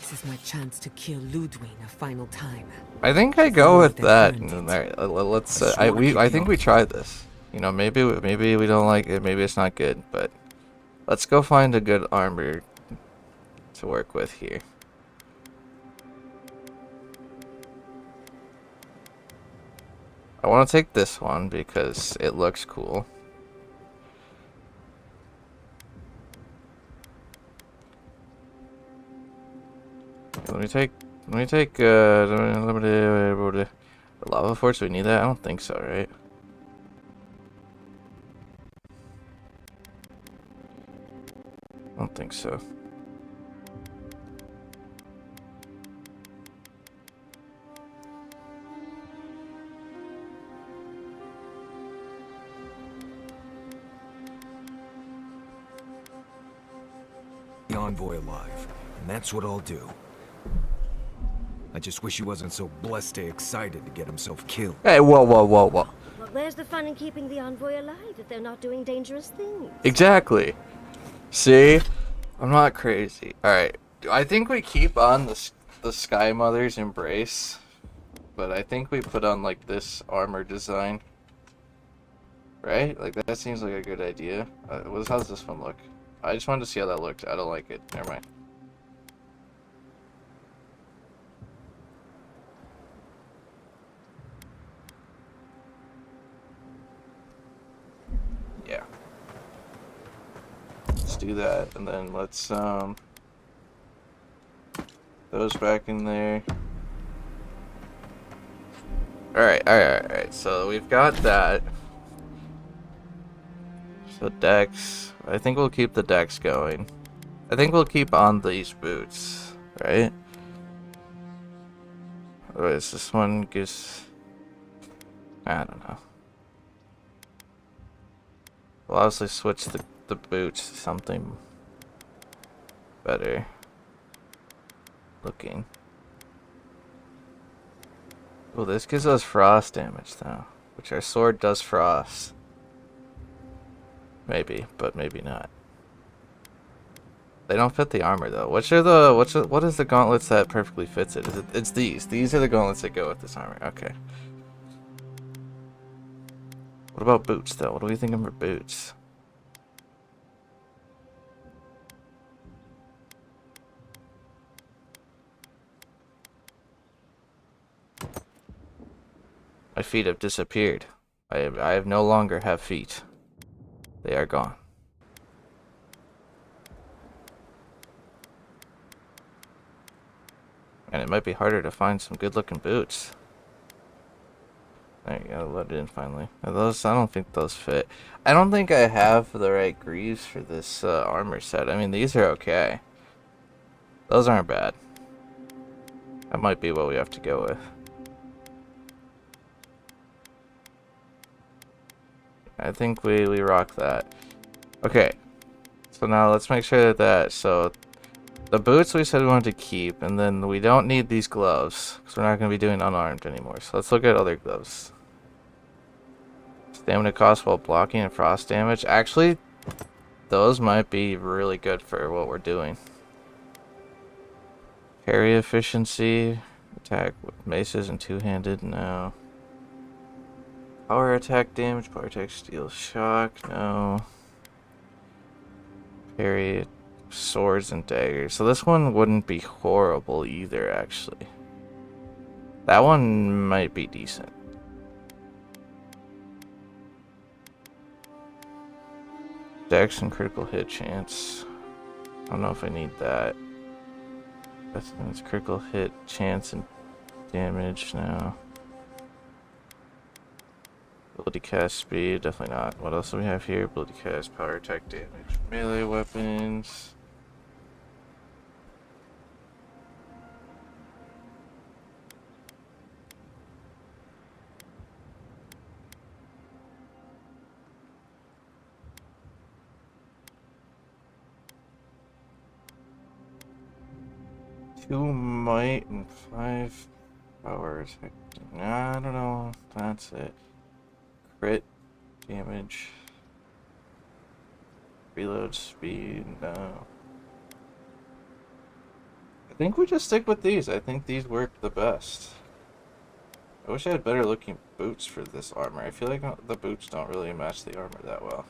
this is my chance to kill Ludwig a final time. I think I go with that. Let's. I think we tried this. You know, maybe we don't like it. Maybe it's not good. But let's go find a good armor to work with here. I want to take this one because it looks cool. Let me take the lava force. Do we need that? I don't think so, right? I don't think so. Envoy alive, and that's what I'll do. I just wish he wasn't so blessed excited to get himself killed. Hey, whoa, whoa, whoa, whoa. Well, where's the fun in keeping the envoy alive if they're not doing dangerous things? Exactly. See? I'm not crazy. Alright. I think we keep on the Sky Mother's embrace. But I think we put on, like, this armor design. Right? Like, that seems like a good idea. How's this one look? I just wanted to see how that looked. I don't like it. Never mind. Yeah. Let's do that, and then let's, those back in there. Alright. So we've got that. So Dex. I think we'll keep the Dex going. I think we'll keep on these boots, right? Or is this one gives... I don't know. We'll obviously switch the boots to something better looking. Well, this gives us frost damage though, which our sword does frost. Maybe, but maybe not. They don't fit the armor though. What is the gauntlets that perfectly fits it? It's these. These are the gauntlets that go with this armor. Okay. What about boots though? What do we think of for boots? My feet have disappeared. I have no longer have feet. They are gone. And it might be harder to find some good looking boots. There you go, let it in finally. Those, I don't think those fit. I don't think I have the right greaves for this armor set. I mean, these are okay. Those aren't bad. That might be what we have to go with. I think we rock that. Okay. So now let's make sure so the boots we said we wanted to keep, and then we don't need these gloves because we're not going to be doing unarmed anymore. So let's look at other gloves. Stamina cost while blocking and frost damage. Actually, those might be really good for what we're doing. Parry efficiency, attack with maces and two-handed, no. Power attack damage, power attack steel shock, no. Parry swords and daggers. So this one wouldn't be horrible either, actually. That one might be decent. Dex and critical hit chance. I don't know if I need that. That's critical hit chance and damage now. Ability cast speed, definitely not. What else do we have here? Ability cast, power attack damage, melee weapons. Two might and 5 power attack. Nah, I don't know. That's it. Crit damage. Reload speed, no. I think we just stick with these. I think these work the best. I wish I had better looking boots for this armor. I feel like the boots don't really match the armor that well.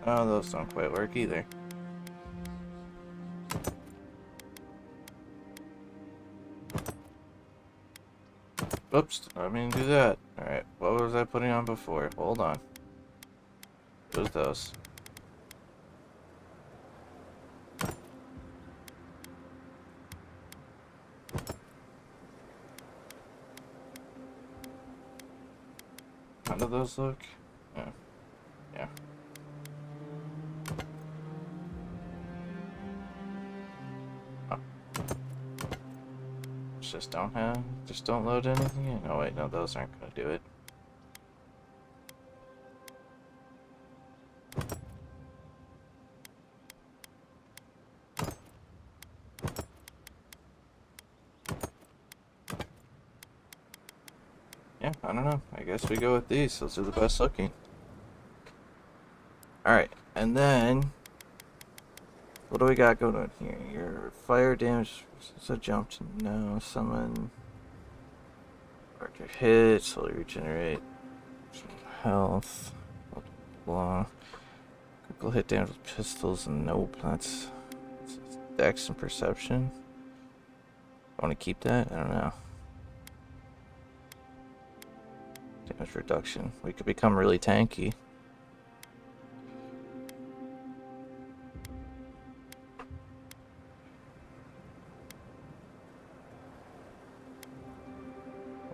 Oh, those don't quite work either. Oops, I mean do that. Alright, what was I putting on before? Hold on. It was those. How do those look? Yeah. Yeah. just don't load anything in. Oh wait, no, those aren't gonna do it. Yeah, I don't know. I guess we go with these. Those are the best looking. Alright, and then what do we got going on here? Your fire damage is a jump to no summon. Larger hit, slowly regenerate some health. Blah, blah, blah. Critical hit damage with pistols and nope, that's dex and perception. I want to keep that? I don't know. Damage reduction. We could become really tanky.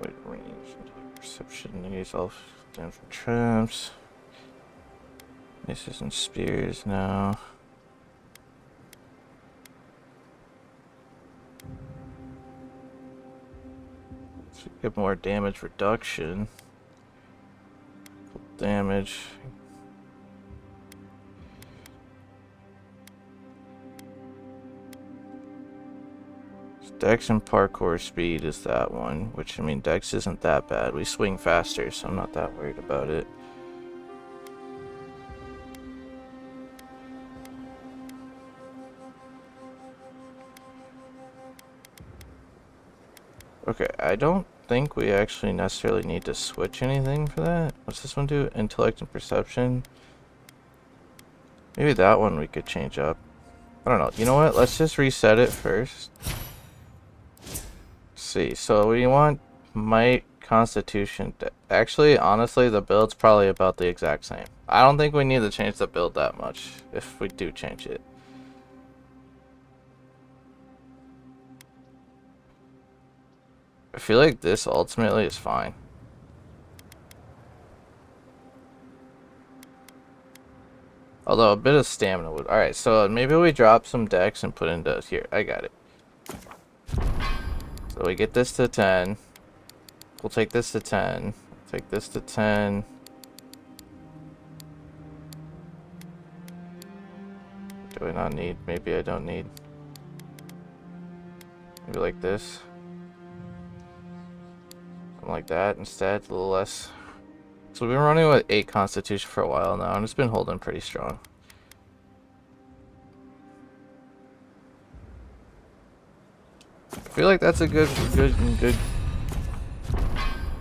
Wait, range. Perception. Negates all damage from traps. Maces and spears now. So we get more damage reduction. Damage. Dex and parkour speed is that one, which I mean Dex isn't that bad. We swing faster, so I'm not that worried about it. Okay, I don't think we actually necessarily need to switch anything for that. What's this one do? Intellect and perception. Maybe that one we could change up. I don't know. You know what? Let's just reset it first. See, so we want might, constitution. Actually, honestly, the build's probably about the exact same. I don't think we need to change the build that much if we do change it. I feel like this ultimately is fine. Although a bit of stamina would. Alright, so maybe we drop some dex and put into here. I got it. So we get this to 10. We'll take this to 10. Take this to 10. Do I not need? Maybe I don't need. Maybe like this. Something like that instead. A little less. So we've been running with 8 constitution for a while now, and it's been holding pretty strong. I feel like that's a good.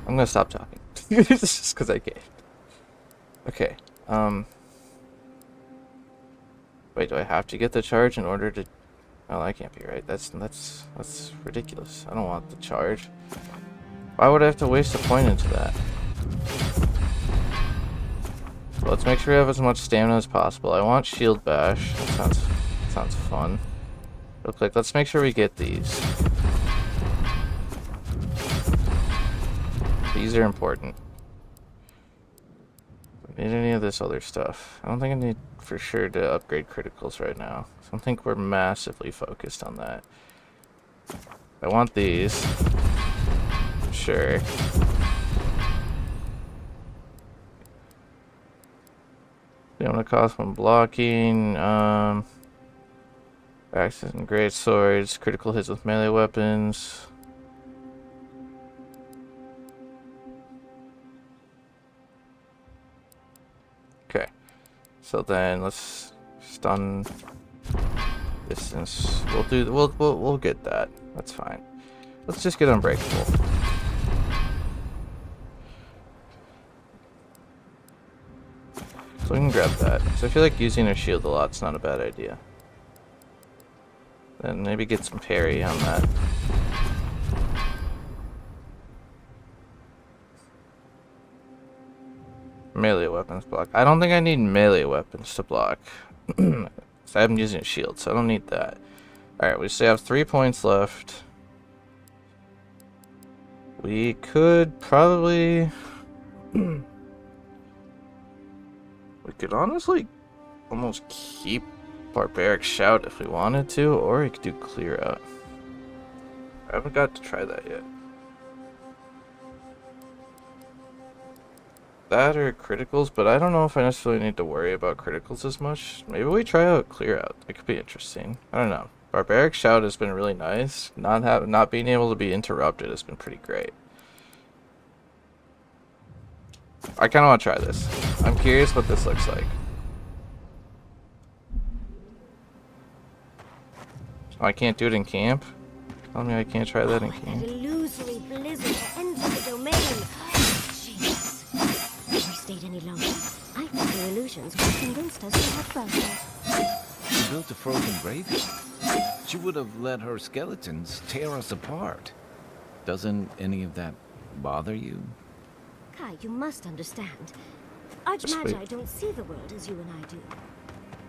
I'm gonna stop talking. Just because I can. Okay. Wait, do I have to get the charge in order to? Oh, that can't be right. That's ridiculous. I don't want the charge. Why would I have to waste a point into that? So let's make sure we have as much stamina as possible. I want shield bash. That sounds fun. Real quick, let's make sure we get these. These are important. Don't need any of this other stuff. I don't think I need for sure to upgrade criticals right now. I don't think we're massively focused on that. I want these. Sure. They want to cost one blocking. Axes and great swords. Critical hits with melee weapons. Okay. So then let's stun distance. We'll get that. That's fine. Let's just get unbreakable. So we can grab that. So I feel like using a shield a lot's not a bad idea. Then maybe get some parry on that. Melee weapons block. I don't think I need melee weapons to block. So I'm using a shield, so I don't need that. Alright, we still have 3 points left. We could probably... we could honestly almost keep Barbaric Shout if we wanted to, or we could do Clear Out. I haven't got to try that yet. That or criticals, but I don't know if I necessarily need to worry about criticals as much. Maybe we try out clear out. It could be interesting. I don't know. Barbaric Shout has been really nice. Not being able to be interrupted has been pretty great. I kind of want to try this. I'm curious what this looks like. Oh, I can't do it in camp? Tell me I can't try that in camp. That illusory blizzard to enter the domain. Jeez. If we stayed any longer, I think the illusions would have convinced us to head further. She built a frozen graveyard. She would have let her skeletons tear us apart. Doesn't any of that bother you? Kai, you must understand. Archmagi don't see the world as you and I do.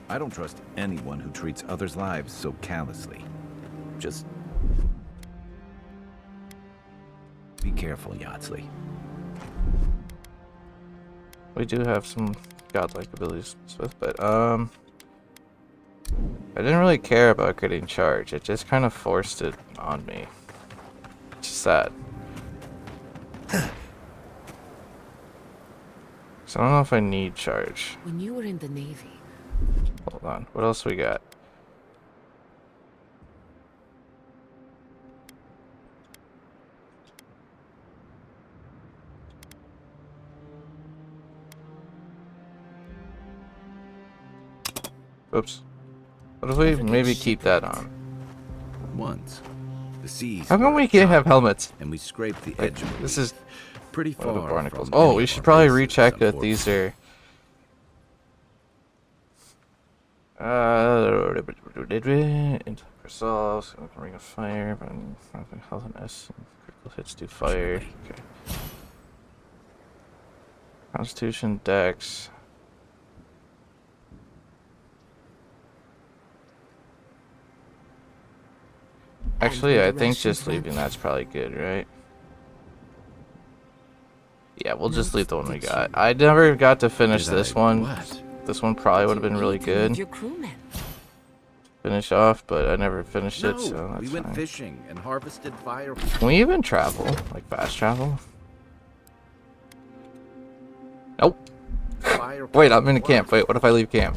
I don't trust anyone who treats others' lives so callously. Just be careful, Yardsley. We do have some godlike abilities with, but I didn't really care about getting charge. It just kind of forced it on me. It's just sad. So I don't know if I need charge. When you were in the Navy. Hold on. What else we got? Oops. What if we maybe keep that on? Once, the seas. How come we can't have helmets? And we scraped the edge of this is pretty far the barnacles. from Oh, any we of should our probably bases, recheck that these are. Did we? Resolves, Ring of Fire, but health and S. Critical hits do fire. Okay. Constitution, Dex. Actually, I think just leaving that's probably good, right? Yeah, we'll just leave the one we got. I never got to finish this one. This one probably would have been really good. Finish off, but I never finished it, so that's we went fine. fishing and harvested fire. Can we even travel? Like fast travel? Nope. Wait, I'm in a camp. Wait, what if I leave camp?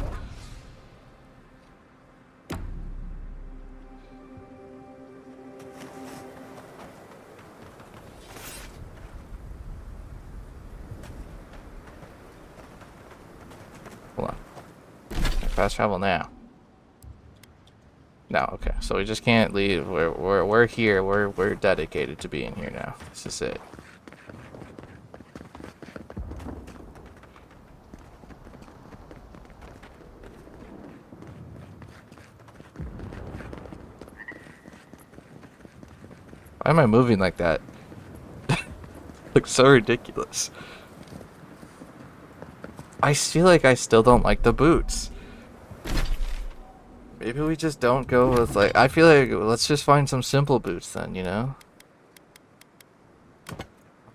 Hold on. Fast travel now. No, okay. So we just can't leave. We're here. We're dedicated to being here now. This is it. Why am I moving like that? Looks so ridiculous. I feel like I still don't like the boots. Maybe we just don't go with like, I feel like let's just find some simple boots then, you know?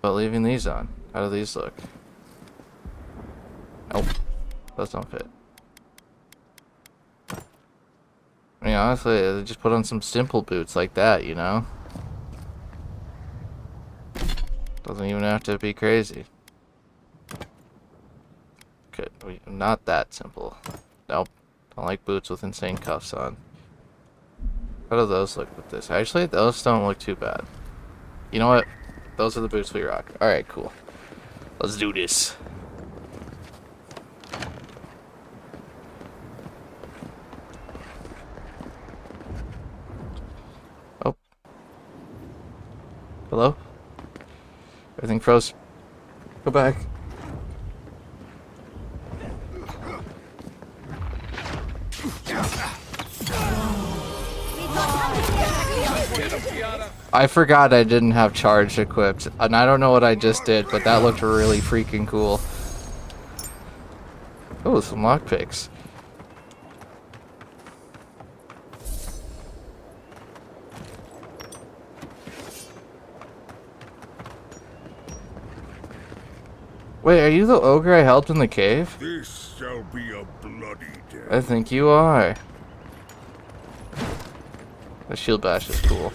But leaving these on. How do these look? Nope. Those don't fit. I mean, honestly, just put on some simple boots like that, you know? Doesn't even have to be crazy. Okay, not that simple. Nope. Don't like boots with insane cuffs on. How do those look with this? Actually, those don't look too bad. You know what? Those are the boots we rock. Alright, cool. Let's do this. Oh. Hello? Everything froze. Go back. I forgot I didn't have charge equipped, and I don't know what I just did, but that looked really freaking cool. Oh, some lockpicks. Wait, are you the ogre I helped in the cave? This shall be a bloody day. I think you are. The shield bash is cool.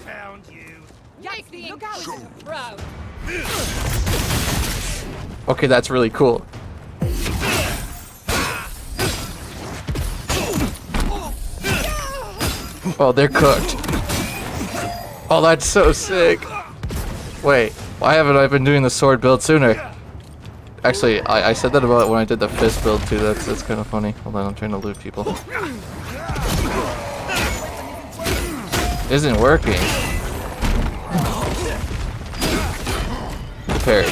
Okay, that's really cool. Oh, they're cooked. Oh, that's so sick. Wait, why haven't I been doing the sword build sooner? Actually, I said that about when I did the fist build too. That's kind of funny. Hold on, I'm trying to loot people. Isn't working. Prepared.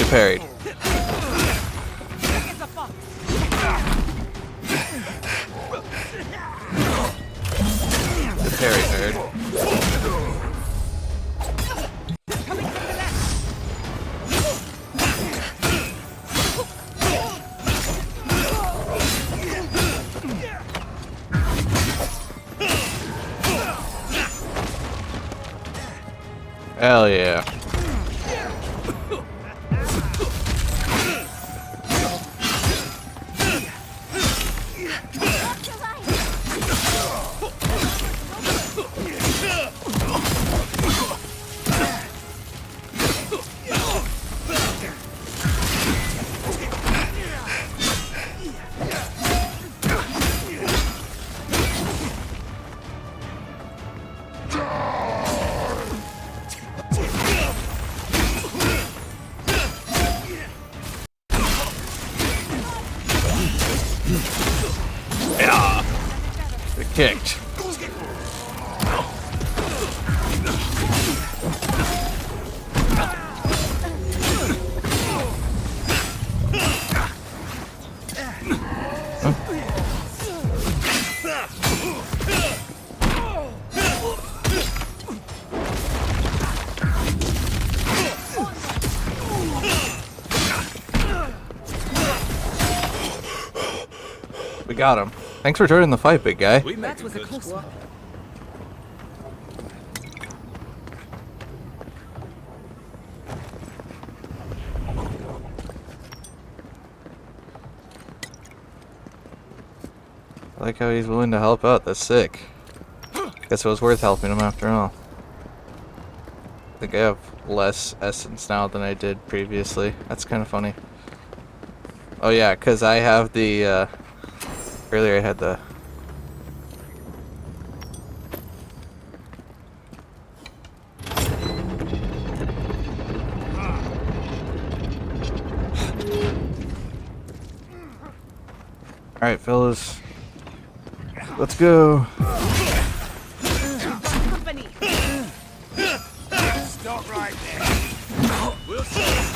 Parried. The parry, nerd. Hell yeah. Yeah. They kicked. We got him. Thanks for joining the fight, big guy. That was a close one. I like how he's willing to help out. That's sick. Guess it was worth helping him after all. I think I have less essence now than I did previously. That's kind of funny. Oh yeah, because I have the, earlier I had the... Alright, fellas. Let's go. Stop right there. We'll see.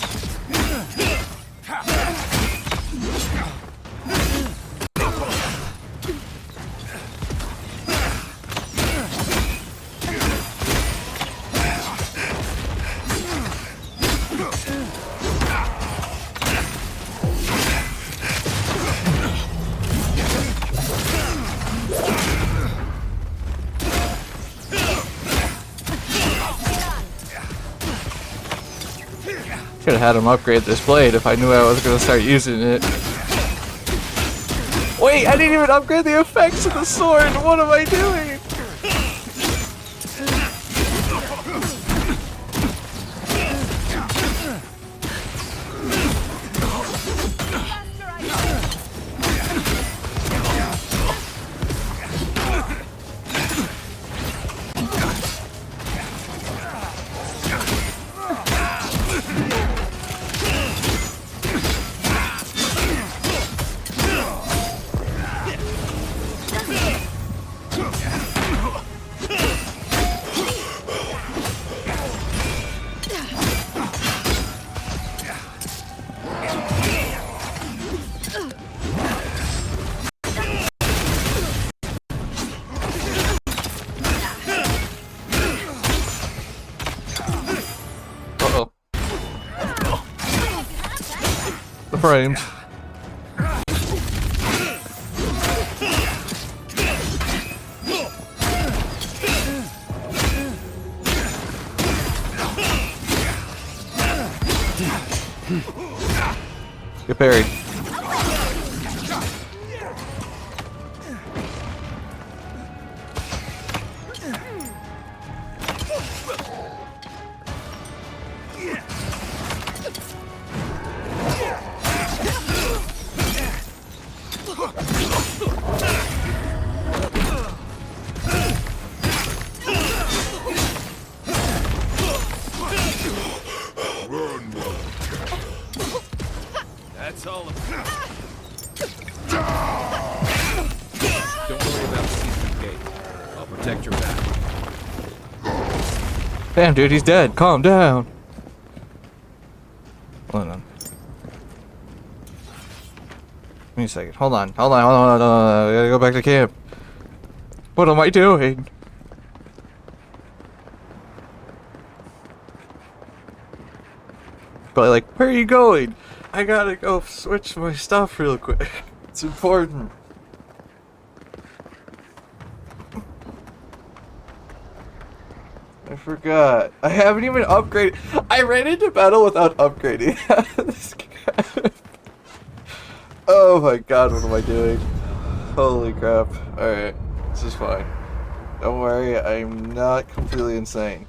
Could have had him upgrade this blade if I knew I was going to start using it. Wait, I didn't even upgrade the effects of the sword. What am I doing? The frames. Get buried. That's all of it. Don't worry about the secret gate. I'll protect your back. Damn, dude, he's dead. Calm down. Hold on. Give me a second. Hold on. Hold on. I gotta go back to camp. What am I doing? But like, where are you going? I gotta go switch my stuff real quick. It's important. I forgot. I haven't even upgraded. I ran into battle without upgrading. This guy. Oh my god, what am I doing? Holy crap. Alright, this is fine. Don't worry, I'm not completely insane.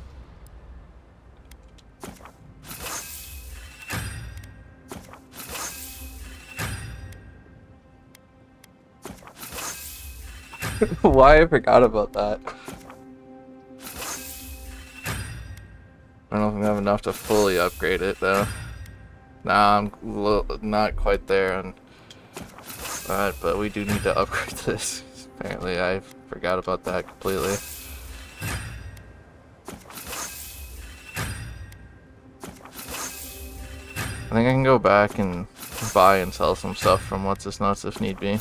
Why I forgot about that. I don't know if I'm gonna have enough to fully upgrade it though. Nah, I'm not quite there on that, but we do need to upgrade this. Apparently I forgot about that completely. I think I can go back and buy and sell some stuff from What's This Nuts if need be.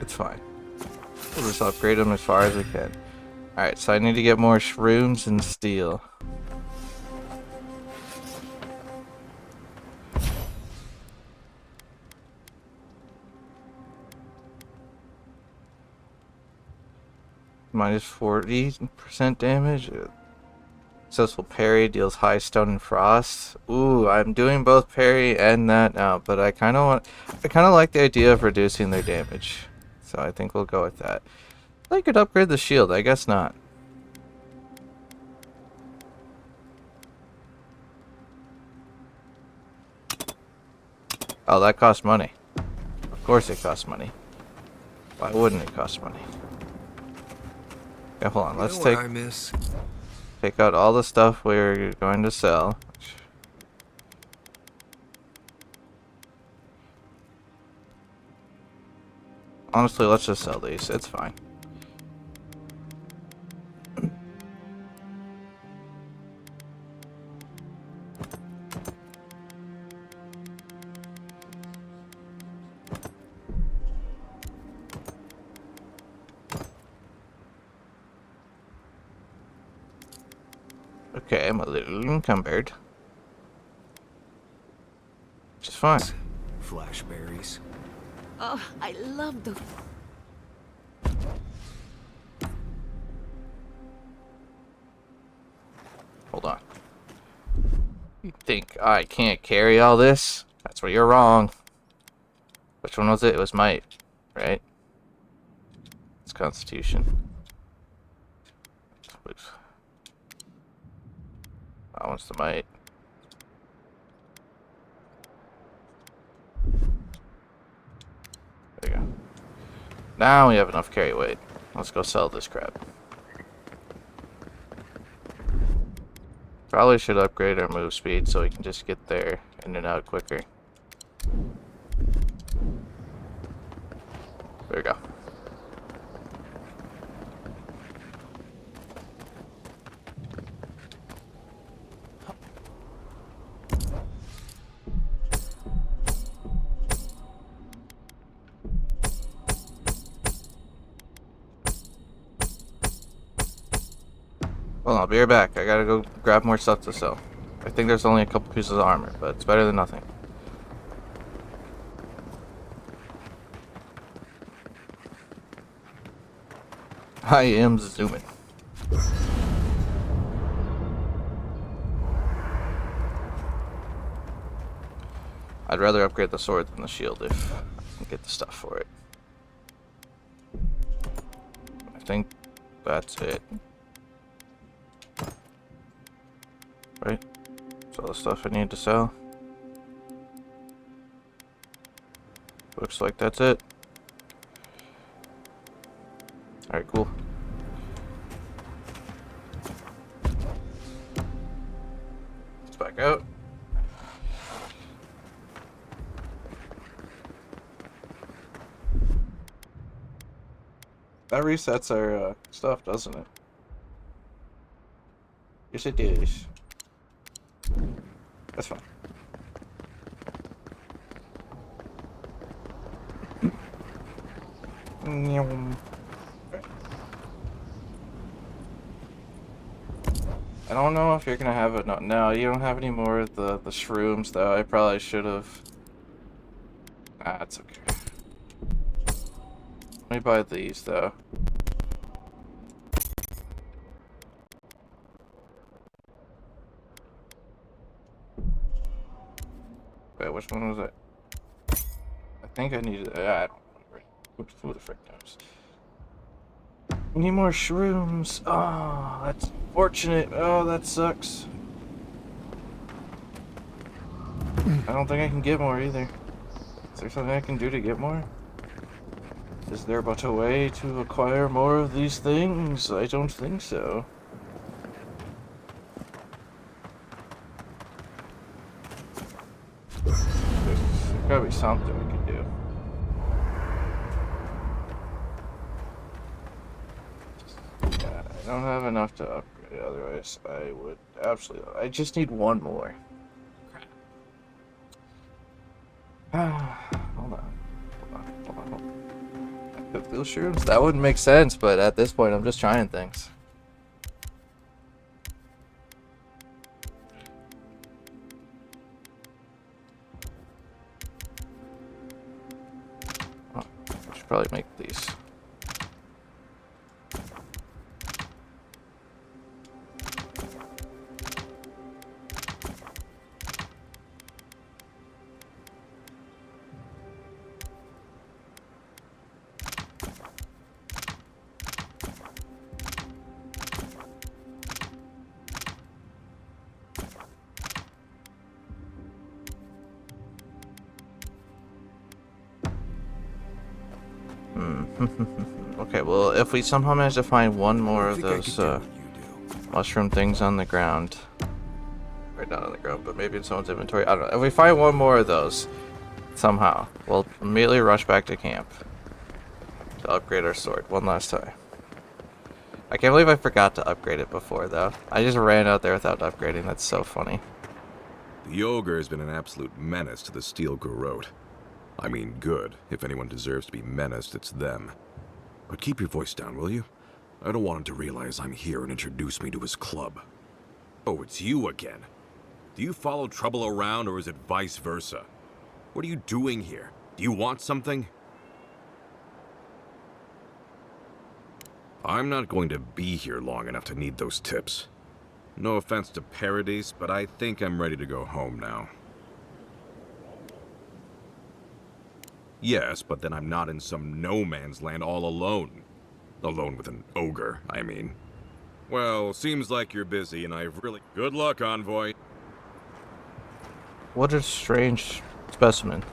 It's fine. We'll just upgrade them as far as we can. Alright, so I need to get more shrooms and steel. Minus 40% damage. Successful parry deals high stun and frost. Ooh, I'm doing both parry and that now, but I kind of like the idea of reducing their damage. So I think we'll go with that. I could upgrade the shield, I guess not. Oh, that costs money. Of course it costs money. Why wouldn't it cost money? Okay, hold on, let's take out all the stuff we're going to sell. Honestly, let's just sell these. It's fine. Okay, I'm a little encumbered. Which is fine. Flashberries. Oh, I love the... Hold on. You think I can't carry all this? That's where you're wrong. Which one was it? It was might, right? It's Constitution. That one's the might. There you go. Now we have enough carry weight. Let's go sell this crap. Probably should upgrade our move speed so we can just get there in and out quicker. There we go. Hold on, I'll be right back. I gotta go grab more stuff to sell. I think there's only a couple pieces of armor, but it's better than nothing. I am zooming. I'd rather upgrade the sword than the shield if I can get the stuff for it. I think that's it. Right? That's all the stuff I need to sell. Looks like that's it. Alright, cool. Let's back out. That resets our stuff, doesn't it? Yes, it does. That's fine. I don't know if you're gonna have it. No, you don't have any more of the shrooms, though. I probably should have. Ah, it's okay. Let me buy these, though. Wait, which one was it? I think I needed. I don't remember. Who the frick knows? We need more shrooms. Oh, that's fortunate. Oh, that sucks. I don't think I can get more either. Is there something I can do to get more? Is there but a way to acquire more of these things? I don't think so. There's gotta be something we can do. Yeah, I don't have enough to upgrade, otherwise I would absolutely... I just need one more. Hold on. Cook those shrooms? That wouldn't make sense, but at this point I'm just trying things. Oh, I should probably make these. Okay, well, if we somehow manage to find one more of those mushroom things on the ground, right down on the ground, but maybe in someone's inventory, I don't know. If we find one more of those somehow, we'll immediately rush back to camp to upgrade our sword one last time. I can't believe I forgot to upgrade it before, though. I just ran out there without upgrading. That's so funny. The ogre has been an absolute menace to the Steel Garrote. I mean, good. If anyone deserves to be menaced, it's them. But keep your voice down, will you? I don't want him to realize I'm here and introduce me to his club. Oh, it's you again. Do you follow trouble around, or is it vice versa? What are you doing here? Do you want something? I'm not going to be here long enough to need those tips. No offense to Paradise, but I think I'm ready to go home now. Yes, but then I'm not in some no-man's land all alone. Alone with an ogre, I mean. Well, seems like you're busy, and I've really... Good luck, Envoy. What a strange specimen.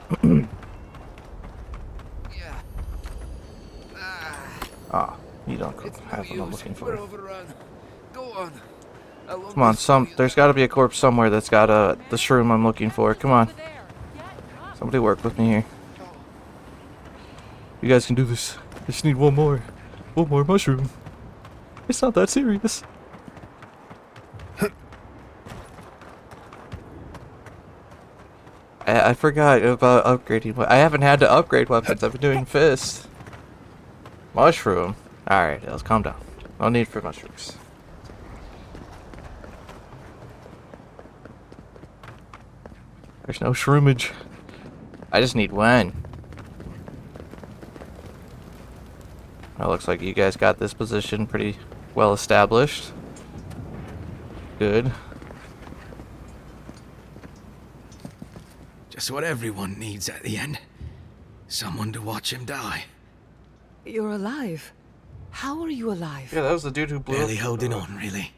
Ah, you don't have what I'm looking for. Go on. Come on, there's got to be a corpse somewhere that's got the shroom I'm looking for. Come on. Somebody work with me here. You guys can do this. I just need one more. One more mushroom. It's not that serious. I forgot about upgrading. I haven't had to upgrade weapons. I've been doing fist. Mushroom. Alright, let's calm down. No need for mushrooms. There's no shroomage. I just need one. Well, looks like you guys got this position pretty well established. Good. Just what everyone needs at the end. Someone to watch him die. You're alive. How are you alive? Yeah, that was the dude who blew Barely up. holding on, really.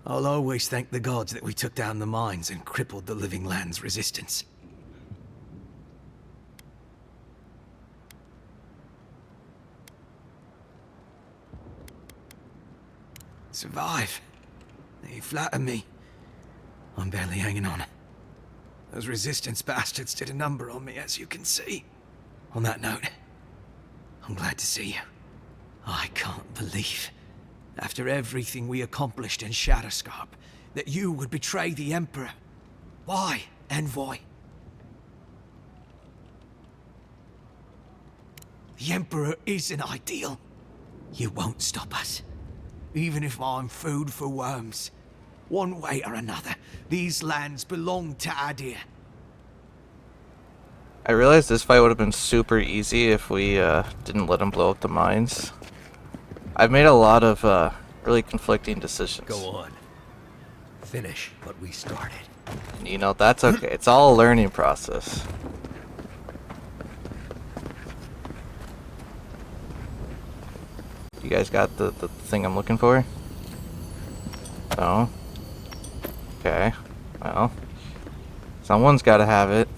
I'll always thank the gods that we took down the mines and crippled the living land's resistance. Survive. You flatter me. I'm barely hanging on. Those resistance bastards did a number on me, as you can see. On that note, I'm glad to see you. I can't believe, after everything we accomplished in Shatterscarp, that you would betray the Emperor. Why, Envoy? The Emperor isn't ideal. You won't stop us. Even if I'm food for worms. One way or another, these lands belong to Adir. I realized this fight would have been super easy if we didn't let him blow up the mines. I've made a lot of really conflicting decisions. Go on. Finish what we started. You know, that's okay. It's all a learning process. You guys got the thing I'm looking for? No? Okay. Well, someone's got to have it.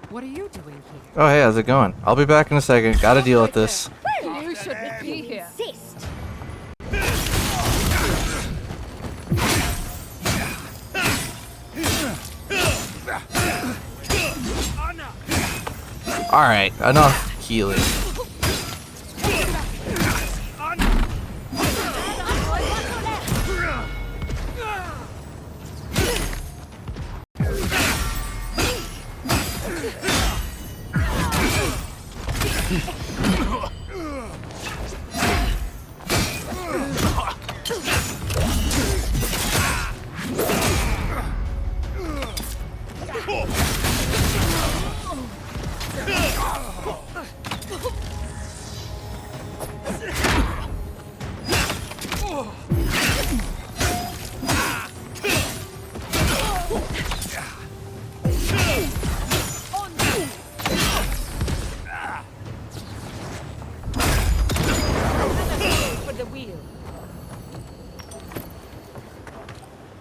What are you doing here? Oh, hey, how's it going? I'll be back in a second. Gotta deal with this. You shouldn't be here. Insist. Alright, enough healing.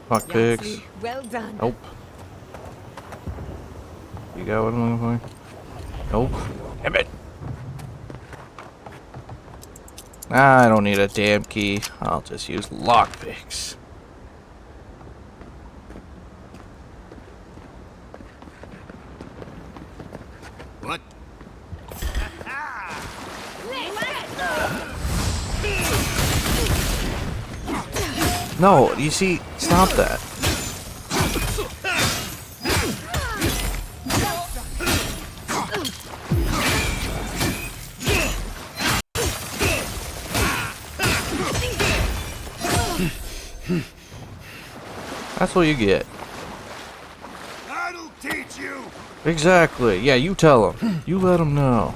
Fuck pigs. Well done. Nope. You got what I'm looking for? Nope. Damn it. I don't need a damn key. I'll just use lockpicks. What? No, you see, stop that. That's what you get. That'll teach you. Exactly. Yeah, you tell him. You let him know.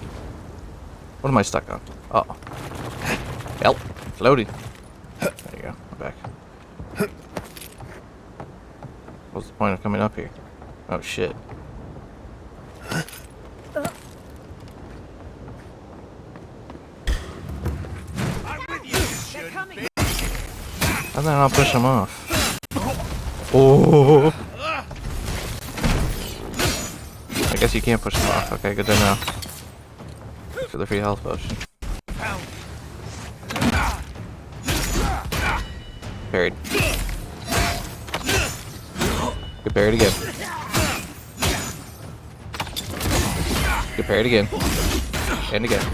What am I stuck on? Uh-oh. Help. Floating. There you go. I'm back. What's the point of coming up here? Oh, shit. How did I not push him off? Oh! I guess you can't push him off. Okay, good to know. For the free health potion. Parried. Get parried again. Get parried again. And again.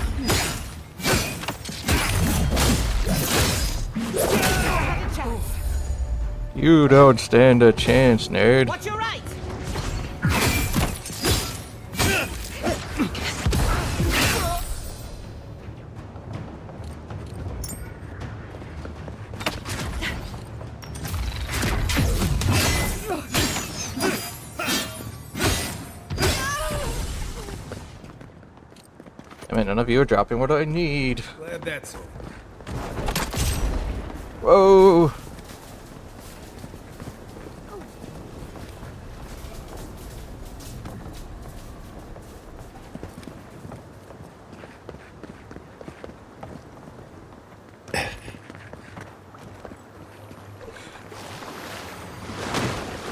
You don't stand a chance, nerd. Watch your right. it, none of you are dropping what I need. Glad that's all. Whoa!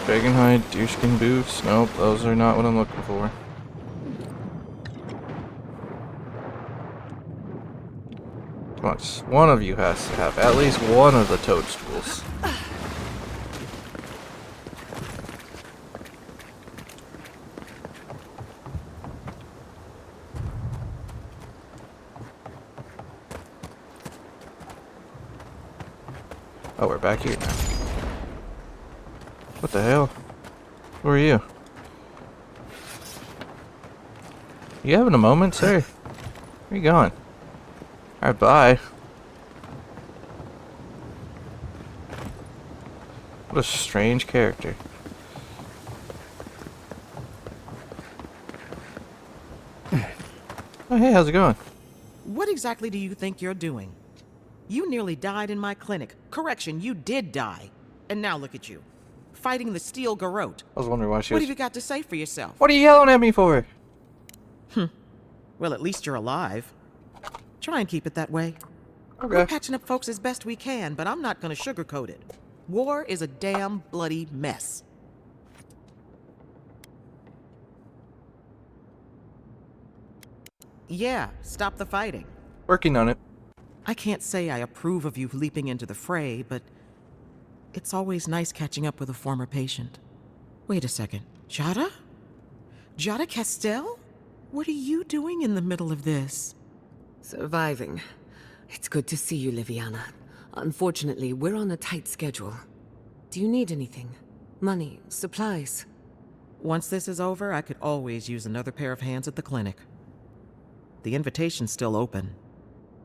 Dragon hide, deerskin boots. Nope, those are not what I'm looking for. Come on, one of you has to have at least one of the toadstools. Oh, we're back here now. What the hell? Who are you? You having a moment, sir? Where you going? Alright, bye. What a strange character. Oh, hey, how's it going? What exactly do you think you're doing? You nearly died in my clinic. Correction, you did die. And now look at you. Fighting the Steel Garrote. I was wondering why she What was... have you got to say for yourself? What are you yelling at me for? Well, at least you're alive. Try and keep it that way. Okay. We're patching up folks as best we can, but I'm not gonna sugarcoat it. War is a damn bloody mess. Yeah, stop the fighting. Working on it. I can't say I approve of you leaping into the fray, but it's always nice catching up with a former patient. Wait a second. Jada? Jada Castell? What are you doing in the middle of this? Surviving. It's good to see you, Liviana. Unfortunately, we're on a tight schedule. Do you need anything? Money? Supplies? Once this is over, I could always use another pair of hands at the clinic. The invitation's still open.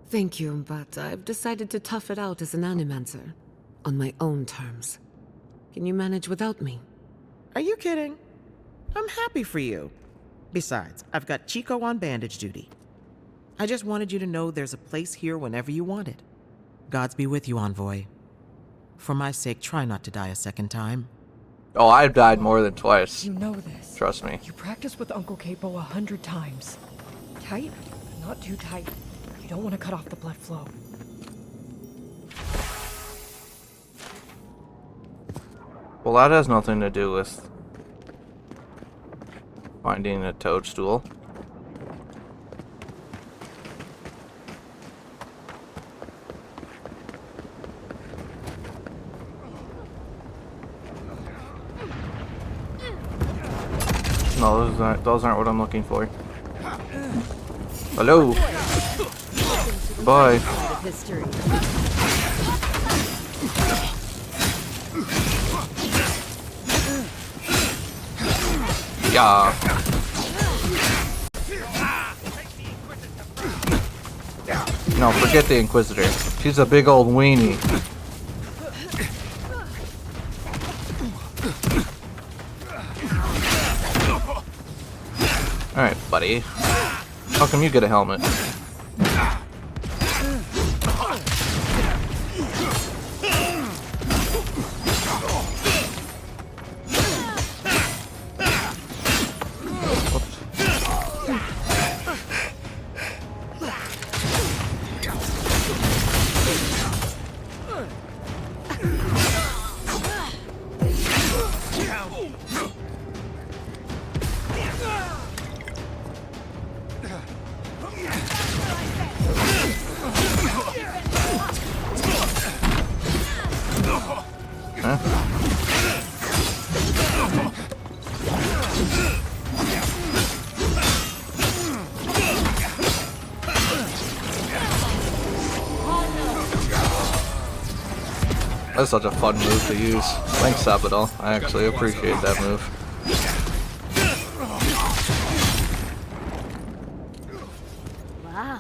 Thank you, but I've decided to tough it out as an animancer. On my own terms. Can you manage without me? Are you kidding? I'm happy for you. Besides, I've got Chico on bandage duty. I just wanted you to know there's a place here whenever you want it. Gods be with you, Envoy. For my sake, try not to die a second time. Oh, I've died more than twice. You know this. Trust me. You practiced with Uncle Capo 100 times. Tight, but not too tight. You don't want to cut off the blood flow. Well, that has nothing to do with finding a toadstool. No, those aren't what I'm looking for. Hello. Bye. Yeah. No, forget the Inquisitor. She's a big old weenie. Alright, buddy. How come you get a helmet? That's such a fun move to use. Thanks, Sabadell. I actually appreciate that move. Wow.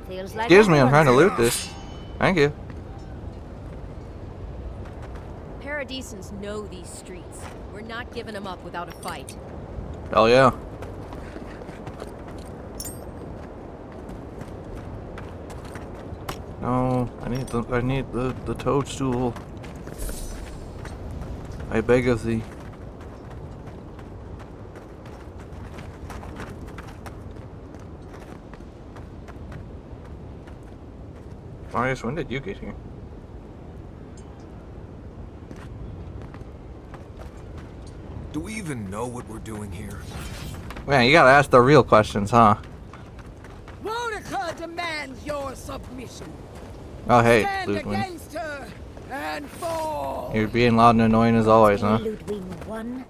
Feels like Excuse me, I'm trying to loot this. Thank you. Paradisans know these streets. We're not giving them up without a fight. Hell yeah. No, I need the toadstool. I beg of thee. Marius, when did you get here? Do we even know what we're doing here? Man, you gotta ask the real questions, huh? Monica demands your submission. Oh, hey, Stand Ludwig. against her and fall. You're being loud and annoying as always, huh? Ludwig one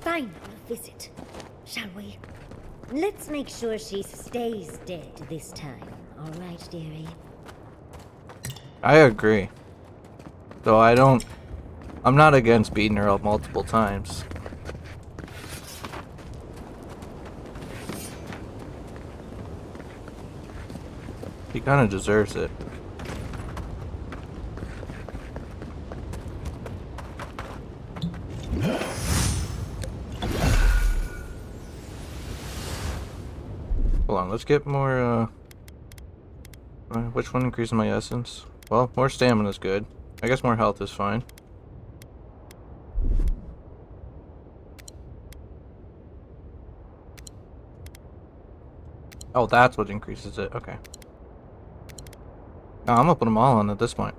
final visit, shall we? Let's make sure she stays dead this time, all right, dearie? I agree. Though I'm not against beating her up multiple times. He kind of deserves it. Hold on, let's get more, which one increases my essence? Well, more stamina is good. I guess more health is fine. Oh, that's what increases it. Okay. No, I'm gonna put them all on at this point.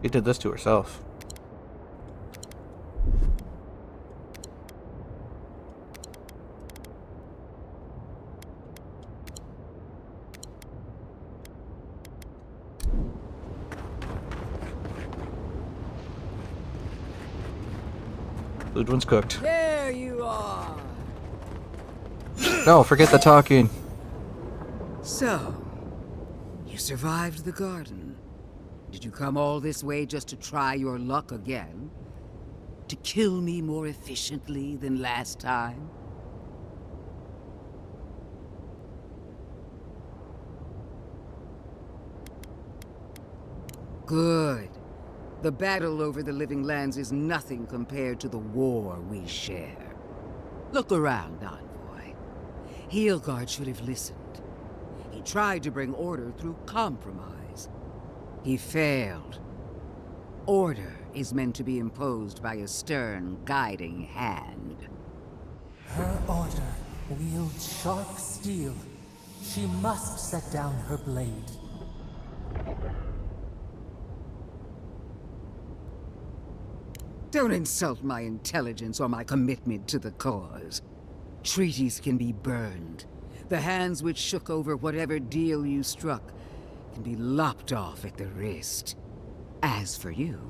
She did this to herself. Ludwig's cooked. There you are. No, forget the talking. So, you survived the garden. Did you come all this way just to try your luck again? To kill me more efficiently than last time? Good. The battle over the Living Lands is nothing compared to the war we share. Look around, Envoy. Heelguard should have listened. He tried to bring order through compromise. He failed. Order is meant to be imposed by a stern, guiding hand. Her order wields sharp steel. She must set down her blade. Don't insult my intelligence or my commitment to the cause. Treaties can be burned. The hands which shook over whatever deal you struck can be lopped off at the wrist. As for you,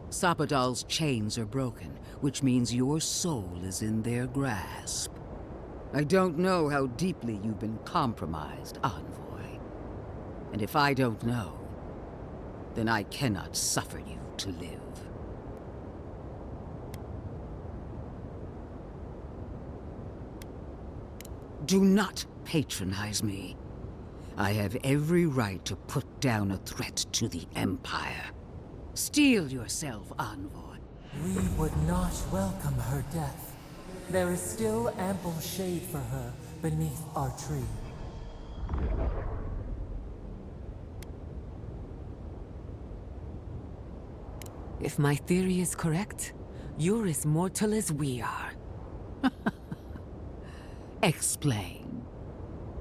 Sapadal's chains are broken, which means your soul is in their grasp. I don't know how deeply you've been compromised, Envoy. And if I don't know, then I cannot suffer you to live. Do not patronize me. I have every right to put down a threat to the Empire. Steel yourself, Envoy. We would not welcome her death. There is still ample shade for her beneath our tree. If my theory is correct, you're as mortal as we are. Explain.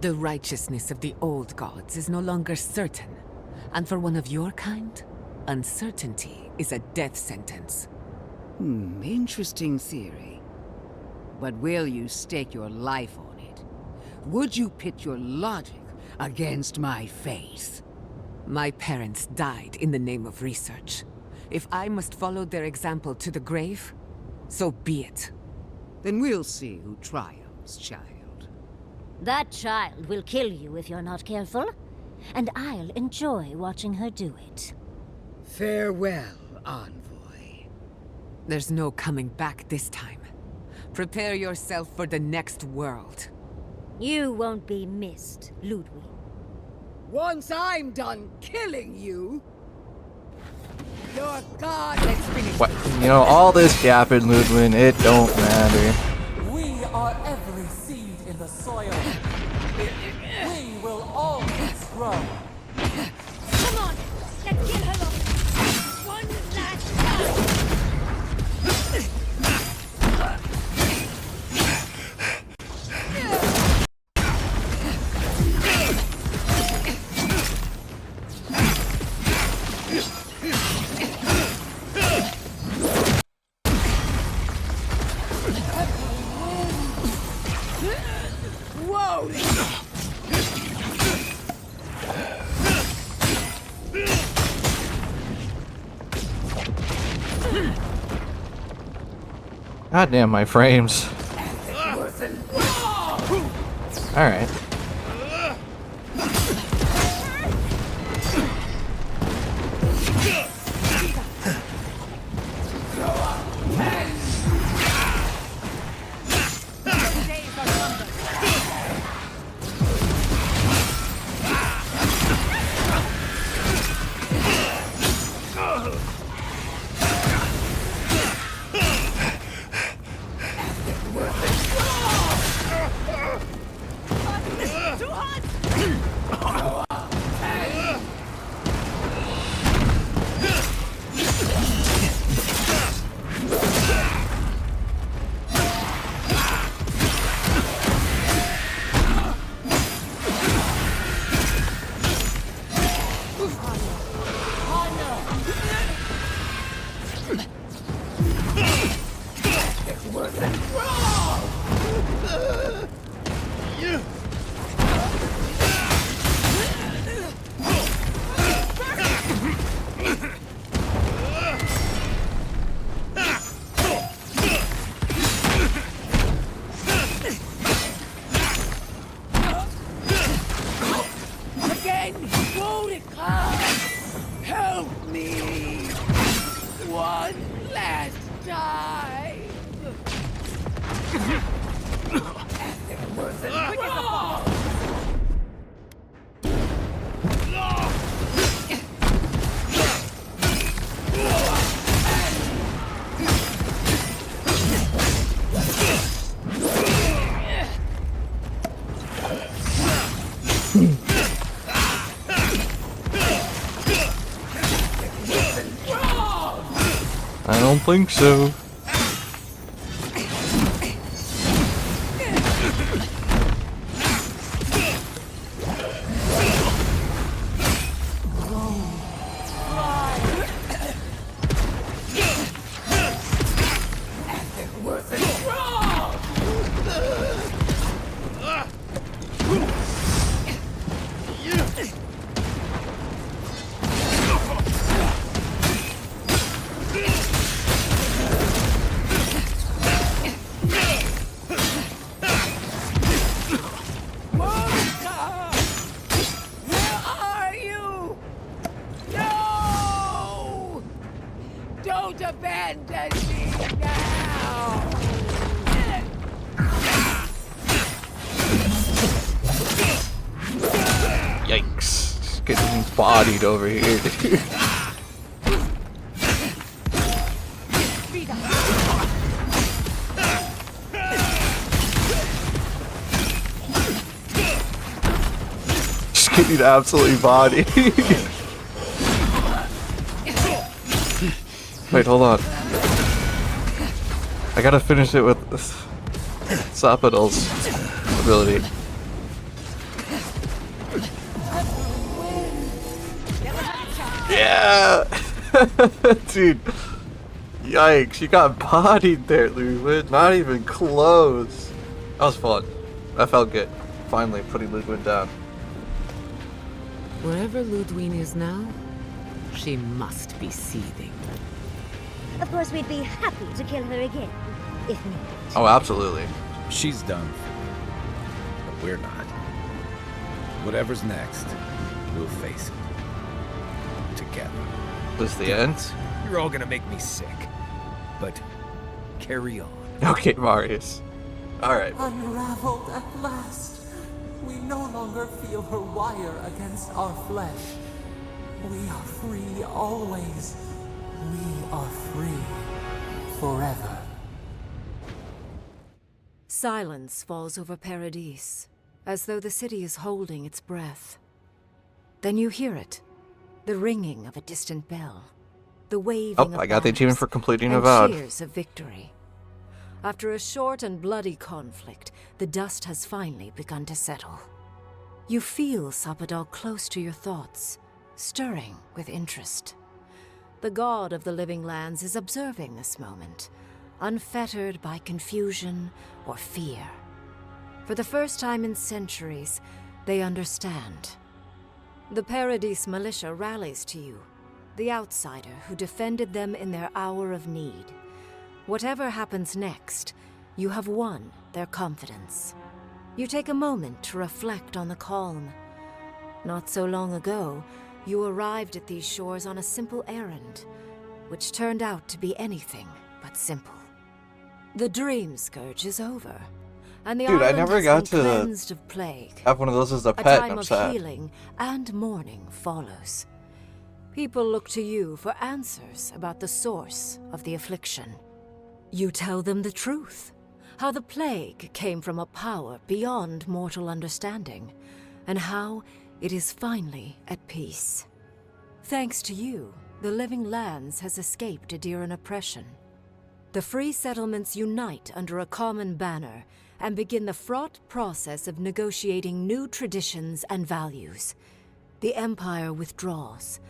The righteousness of the old gods is no longer certain. And for one of your kind, uncertainty is a death sentence. Interesting theory. But will you stake your life on it? Would you pit your logic against my faith? My parents died in the name of research. If I must follow their example to the grave, so be it. Then we'll see who triumphs, child. That child will kill you if you're not careful, and I'll enjoy watching her do it. Farewell, Envoy. There's no coming back this time. Prepare yourself for the next world. You won't be missed, Ludwig. Once I'm done killing you, your god... Let's finish. What? You know, all this gapping, Ludwig, it don't matter. We are every seed in the soil. We will always grow. grow. Come on, let's get her off. One last time. Whoa! God damn my frames. Alright. Again! Boudica! Help me! One last time! Quick as a ball! I don't think so. Where are you? No! Don't abandon me now! Yikes. Getting bodied over here. Just getting absolutely bodied. Wait, hold on. I gotta finish it with Sapidal's ability. Yeah! Dude. Yikes, you got bodied there, Ludwig. Not even close. That was fun. That felt good. Finally putting Ludwig down. Wherever Ludwig is now, she must be seething. Of course, we'd be happy to kill her again, if needed. Oh, absolutely. She's done. But we're not. Whatever's next, we'll face it. Together. This is the end? You're all gonna make me sick. But carry on. Okay, Marius. Alright. Unraveled at last. We no longer feel her wire against our flesh. We are free always. We are free forever. Silence falls over Paradise, as though the city is holding its breath. Then you hear it. The ringing of a distant bell. The waving of I got the achievement for completing and Avowed. cheers of victory. After a short and bloody conflict, the dust has finally begun to settle. You feel Sapadal close to your thoughts, stirring with interest. The god of the living lands is observing this moment, unfettered by confusion or fear. For the first time in centuries, they understand. The Paradis militia rallies to you, the outsider who defended them in their hour of need. Whatever happens next, you have won their confidence. You take a moment to reflect on the calm. Not so long ago, you arrived at these shores on a simple errand, which turned out to be anything but simple. The Dream Scourge is over, and the Dude, I island never has got been to cleansed of plague. have one of those as a pet. A time I'm of sad. healing and mourning follows. People look to you for answers about the source of the affliction. You tell them the truth, how the plague came from a power beyond mortal understanding, and how it is finally at peace. Thanks to you, the Living Lands has escaped Adiran oppression. The free settlements unite under a common banner and begin the fraught process of negotiating new traditions and values. The Empire withdraws.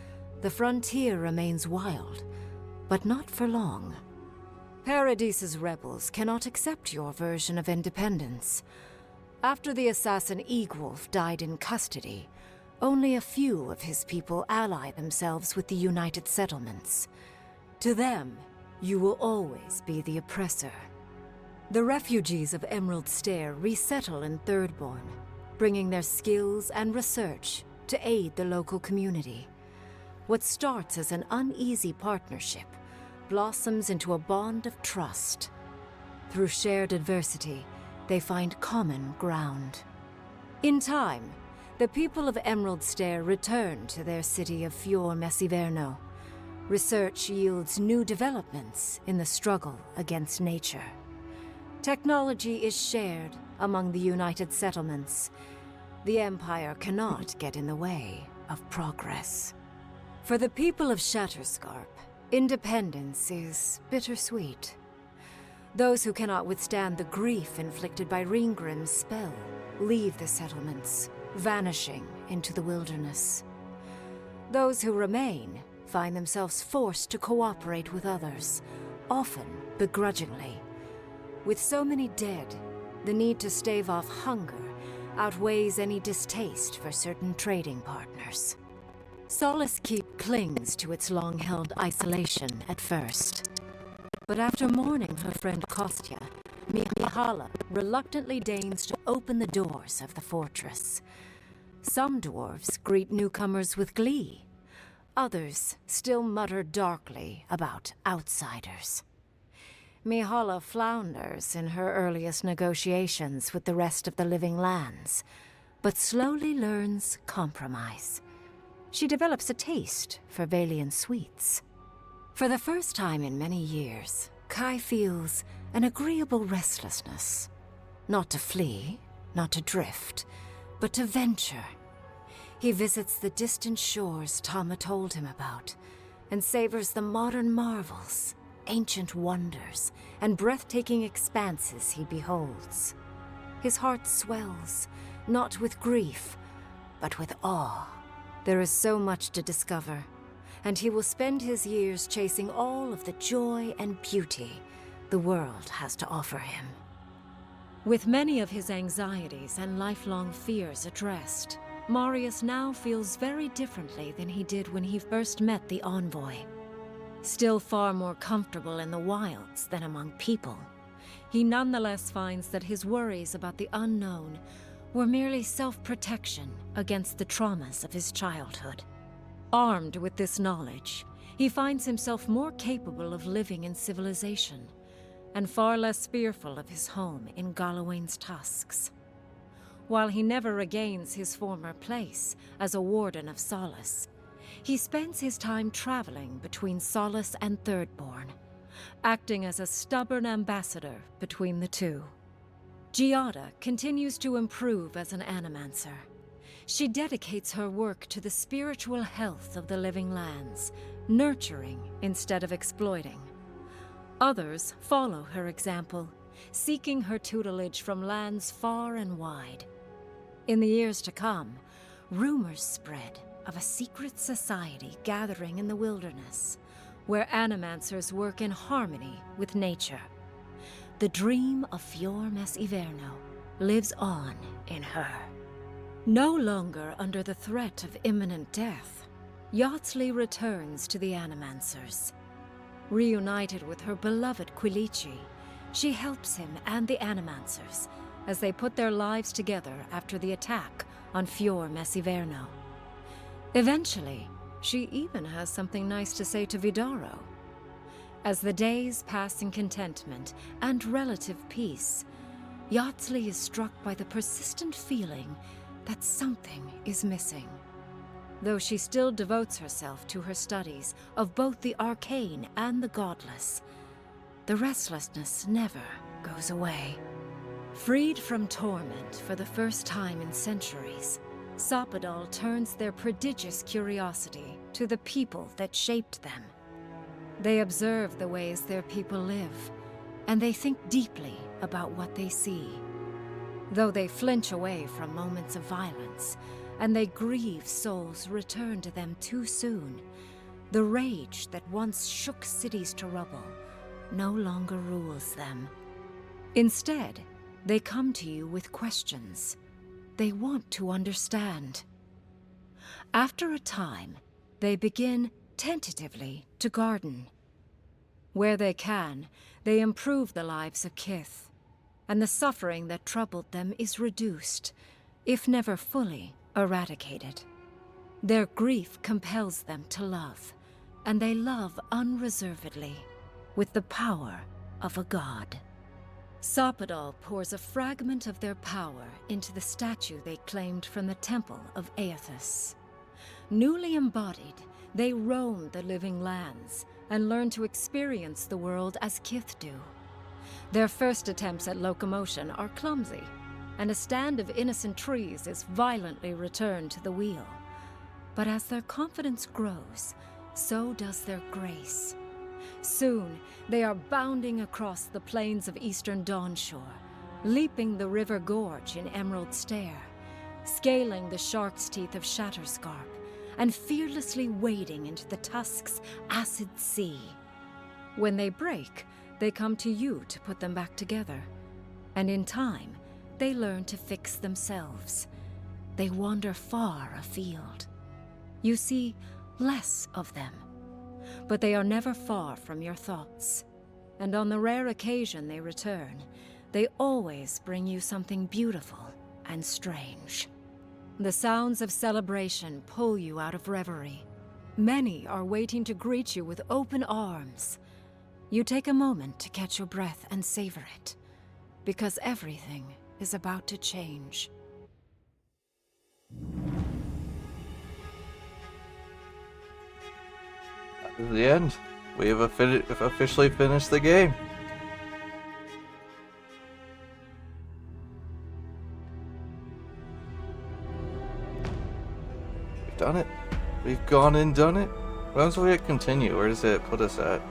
The frontier remains wild, but not for long. Paradis's rebels cannot accept your version of independence. After the assassin Egwolf died in custody, only a few of his people ally themselves with the United Settlements. To them, you will always be the oppressor. The refugees of Emerald Stair resettle in Thirdborn, bringing their skills and research to aid the local community. What starts as an uneasy partnership blossoms into a bond of trust. Through shared adversity, they find common ground. In time, the people of Emerald Stair return to their city of Fior Messiverno. Research yields new developments in the struggle against nature. Technology is shared among the United Settlements. The Empire cannot get in the way of progress. For the people of Shatterscarp, independence is bittersweet. Those who cannot withstand the grief inflicted by Ringgrim's spell leave the settlements, vanishing into the wilderness. Those who remain find themselves forced to cooperate with others, often begrudgingly. With so many dead, the need to stave off hunger outweighs any distaste for certain trading partners. Solace Keep clings to its long-held isolation at first. But after mourning her friend Kostya, Mihala reluctantly deigns to open the doors of the fortress. Some dwarves greet newcomers with glee. Others still mutter darkly about outsiders. Mihala flounders in her earliest negotiations with the rest of the Living Lands, but slowly learns compromise. She develops a taste for Valian sweets. For the first time in many years, Kai feels an agreeable restlessness. Not to flee, not to drift, but to venture. He visits the distant shores Tama told him about, and savors the modern marvels, ancient wonders, and breathtaking expanses he beholds. His heart swells, not with grief, but with awe. There is so much to discover, and he will spend his years chasing all of the joy and beauty the world has to offer him. With many of his anxieties and lifelong fears addressed, Marius now feels very differently than he did when he first met the envoy. Still far more comfortable in the wilds than among people, he nonetheless finds that his worries about the unknown were merely self-protection against the traumas of his childhood. Armed with this knowledge, he finds himself more capable of living in civilization, and far less fearful of his home in Galawain's tusks. While he never regains his former place as a Warden of Solace, he spends his time traveling between Solace and Thirdborn, acting as a stubborn ambassador between the two. Giada continues to improve as an animancer. She dedicates her work to the spiritual health of the living lands, nurturing instead of exploiting. Others follow her example, seeking her tutelage from lands far and wide. In the years to come, rumors spread of a secret society gathering in the wilderness, where animancers work in harmony with nature. The dream of Fior Mes Iverno lives on in her. No longer under the threat of imminent death, Yardsley returns to the Animancers. Reunited with her beloved Quilici, she helps him and the Animancers as they put their lives together after the attack on Fior Mes Iverno. Eventually, she even has something nice to say to Vidaro. As the days pass in contentment and relative peace, Yardsley is struck by the persistent feeling that something is missing. Though she still devotes herself to her studies of both the arcane and the godless, the restlessness never goes away. Freed from torment for the first time in centuries, Sopadal turns their prodigious curiosity to the people that shaped them. They observe the ways their people live, and they think deeply about what they see. Though they flinch away from moments of violence, and they grieve souls returned to them too soon, the rage that once shook cities to rubble no longer rules them. Instead, they come to you with questions. They want to understand. After a time, they begin tentatively to garden. Where they can, they improve the lives of Kith, and the suffering that troubled them is reduced, if never fully eradicated. Their grief compels them to love, and they love unreservedly, with the power of a god. Sopadal pours a fragment of their power into the statue they claimed from the temple of Aethys. Newly embodied, they roam the living lands and learn to experience the world as Kith do. Their first attempts at locomotion are clumsy, and a stand of innocent trees is violently returned to the wheel. But as their confidence grows, so does their grace. Soon, they are bounding across the plains of eastern Dawnshore, leaping the river gorge in Emerald Stair, scaling the shark's teeth of Shatterscarp, and fearlessly wading into the Tusk's acid sea. When they break, they come to you to put them back together, and in time, they learn to fix themselves. They wander far afield. You see less of them, but they are never far from your thoughts. And on the rare occasion they return, they always bring you something beautiful and strange. The sounds of celebration pull you out of reverie. Many are waiting to greet you with open arms. You take a moment to catch your breath and savor it, because everything is about to change. That is the end. We have officially finished the game. We've done it. We've gone and done it. Once we hit continue, where does it put us at?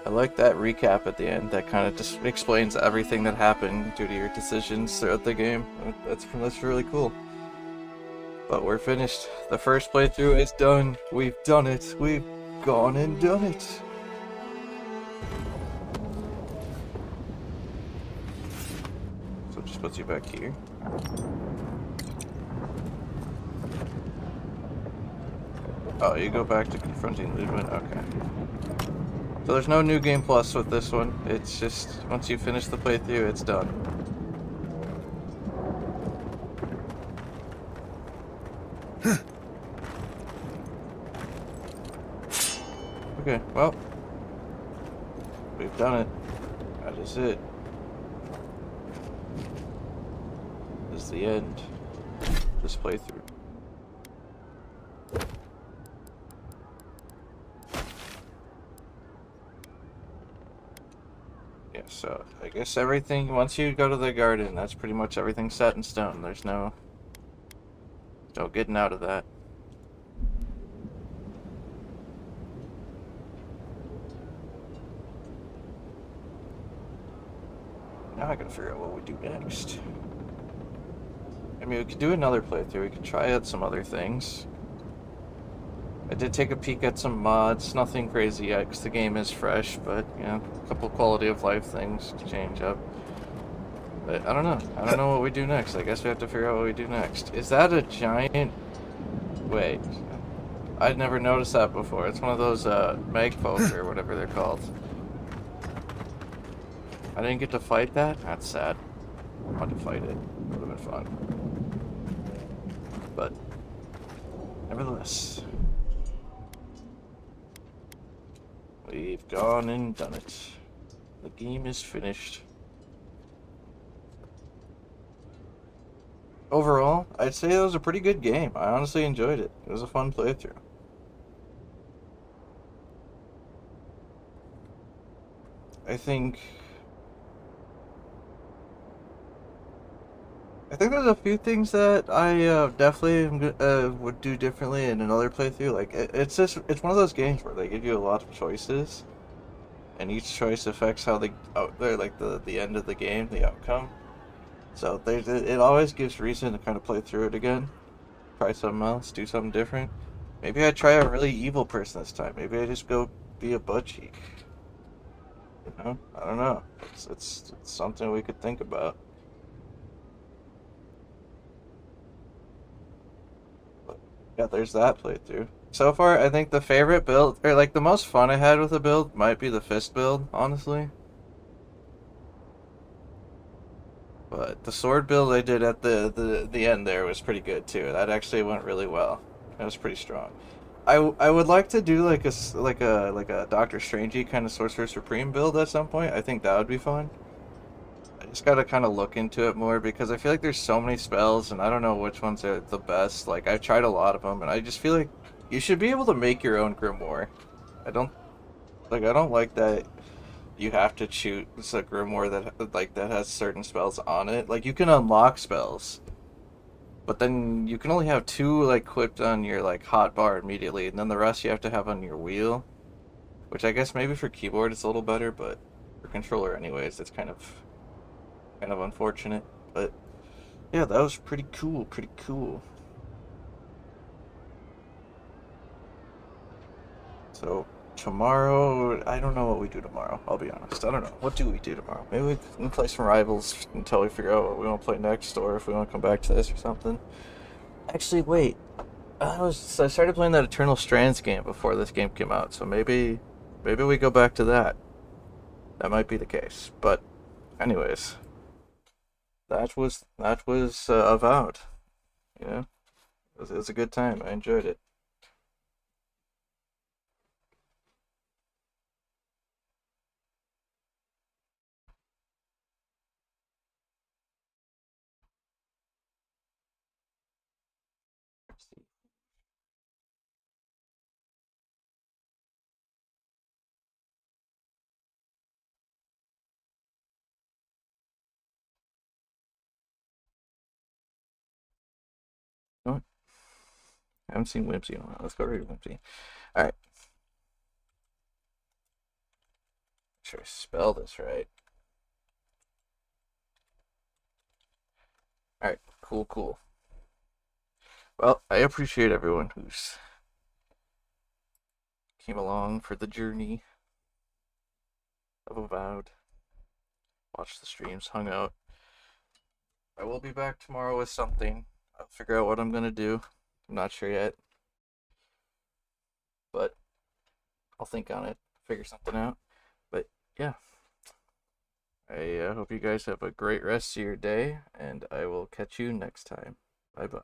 I like that recap at the end. That kind of just explains everything that happened due to your decisions throughout the game. That's really cool. But we're finished. The first playthrough is done. We've done it. We've gone and done it. So it just puts you back here. Oh, you go back to confronting Ludwig. Okay. So there's no new game plus with this one. It's just, once you finish the playthrough, it's done. Okay, well. We've done it. That is it. This is the end of this playthrough. So I guess everything, once you go to the garden, that's pretty much everything set in stone. There's no getting out of that. Now I gotta figure out what we do next. I mean, we could do another playthrough. We could try out some other things. I did take a peek at some mods. Nothing crazy yet, because the game is fresh, but, you know, a couple quality of life things to change up. But I don't know. I don't know what we do next. I guess we have to figure out what we do next. Is that a giant... Wait. I'd never noticed that before. It's one of those, magfolk or whatever they're called. I didn't get to fight that? That's sad. I wanted to fight it. It would have been fun. But, nevertheless, we've gone and done it. The game is finished. Overall, I'd say it was a pretty good game. I honestly enjoyed it. It was a fun playthrough. I think there's a few things that I definitely would do differently in another playthrough. Like it's one of those games where they give you a lot of choices, and each choice affects how the end of the game, the outcome. So it always gives reason to kind of play through it again, try something else, do something different. Maybe I try a really evil person this time. Maybe I just go be a butt cheek. You know, I don't know. It's something we could think about. Yeah, there's that playthrough. So far, I think the favorite build, or like the most fun I had with the build, might be the fist build, honestly. But the sword build I did at the end there was pretty good too. That actually went really well. It was pretty strong. I would like to do like a Doctor Strangey kind of Sorcerer Supreme build at some point. I think that would be fun. I just gotta kind of look into it more because I feel like there's so many spells and I don't know which ones are the best. Like I've tried a lot of them and I just feel like you should be able to make your own grimoire. I don't like that you have to choose a grimoire that has certain spells on it. Like you can unlock spells, but then you can only have two like equipped on your like hot bar immediately, and then the rest you have to have on your wheel. Which I guess maybe for keyboard it's a little better, but for controller anyways, it's kind of unfortunate. But yeah, that was pretty cool, pretty cool. So tomorrow, I don't know what we do tomorrow, I'll be honest. I don't know. What do we do tomorrow? Maybe we can play some Rivals until we figure out what we want to play next, or if we want to come back to this or something. Actually, wait. I started playing that Eternal Strands game before this game came out, so maybe we go back to that. That might be the case. But anyways, that was Avowed. You know, it was a good time. I enjoyed it. Oh, I haven't seen Whimsy in a while. Let's go read Whimsy. Alright. Make sure I spell this right. Alright, cool. Well, I appreciate everyone who's came along for the journey of Avowed. Watched the streams, hung out. I will be back tomorrow with something. I'll figure out what I'm gonna do. I'm not sure yet. But I'll think on it, figure something out. But yeah. I hope you guys have a great rest of your day, and I will catch you next time. Bye bye.